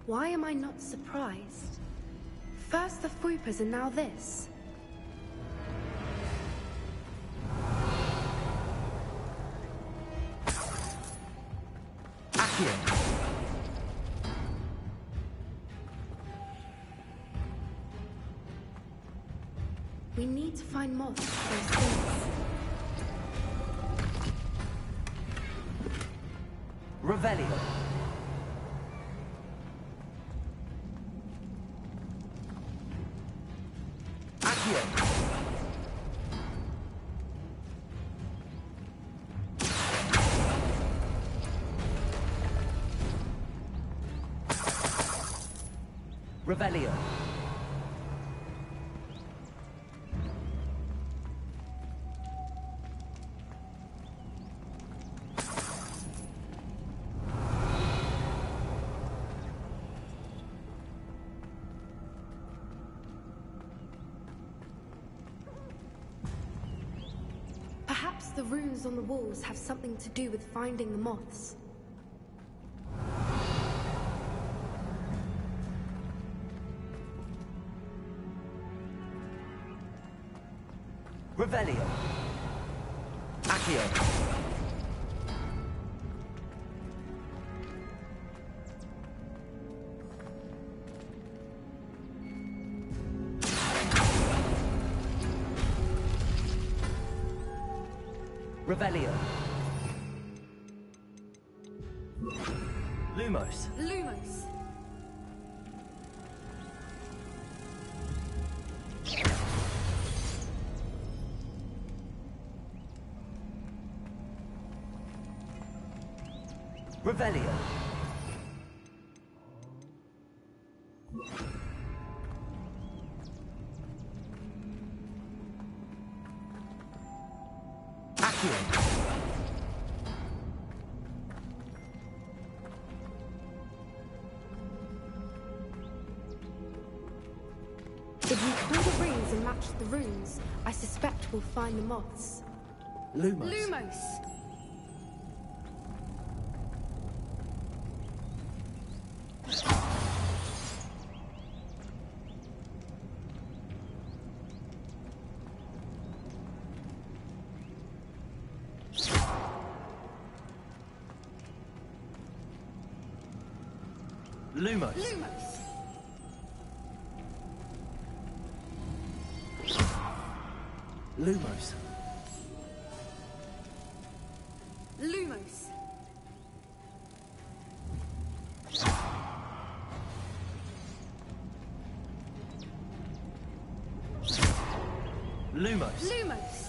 Why am I not surprised? First the Whoopers and now this. We need to find moths for those things. Revelio. Accio. Revelio. Perhaps the runes on the walls have something to do with finding the moths. Revelio. Accio. Revelio. Lumos. Lumos. Revelio. Accio. If we pull the rings and match the runes, I suspect we'll find the moths. Lumos. Lumos. Lumos. Lumos. Lumos. Lumos. Lumos. Lumos.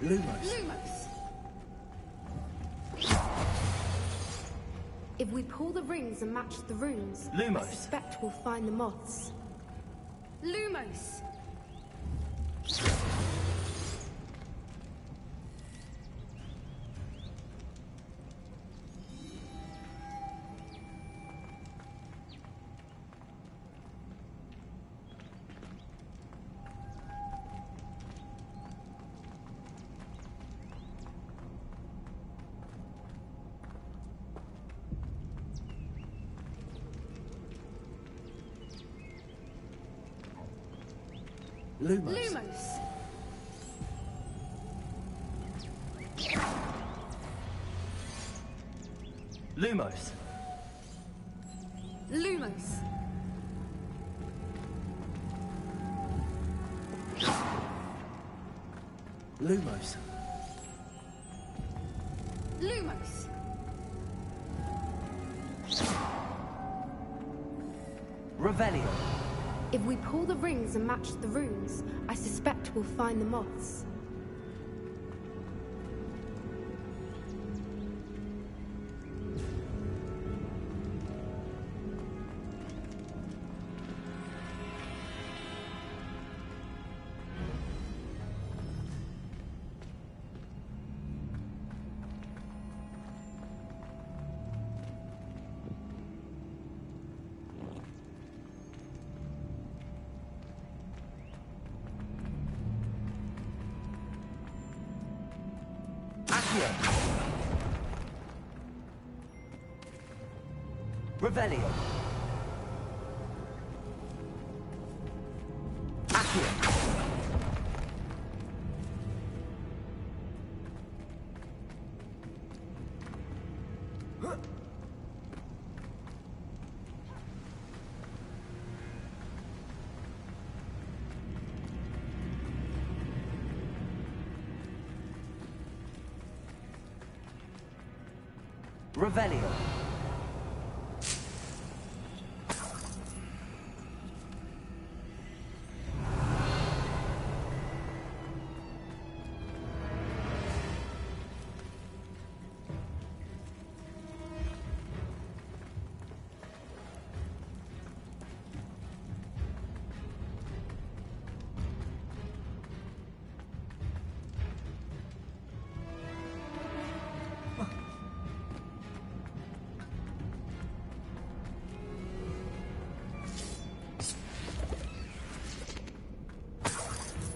Lumos. Lumos. If we pull the rings and match the runes, Lumos. I suspect we'll find the moths. Lumos. Lumos. Lumos. Lumos. Lumos. Lumos. Lumos. Revelio. If we pull the rings and match the runes, I suspect we'll find the moths. Accio. Revelio. Accio. Revelio.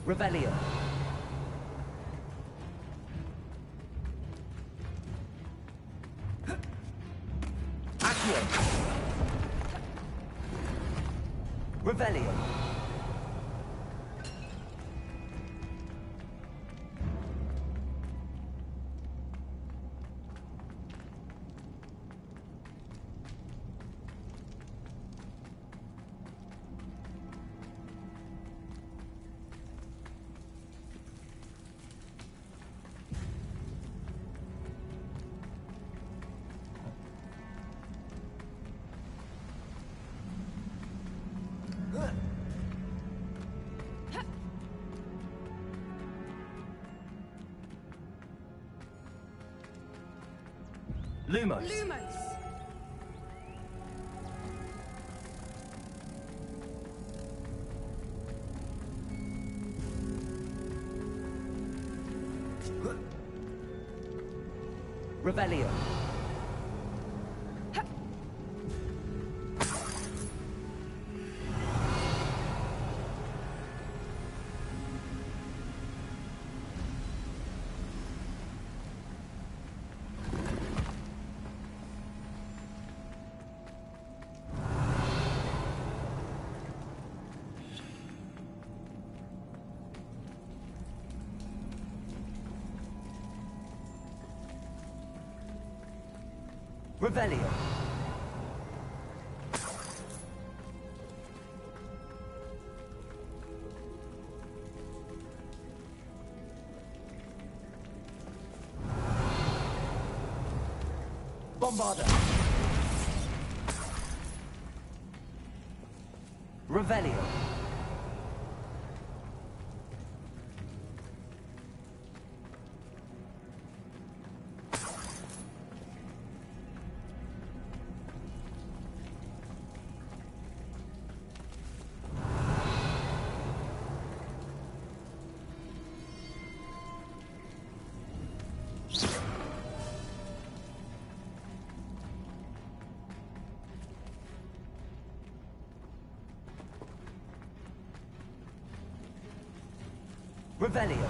Revelio. Accio. Revelio. Lumos. Lumos. Revelio. Revelio. Bombarda. Revelio. Revelio.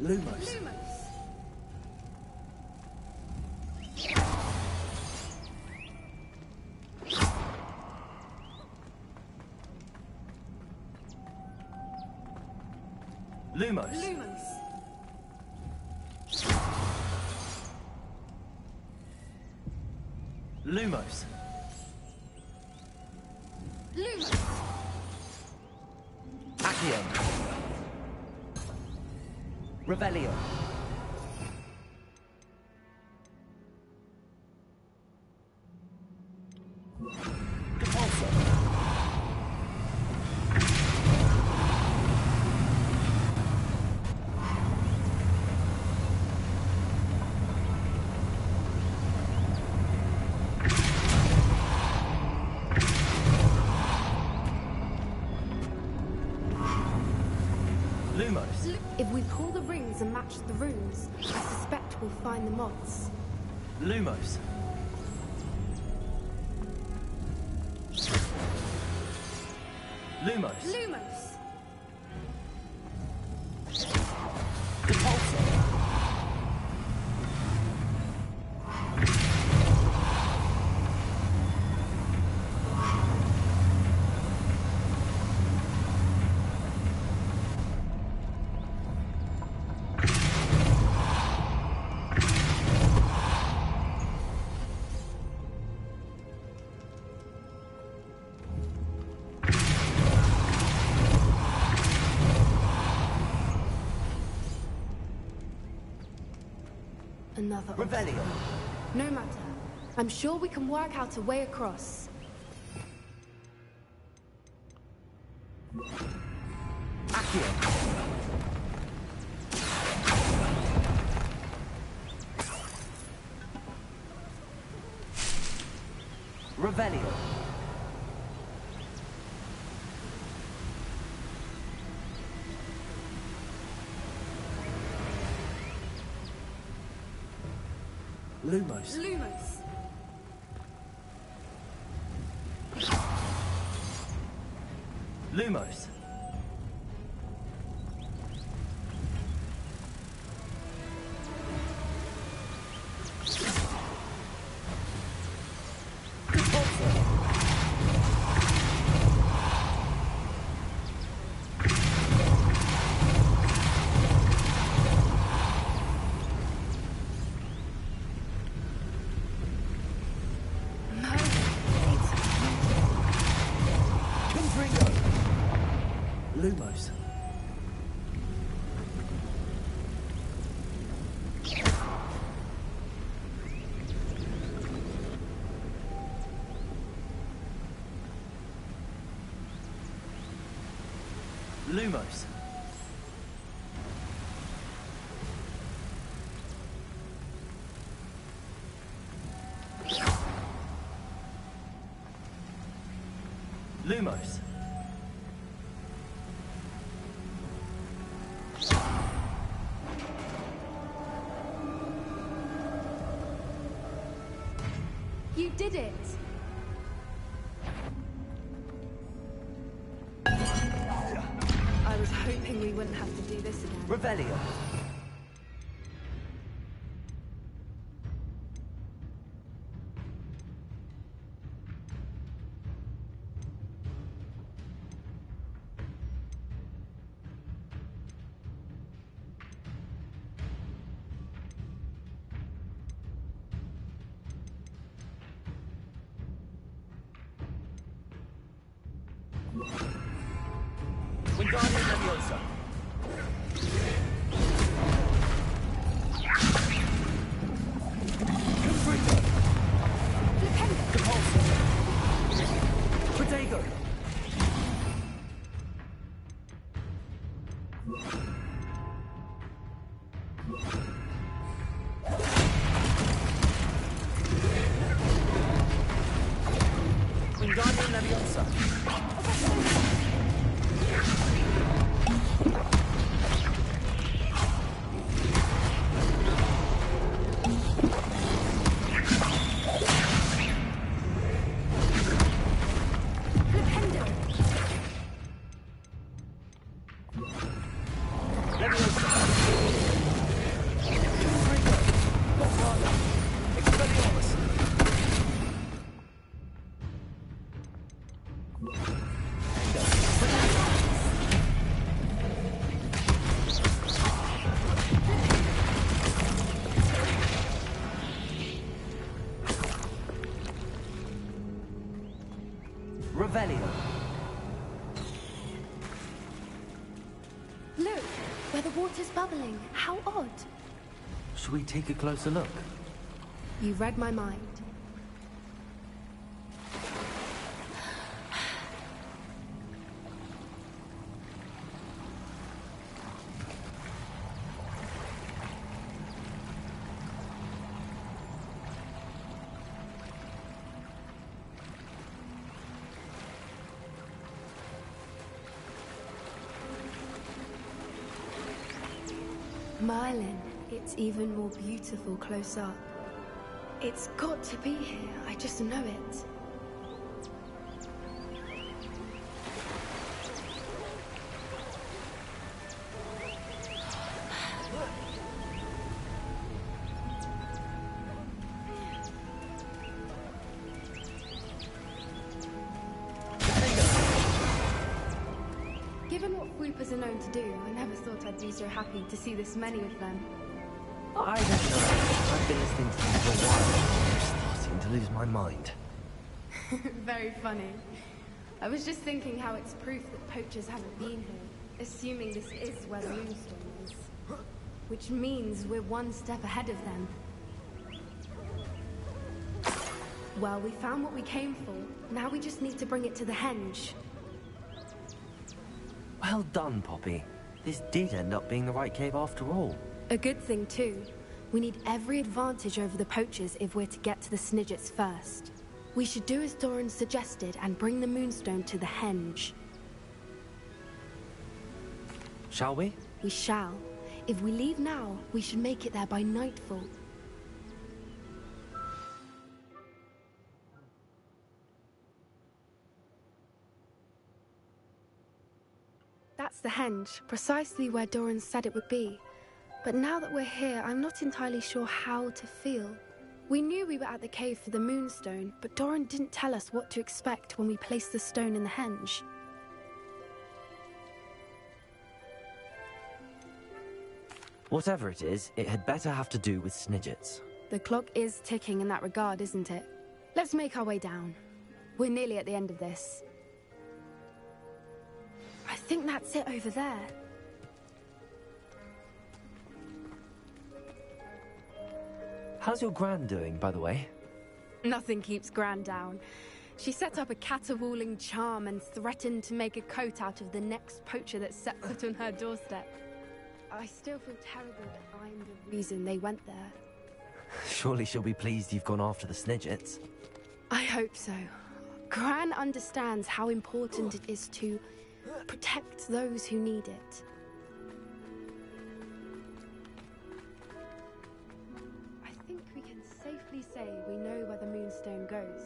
Lumos. Lumos. Lumos. Lumos. Lumos. Accio. Revelio. Repulsor. Lumos. If we pull the rings and match the runes, I suspect we'll find the moths. Lumos. Lumos. Lumos. Repulsor. Another Revelio. obstacle. No matter. I'm sure we can work out a way across. Accio. Revelio. Lumos. Lumos. Lumos. Lumos. Lumos. Lumos. You did it! I was hoping we wouldn't have to do this again. Revelio. Wingardium Leviosa. Confringo. Depulso. Protego. Wingardium Leviosa. Revelio. Look, where the water's bubbling. How odd. Should we take a closer look? You read my mind. Merlin, it's even more beautiful close up. It's got to be here, I just know it. Given what Whoopers are known to do, I never thought I'd be so happy to see this many of them. I don't know. I've been listening to them for a while. I'm starting to lose my mind. Very funny. I was just thinking how it's proof that poachers haven't been here, assuming this is where the moonstone is. Which means we're one step ahead of them. Well, we found what we came for. Now we just need to bring it to the henge. Well done, Poppy. This did end up being the right cave after all. A good thing, too. We need every advantage over the poachers if we're to get to the Snidgets first. We should do as Doran suggested and bring the Moonstone to the henge. Shall we? We shall. If we leave now, we should make it there by nightfall. That's the henge, precisely where Doran said it would be. But now that we're here, I'm not entirely sure how to feel. We knew we were at the cave for the Moonstone, but Doran didn't tell us what to expect when we placed the stone in the henge. Whatever it is, it had better have to do with Snidgets. The clock is ticking in that regard, isn't it? Let's make our way down. We're nearly at the end of this. I think that's it over there. How's your Gran doing, by the way? Nothing keeps Gran down. She set up a caterwauling charm and threatened to make a coat out of the next poacher that set foot on her doorstep. I still feel terrible that I'm the reason they went there. Surely she'll be pleased you've gone after the Snidgets. I hope so. Gran understands how important it is to protect those who need it. I think we can safely say we know where the Moonstone goes.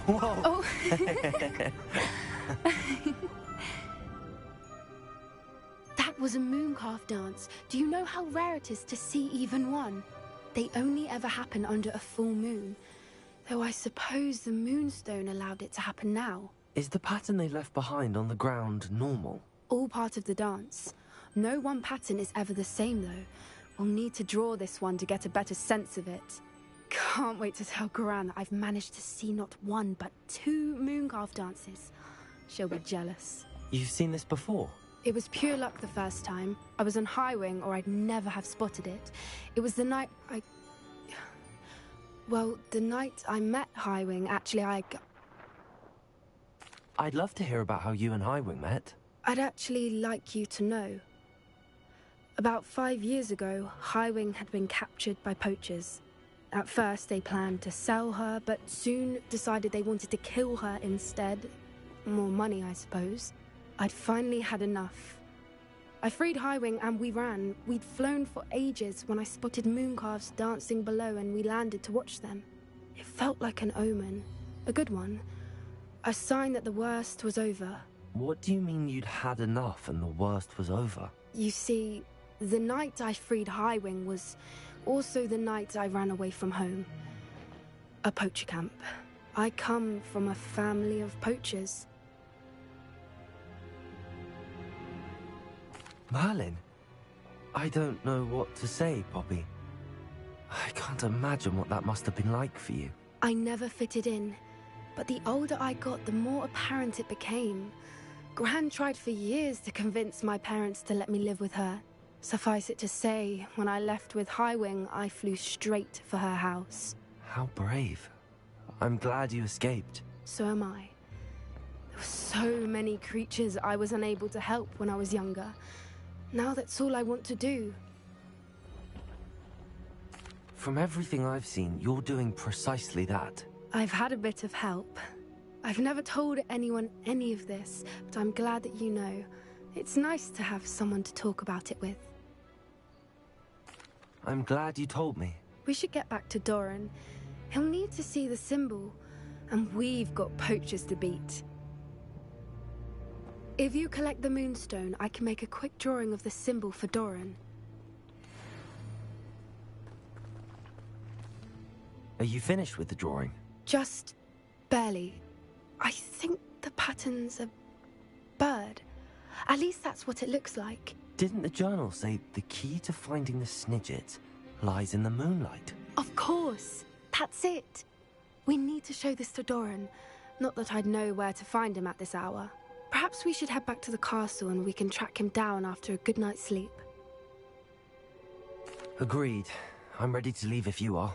Whoa! Oh. That was a mooncalf dance. Do you know how rare it is to see even one? They only ever happen under a full moon. Though I suppose the Moonstone allowed it to happen now. Is the pattern they left behind on the ground normal? All part of the dance. No one pattern is ever the same, though. We'll need to draw this one to get a better sense of it. Can't wait to tell Gran that I've managed to see not one, but 2 mooncalf dances. She'll be jealous. You've seen this before? It was pure luck the first time. I was on Highwing, or I'd never have spotted it. It was the night Well, the night I met Highwing, actually, I'd love to hear about how you and Highwing met. I'd actually like you to know. About 5 years ago, Highwing had been captured by poachers. At first, they planned to sell her, but soon decided they wanted to kill her instead. More money, I suppose. I'd finally had enough. I freed Highwing and we ran. We'd flown for ages when I spotted mooncalves dancing below and we landed to watch them. It felt like an omen. A good one. A sign that the worst was over. What do you mean you'd had enough and the worst was over? You see, the night I freed Highwing was also the night I ran away from home. A poacher camp. I come from a family of poachers. Merlin? I don't know what to say, Poppy. I can't imagine what that must have been like for you. I never fitted in, but the older I got, the more apparent it became. Gran tried for years to convince my parents to let me live with her. Suffice it to say, when I left with Highwing, I flew straight for her house. How brave. I'm glad you escaped. So am I. There were so many creatures I was unable to help when I was younger. Now that's all I want to do. From everything I've seen, you're doing precisely that. I've had a bit of help. I've never told anyone any of this, but I'm glad that you know. It's nice to have someone to talk about it with. I'm glad you told me. We should get back to Doran. He'll need to see the symbol, and we've got poachers to beat. If you collect the Moonstone, I can make a quick drawing of the symbol for Doran. Are you finished with the drawing? Just barely. I think the pattern's a bird. At least that's what it looks like. Didn't the journal say the key to finding the Snidget lies in the moonlight? Of course. That's it. We need to show this to Doran. Not that I'd know where to find him at this hour. Perhaps we should head back to the castle and we can track him down after a good night's sleep. Agreed. I'm ready to leave if you are.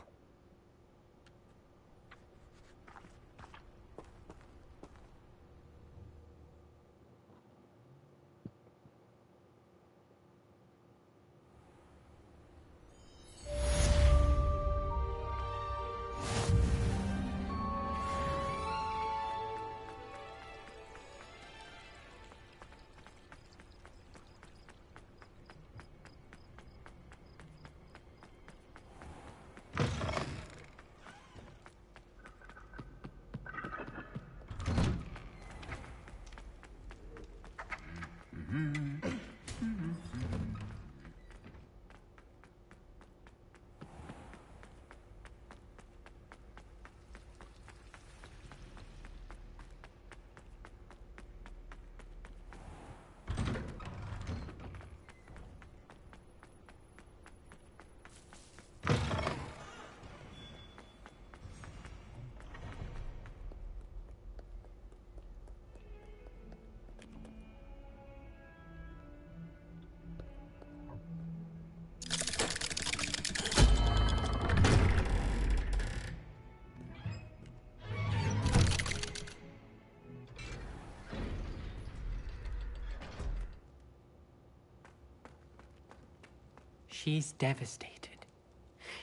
She's devastated.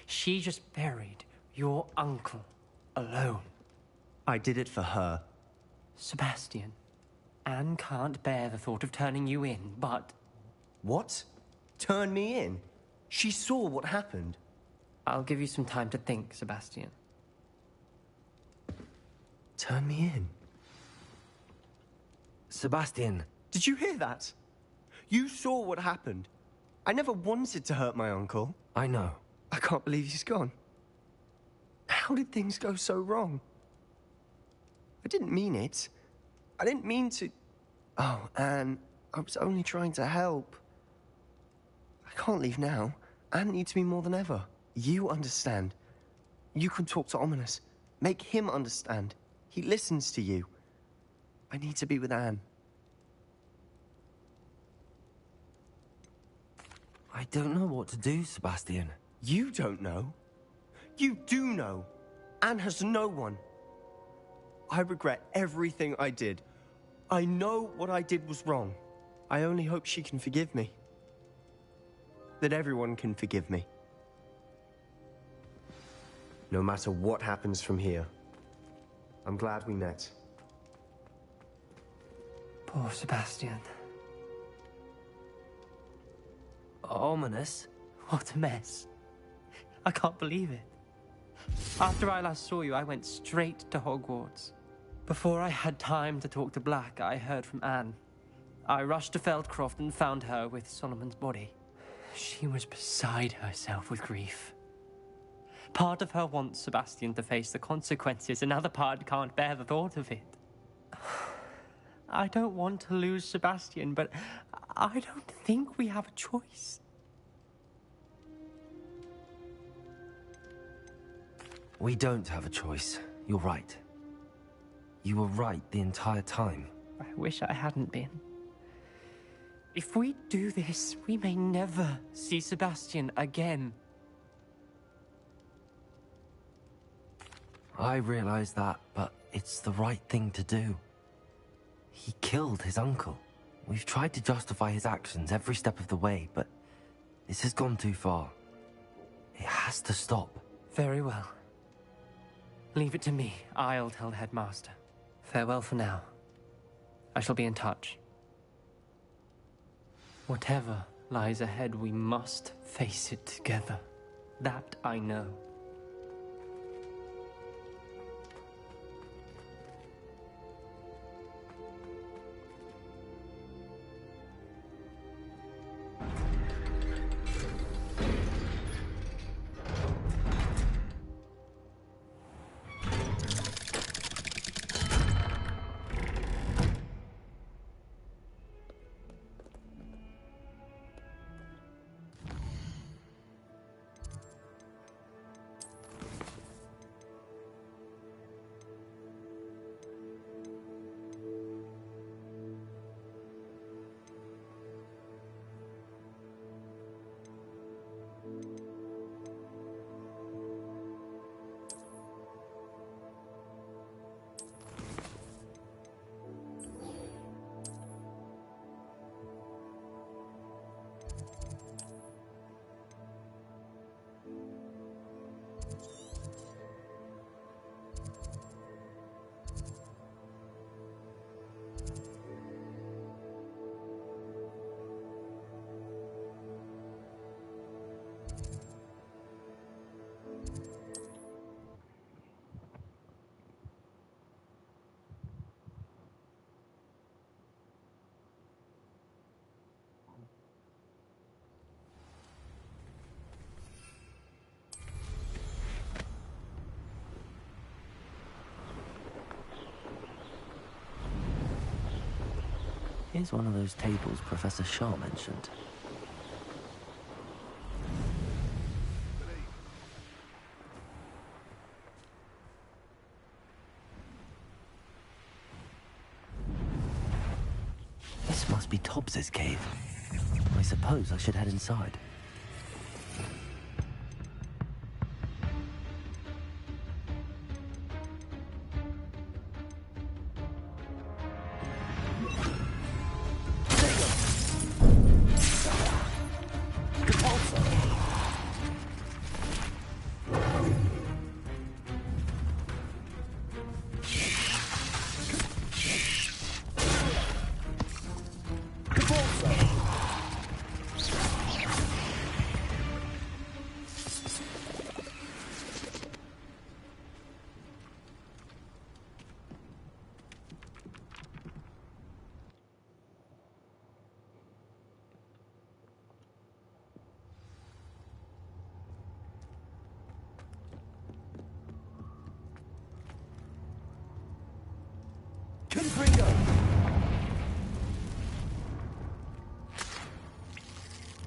She just buried your uncle alone. I did it for her. Sebastian, Anne can't bear the thought of turning you in, but... What? Turn me in? She saw what happened. I'll give you some time to think, Sebastian. Turn me in? Sebastian. Did you hear that? You saw what happened. I never wanted to hurt my uncle. I know. I can't believe he's gone. How did things go so wrong? I didn't mean it. I didn't mean to... Oh, Anne, I was only trying to help. I can't leave now. Anne needs me more than ever. You understand. You can talk to Ominous. Make him understand. He listens to you. I need to be with Anne. I don't know what to do, Sebastian. You don't know. You do know. Anne has no one. I regret everything I did. I know what I did was wrong. I only hope she can forgive me. That everyone can forgive me. No matter what happens from here. I'm glad we met. Poor Sebastian. Ominous? What a mess. I can't believe it. After I last saw you, I went straight to Hogwarts. Before I had time to talk to Black, I heard from Anne. I rushed to Feldcroft and found her with Solomon's body. She was beside herself with grief. Part of her wants Sebastian to face the consequences, another part can't bear the thought of it. I don't want to lose Sebastian, but I don't think we have a choice. We don't have a choice. You're right. You were right the entire time. I wish I hadn't been. If we do this, we may never see Sebastian again. I realize that, but it's the right thing to do. He killed his uncle. We've tried to justify his actions every step of the way, but this has gone too far. It has to stop. Very well. Leave it to me. I'll tell the headmaster. Farewell for now. I shall be in touch. Whatever lies ahead, we must face it together. That I know. Here's one of those tables Professor Shaw mentioned. This must be Tobbs's cave. I suppose I should head inside.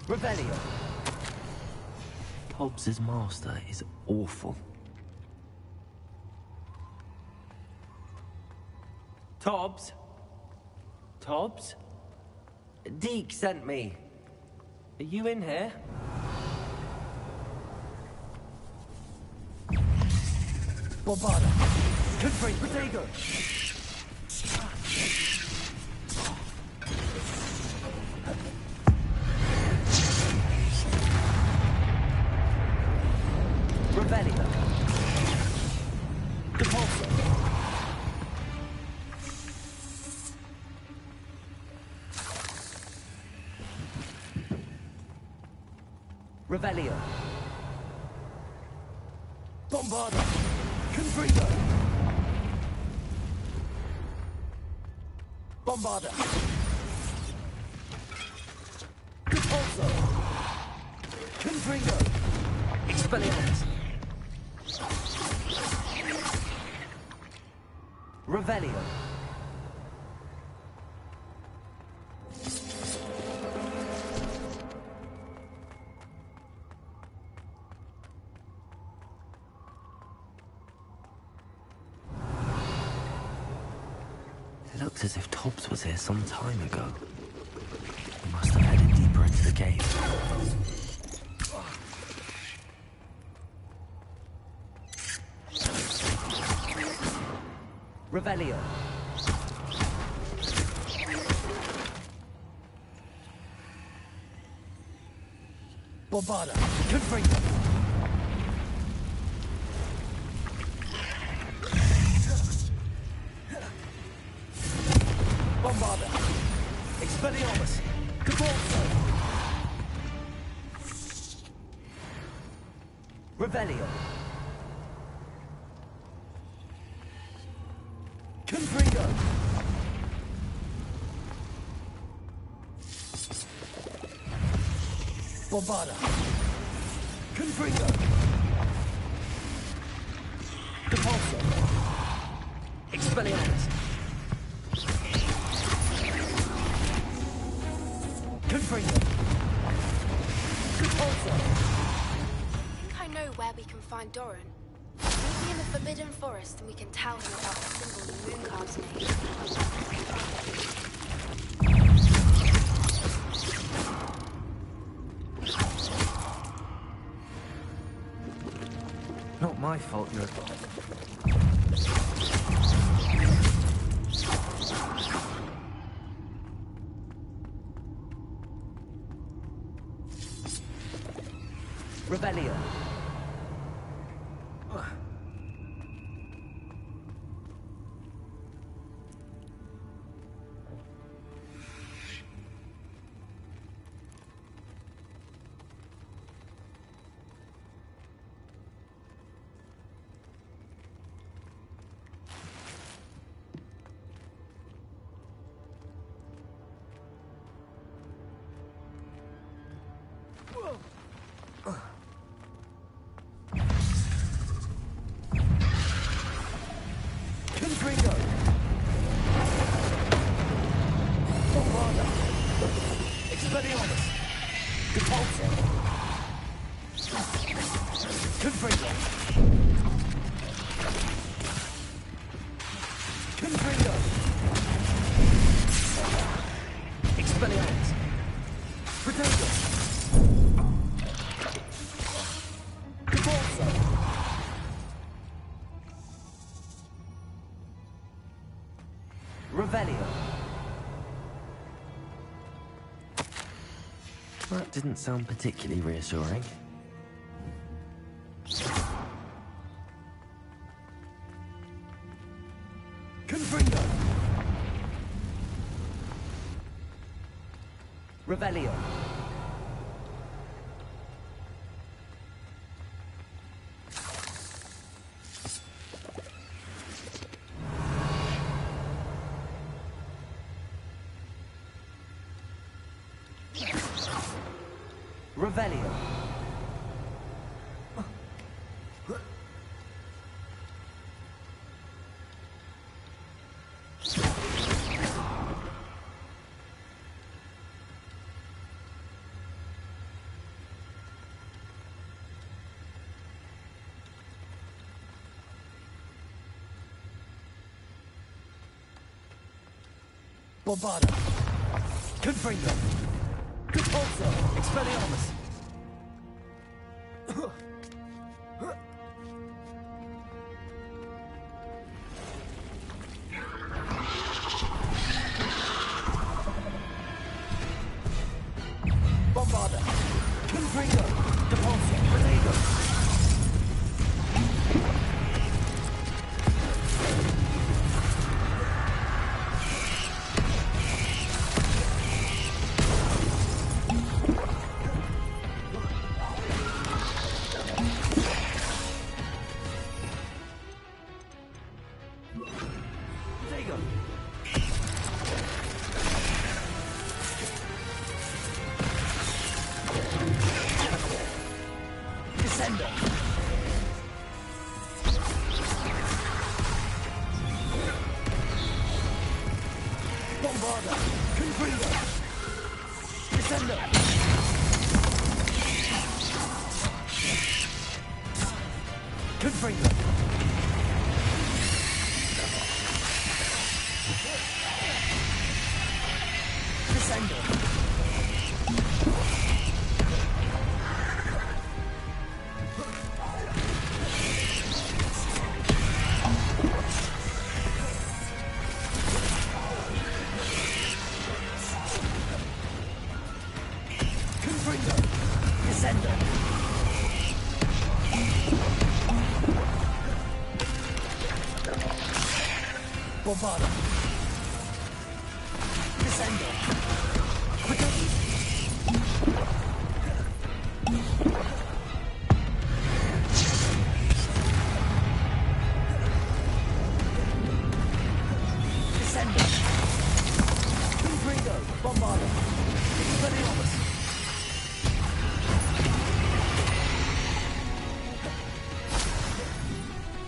Revelio. Tobbs's master is awful. Tobbs? Tobbs? Deke sent me. Are you in here? Bombarda. Confront Protego. Revelio. Depulso. Revelio. Bombarda. Confringo. Bombarda. Depulso. Confringo. Expelliarmus. Revelio. It looks as if Tobbs was here some time ago. He must have headed deeper into the cave. Revelio. Bombarda. Confringo. Bombarda. Expelliarmus. Depulso. Revelio. Confringo. Bombarda. Confringo. Depulso. Expelliarmus. Confringo. Depulso. I think I know where we can find Doran. Maybe in the Forbidden Forest, and we can tell him about the symbol the moon carves made. Not my fault you're... Revelio. Confringo! Expelliarmus! Protego! Convulso! Revelio! That didn't sound particularly reassuring. Confringo! Revelio! Revelio! Bombarda! Confringo! Compulso! Expelliarmus! Bombarda! Confringo! Compulso! Protego! Bombarda! Confringo! Descendo! Confringo! Descendo! Confringo! Descendo! Bombarda! Descendo! Descendo! Confringo! Bombarda! Expelliarmus!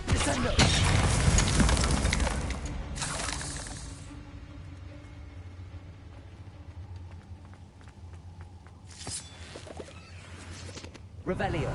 Descendo! Revelio!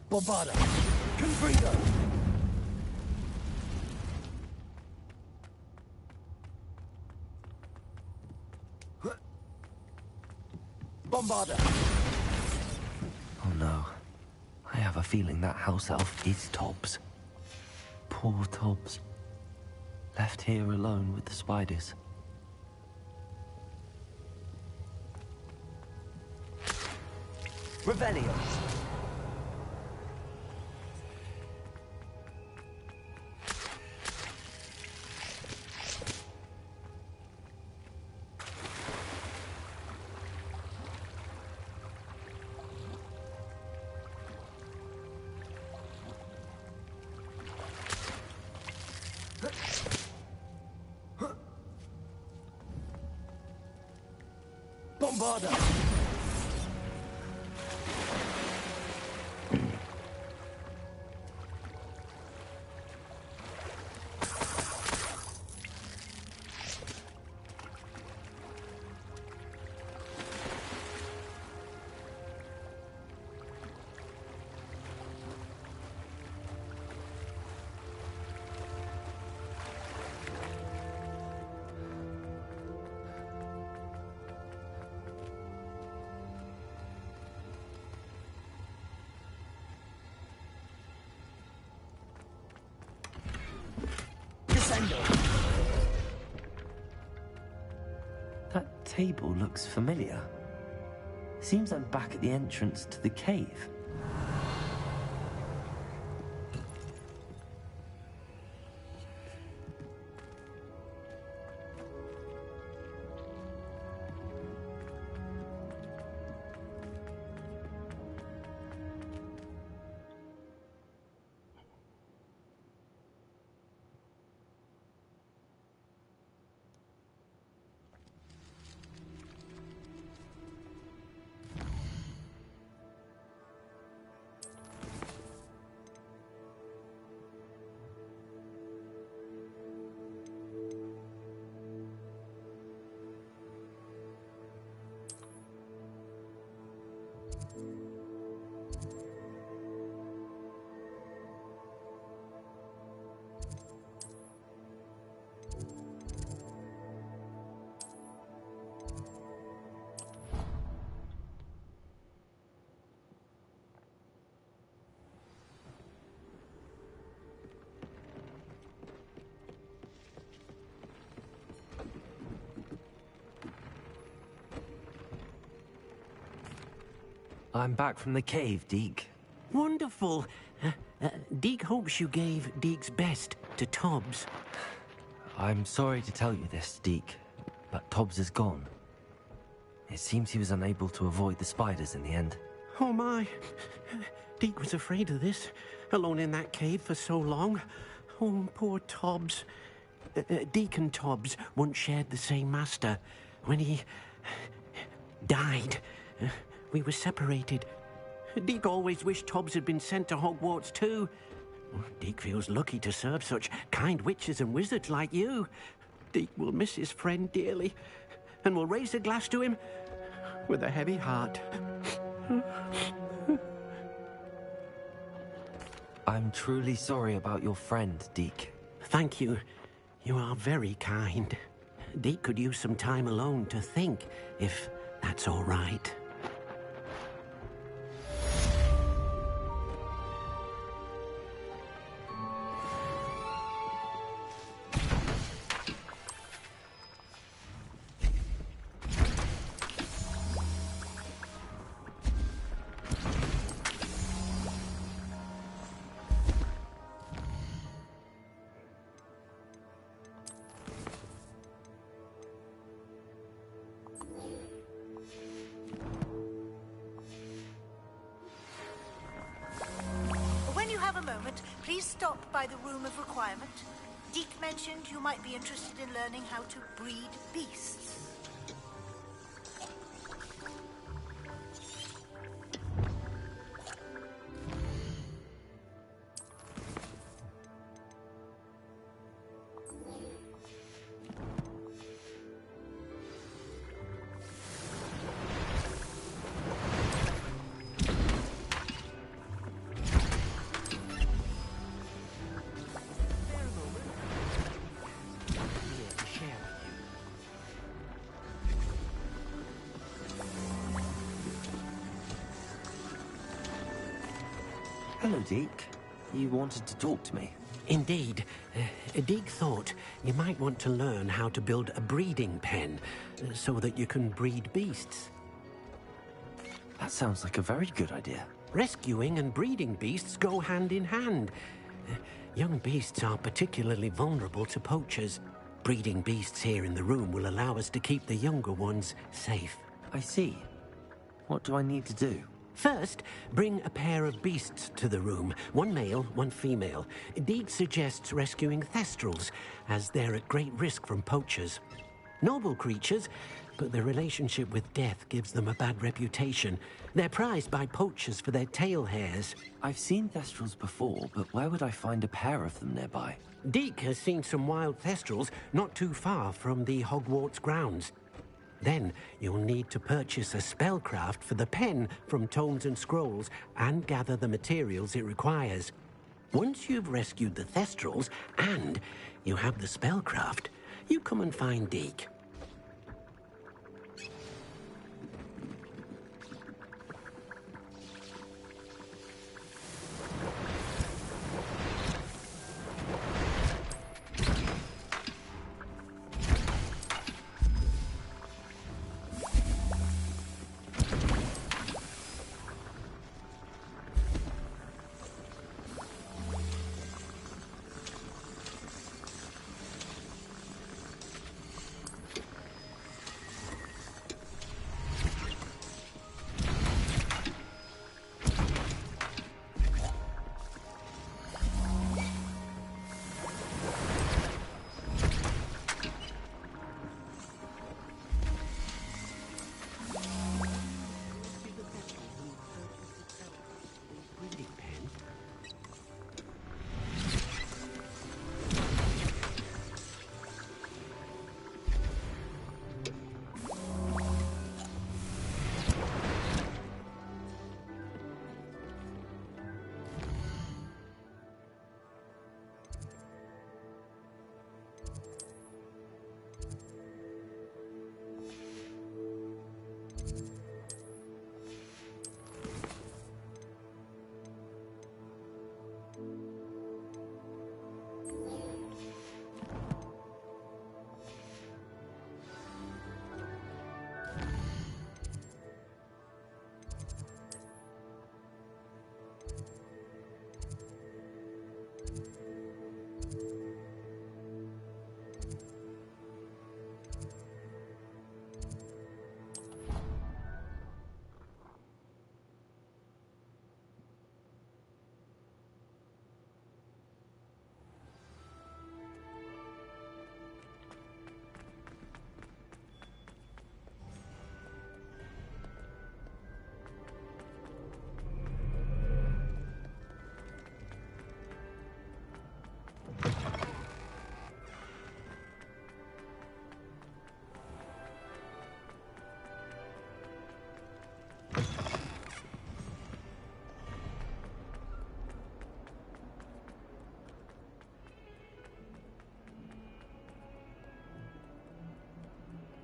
Bombarda! Confringo! Bombarda! Oh no. I have a feeling that house elf is Tobbs. Poor Tobbs. Left here alone with the spiders. Revelio! Bombarda! That table looks familiar. Seems I'm back at the entrance to the cave. I'm back from the cave, Deke. Wonderful. Deke hopes you gave Deke's best to Tobbs. I'm sorry to tell you this, Deke, but Tobbs is gone. It seems he was unable to avoid the spiders in the end. Oh my. Deke was afraid of this, alone in that cave for so long. Oh, poor Tobbs. Deke and Tobbs once shared the same master. When he died, we were separated. Deke always wished Tobbs had been sent to Hogwarts too. Deke feels lucky to serve such kind witches and wizards like you. Deke will miss his friend dearly, and will raise a glass to him with a heavy heart. I'm truly sorry about your friend, Deke. Thank you. You are very kind. Deke could use some time alone to think, if that's all right. Please stop by the Room of Requirement. Deke mentioned you might be interested in learning how to breed beasts. Hello, Deke. You wanted to talk to me? Indeed. Deke thought you might want to learn how to build a breeding pen so that you can breed beasts. That sounds like a very good idea. Rescuing and breeding beasts go hand in hand. Young beasts are particularly vulnerable to poachers. Breeding beasts here in the room will allow us to keep the younger ones safe. I see. What do I need to do? First, bring a pair of beasts to the room. One male, one female. Deke suggests rescuing thestrals, as they're at great risk from poachers. Noble creatures, but their relationship with death gives them a bad reputation. They're prized by poachers for their tail hairs. I've seen Thestrals before, but where would I find a pair of them nearby? Deke has seen some wild Thestrals not too far from the Hogwarts grounds. Then you'll need to purchase a spellcraft for the pen from Tomes and Scrolls and gather the materials it requires. Once you've rescued the Thestrals and you have the spellcraft, you come and find Deke.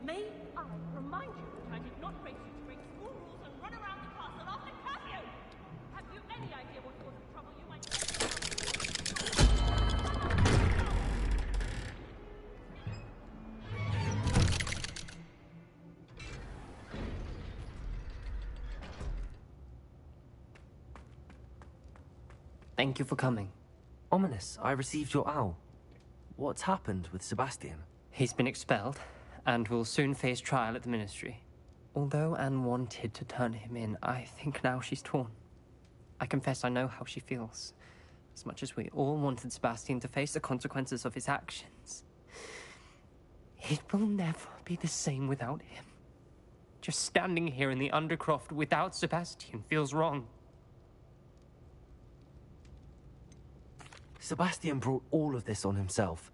May I remind you that I did not raise you to break school rules and run around the castle after curfew? Have you any idea what sort of trouble you might Thank you for coming. Ominous, I received your owl. What's happened with Sebastian? He's been expelled, and will soon face trial at the Ministry. Although Anne wanted to turn him in, I think now she's torn. I confess I know how she feels. As much as we all wanted Sebastian to face the consequences of his actions. It will never be the same without him. Just standing here in the Undercroft without Sebastian feels wrong. Sebastian brought all of this on himself.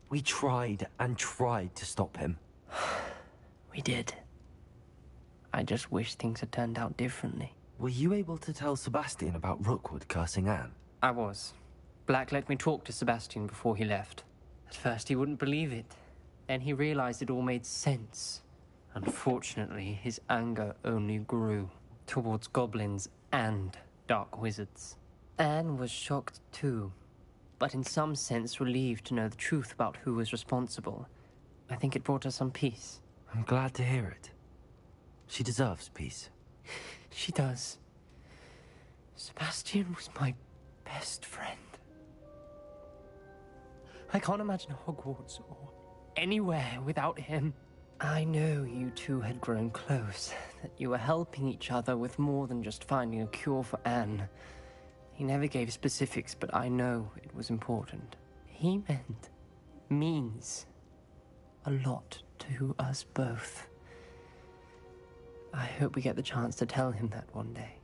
We tried and tried to stop him. We did. I just wish things had turned out differently. Were you able to tell Sebastian about Rookwood cursing Anne? I was. Black let me talk to Sebastian before he left. At first he wouldn't believe it. Then he realized it all made sense. Unfortunately, his anger only grew towards goblins and dark wizards. Anne was shocked too, but in some sense relieved to know the truth about who was responsible. I think it brought her some peace. I'm glad to hear it. She deserves peace. She does. Sebastian was my best friend. I can't imagine Hogwarts or anywhere without him. I know you two had grown close, that you were helping each other with more than just finding a cure for Anne. He never gave specifics, but I know it was important. He means a lot to us both. I hope we get the chance to tell him that one day.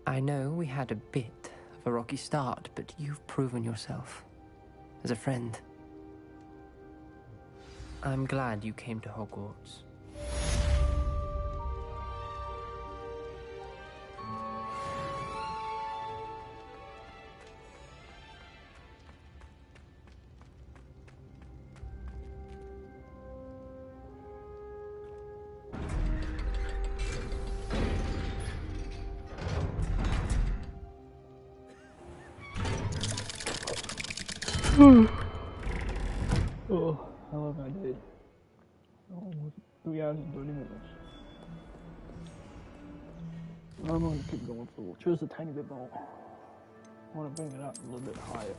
I know we had a bit of a rocky start, but you've proven yourself as a friend. I'm glad you came to Hogwarts. Oh, how long I did? Almost 3 hours and 30 minutes. I'm gonna keep going for just a tiny bit more. I want to bring it up a little bit higher.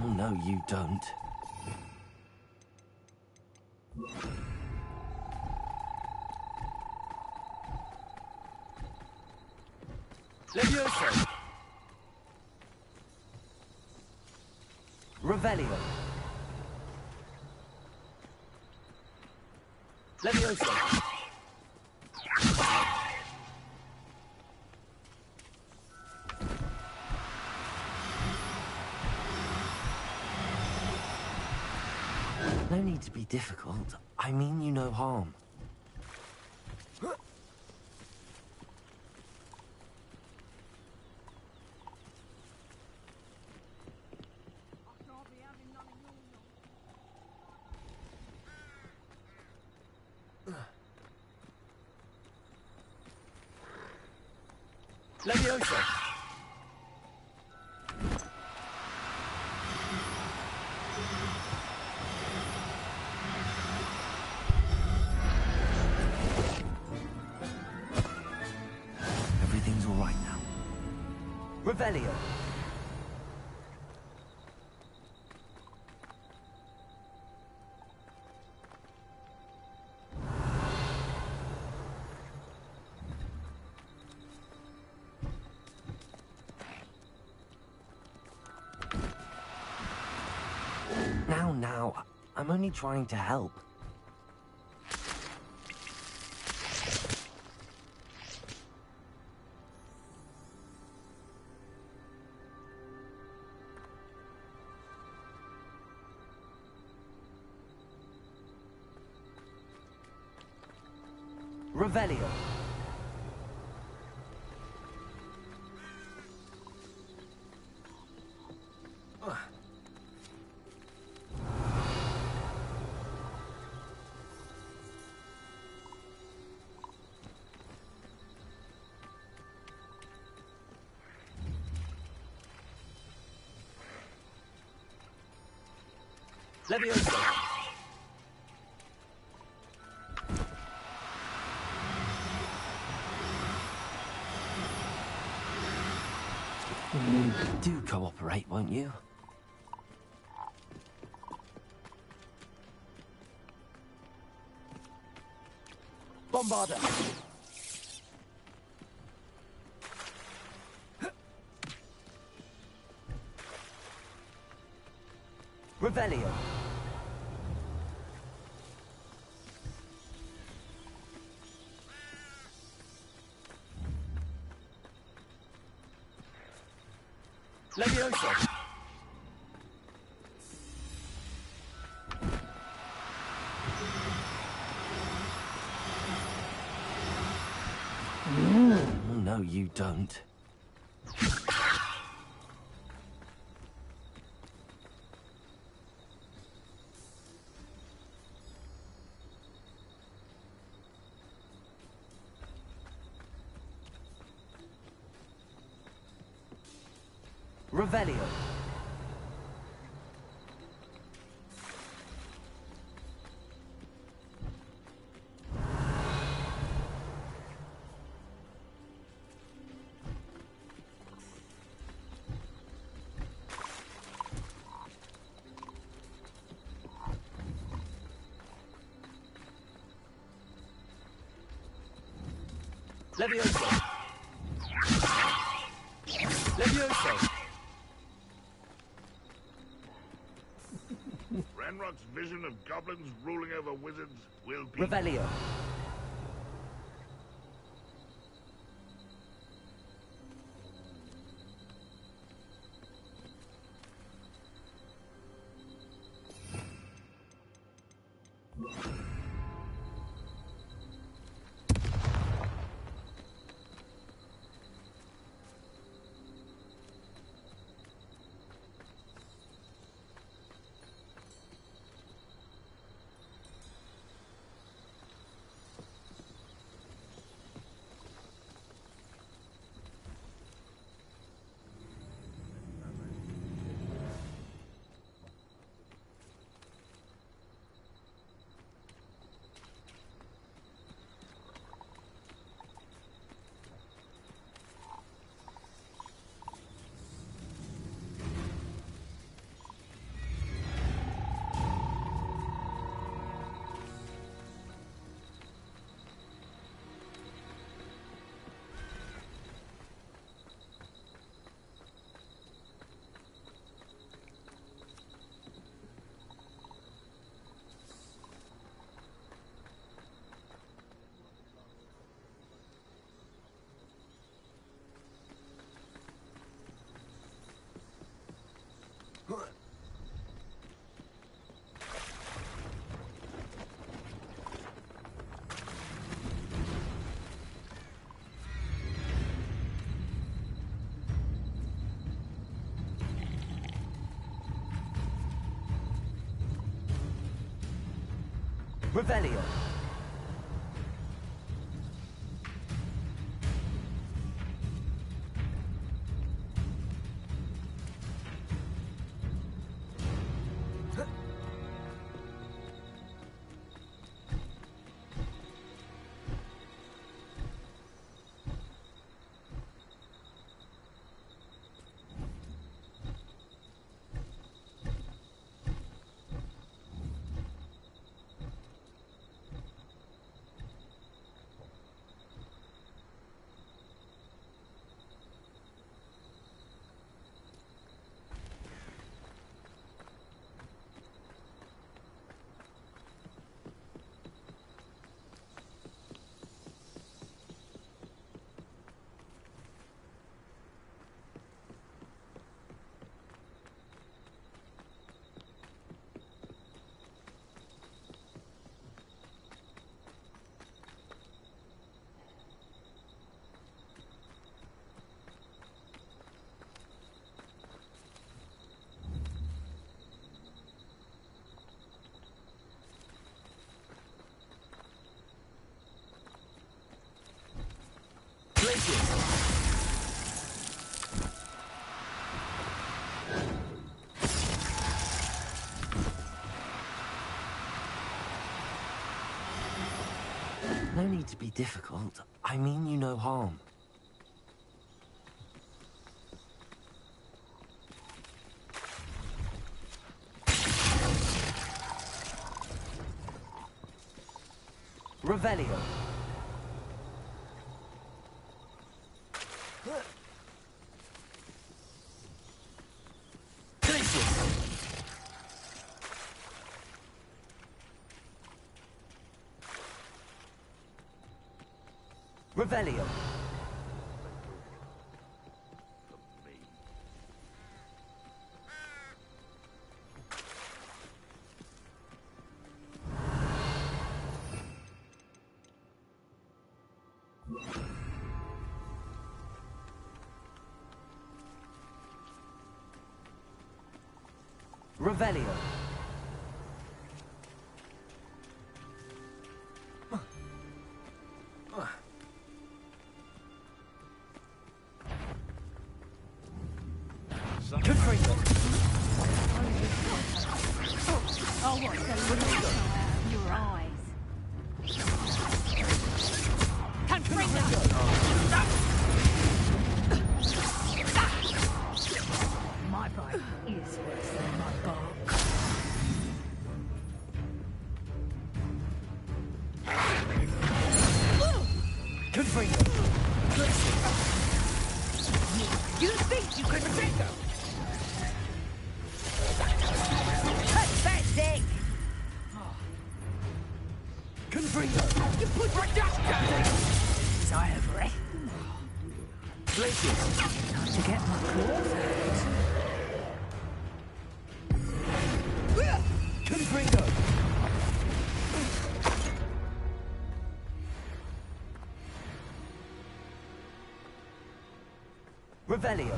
Oh, no, you don't. Levioso! Revelio! Levioso! No need to be difficult. I mean you no harm. Levioso! Everything's all right now. Revelio! Now, I'm only trying to help. Revelio! Levioso! Do cooperate, won't you? Bombarda! Revelio! Levioso! know you don't. Revelio. Levioso. Levioso. Ranrock's vision of goblins ruling over wizards will be... Revelio. Revelio. No need to be difficult. I mean you no harm. Revelio. Revelio. Revelio. Confringo. Oh, what? So your eyes. Confringo! My bite is worse than my bark. Confringo. You think you can finger? Pathetic! Confringo. You put your dust down! So I have rest. Glacius. Time to get my claws out. Confringo. Revelio.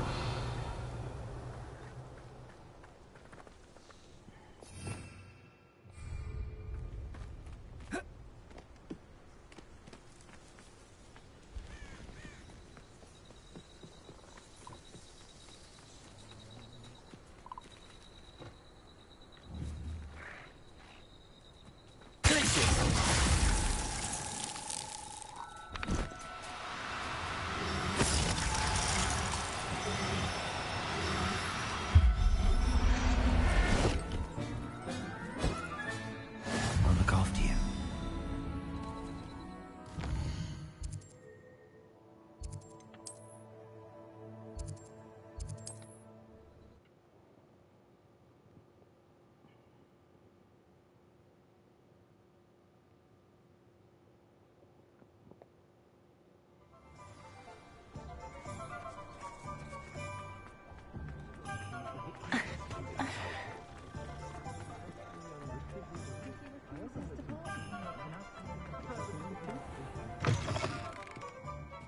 I'll look after you.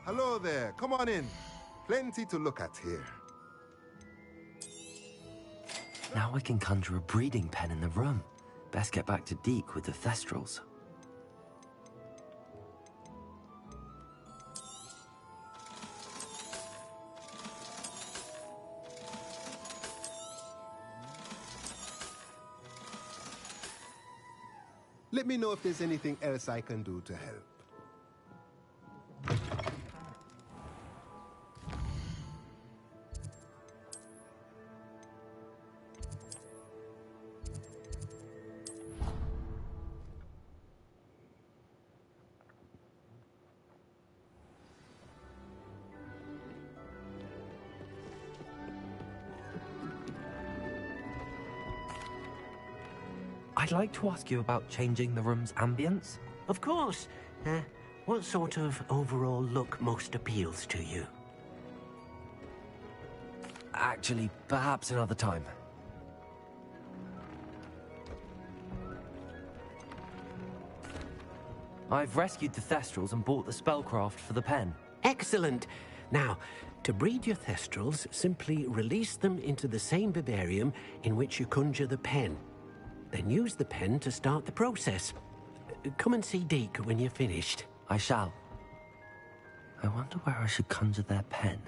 Hello there. Come on in. Plenty to look at here. Now we can conjure a breeding pen in the room. Best get back to Deke with the Thestrals. Let me know if there's anything else I can do to help. I'd like to ask you about changing the room's ambience. Of course. What sort of overall look most appeals to you? Actually, perhaps another time. I've rescued the Thestrals and bought the spellcraft for the pen. Excellent. Now, to breed your Thestrals, simply release them into the same vivarium in which you conjure the pen. Then use the pen to start the process. Come and see Deke when you're finished. I shall. I wonder where I should conjure their pen.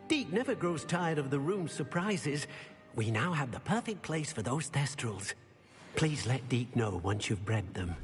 Deke never grows tired of the room's surprises. We now have the perfect place for those Thestrals. Please let Deke know once you've bred them.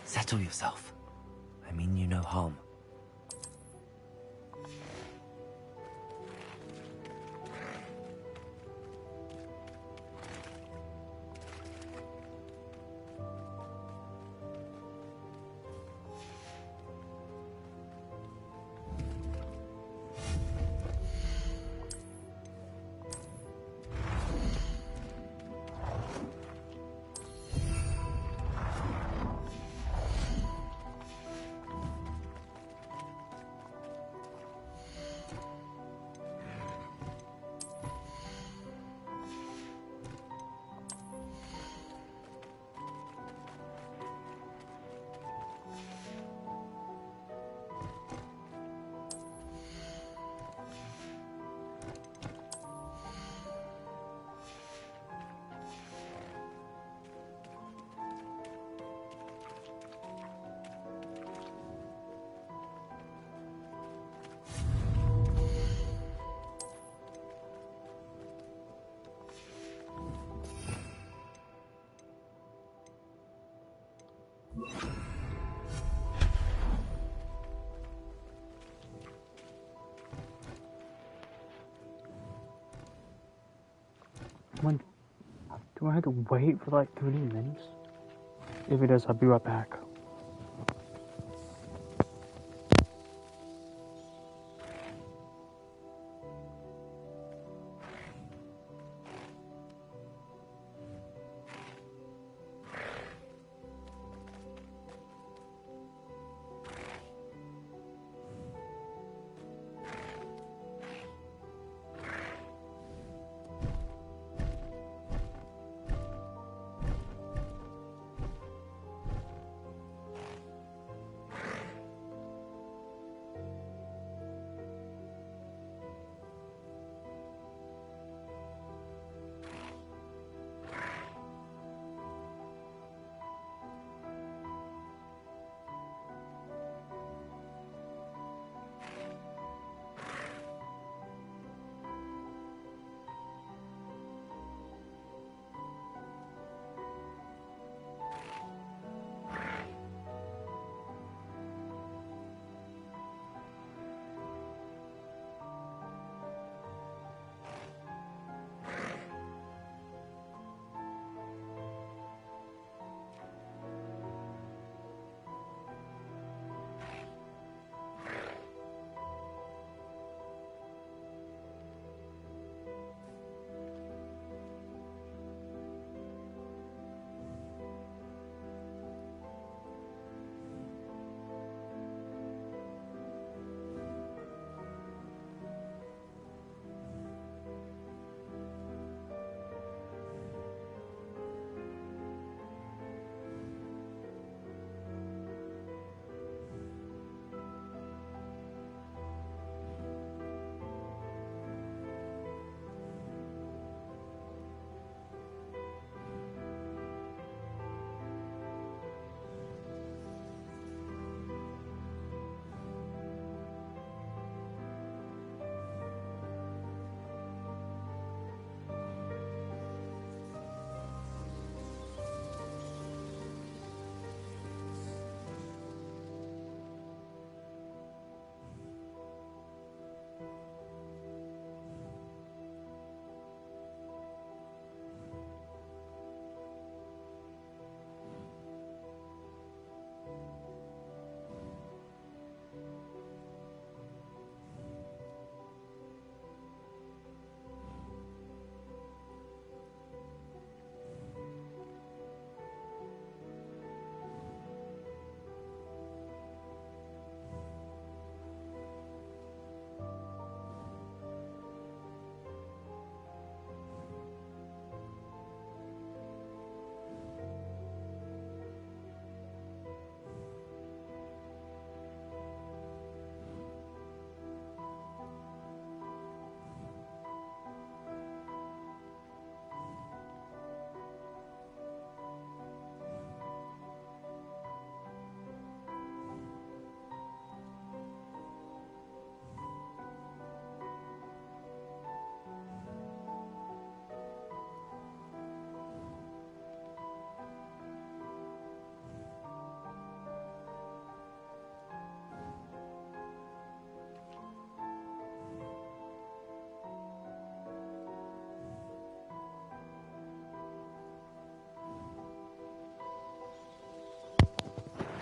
Settle yourself. I mean you no harm. Do I have to wait for like 30 minutes? If it does, I'll be right back.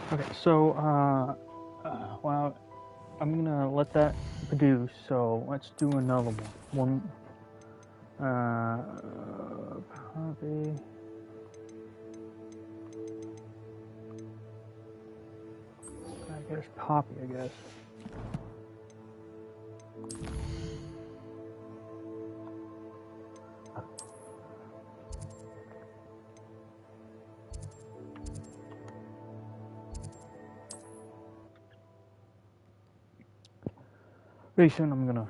Okay, so, well, I'm gonna let that produce, so let's do another one. Probably... I guess Poppy, I guess. Pretty soon I'm gonna...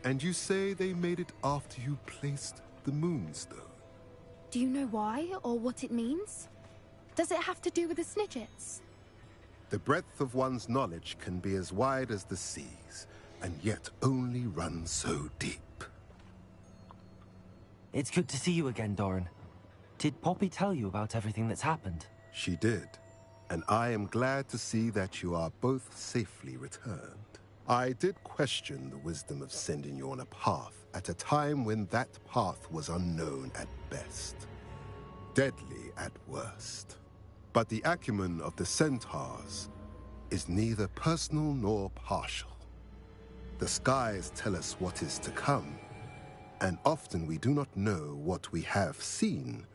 And you say they made it after you placed the moonstone? Do you know why or what it means? Does it have to do with the Snidgets? The breadth of one's knowledge can be as wide as the seas, and yet only run so deep. It's good to see you again, Doran. Did Poppy tell you about everything that's happened? She did, and I am glad to see that you are both safely returned. I did question the wisdom of sending you on a path at a time when that path was unknown at best, deadly at worst. But the acumen of the centaurs is neither personal nor partial. The skies tell us what is to come, and often we do not know what we have seen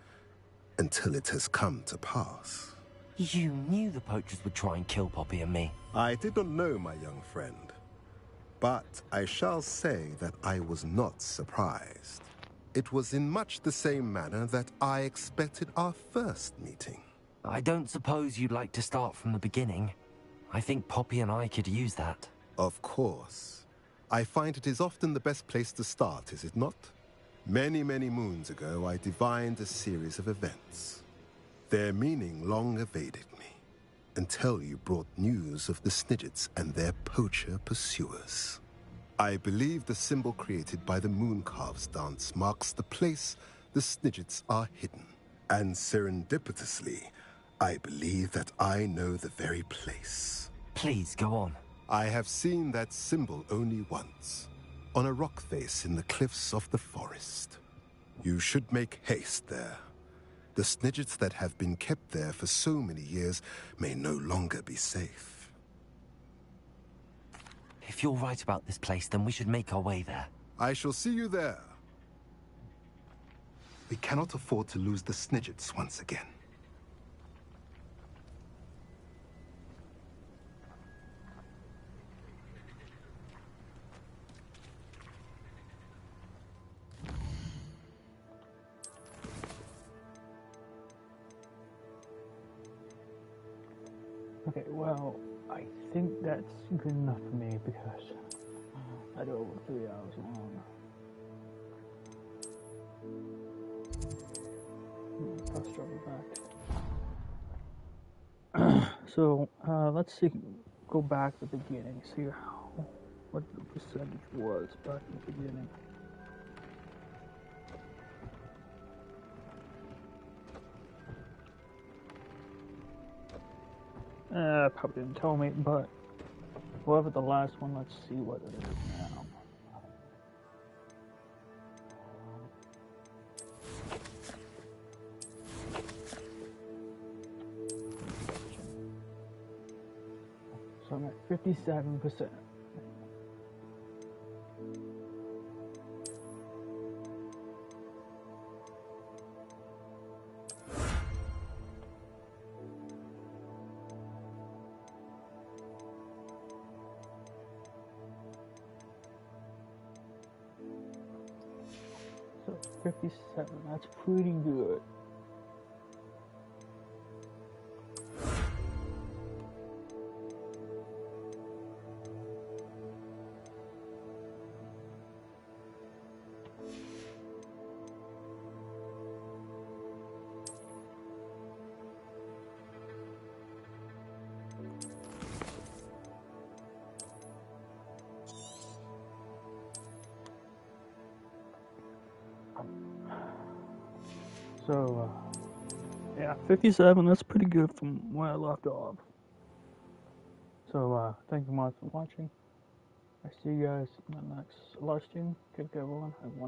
until it has come to pass. You knew the poachers would try and kill Poppy and me. I did not know, my young friend. But I shall say that I was not surprised. It was in much the same manner that I expected our first meeting. I don't suppose you'd like to start from the beginning. I think Poppy and I could use that. Of course. I find it is often the best place to start, is it not? Many, many moons ago, I divined a series of events. Their meaning long evaded me, until you brought news of the Snidgets and their poacher pursuers. I believe the symbol created by the Mooncalves dance marks the place the Snidgets are hidden. And serendipitously, I believe that I know the very place. Please, go on. I have seen that symbol only once, on a rock face in the cliffs of the forest. You should make haste there. The Snidgets that have been kept there for so many years may no longer be safe. If you're right about this place, then we should make our way there. I shall see you there. We cannot afford to lose the Snidgets once again. Okay, well, I think that's good enough for me because I do over 3 hours long. Let's travel back. So, let's see, go back to the beginning, see what the percentage was back in the beginning. Probably didn't tell me, but whoever the last one, let's see what it is now. So I'm at 57%. So 57, that's pretty good. So, yeah, 57, that's pretty good from where I left off. So, thank you much for watching. I see you guys in the next live stream. Good, everyone. Have one.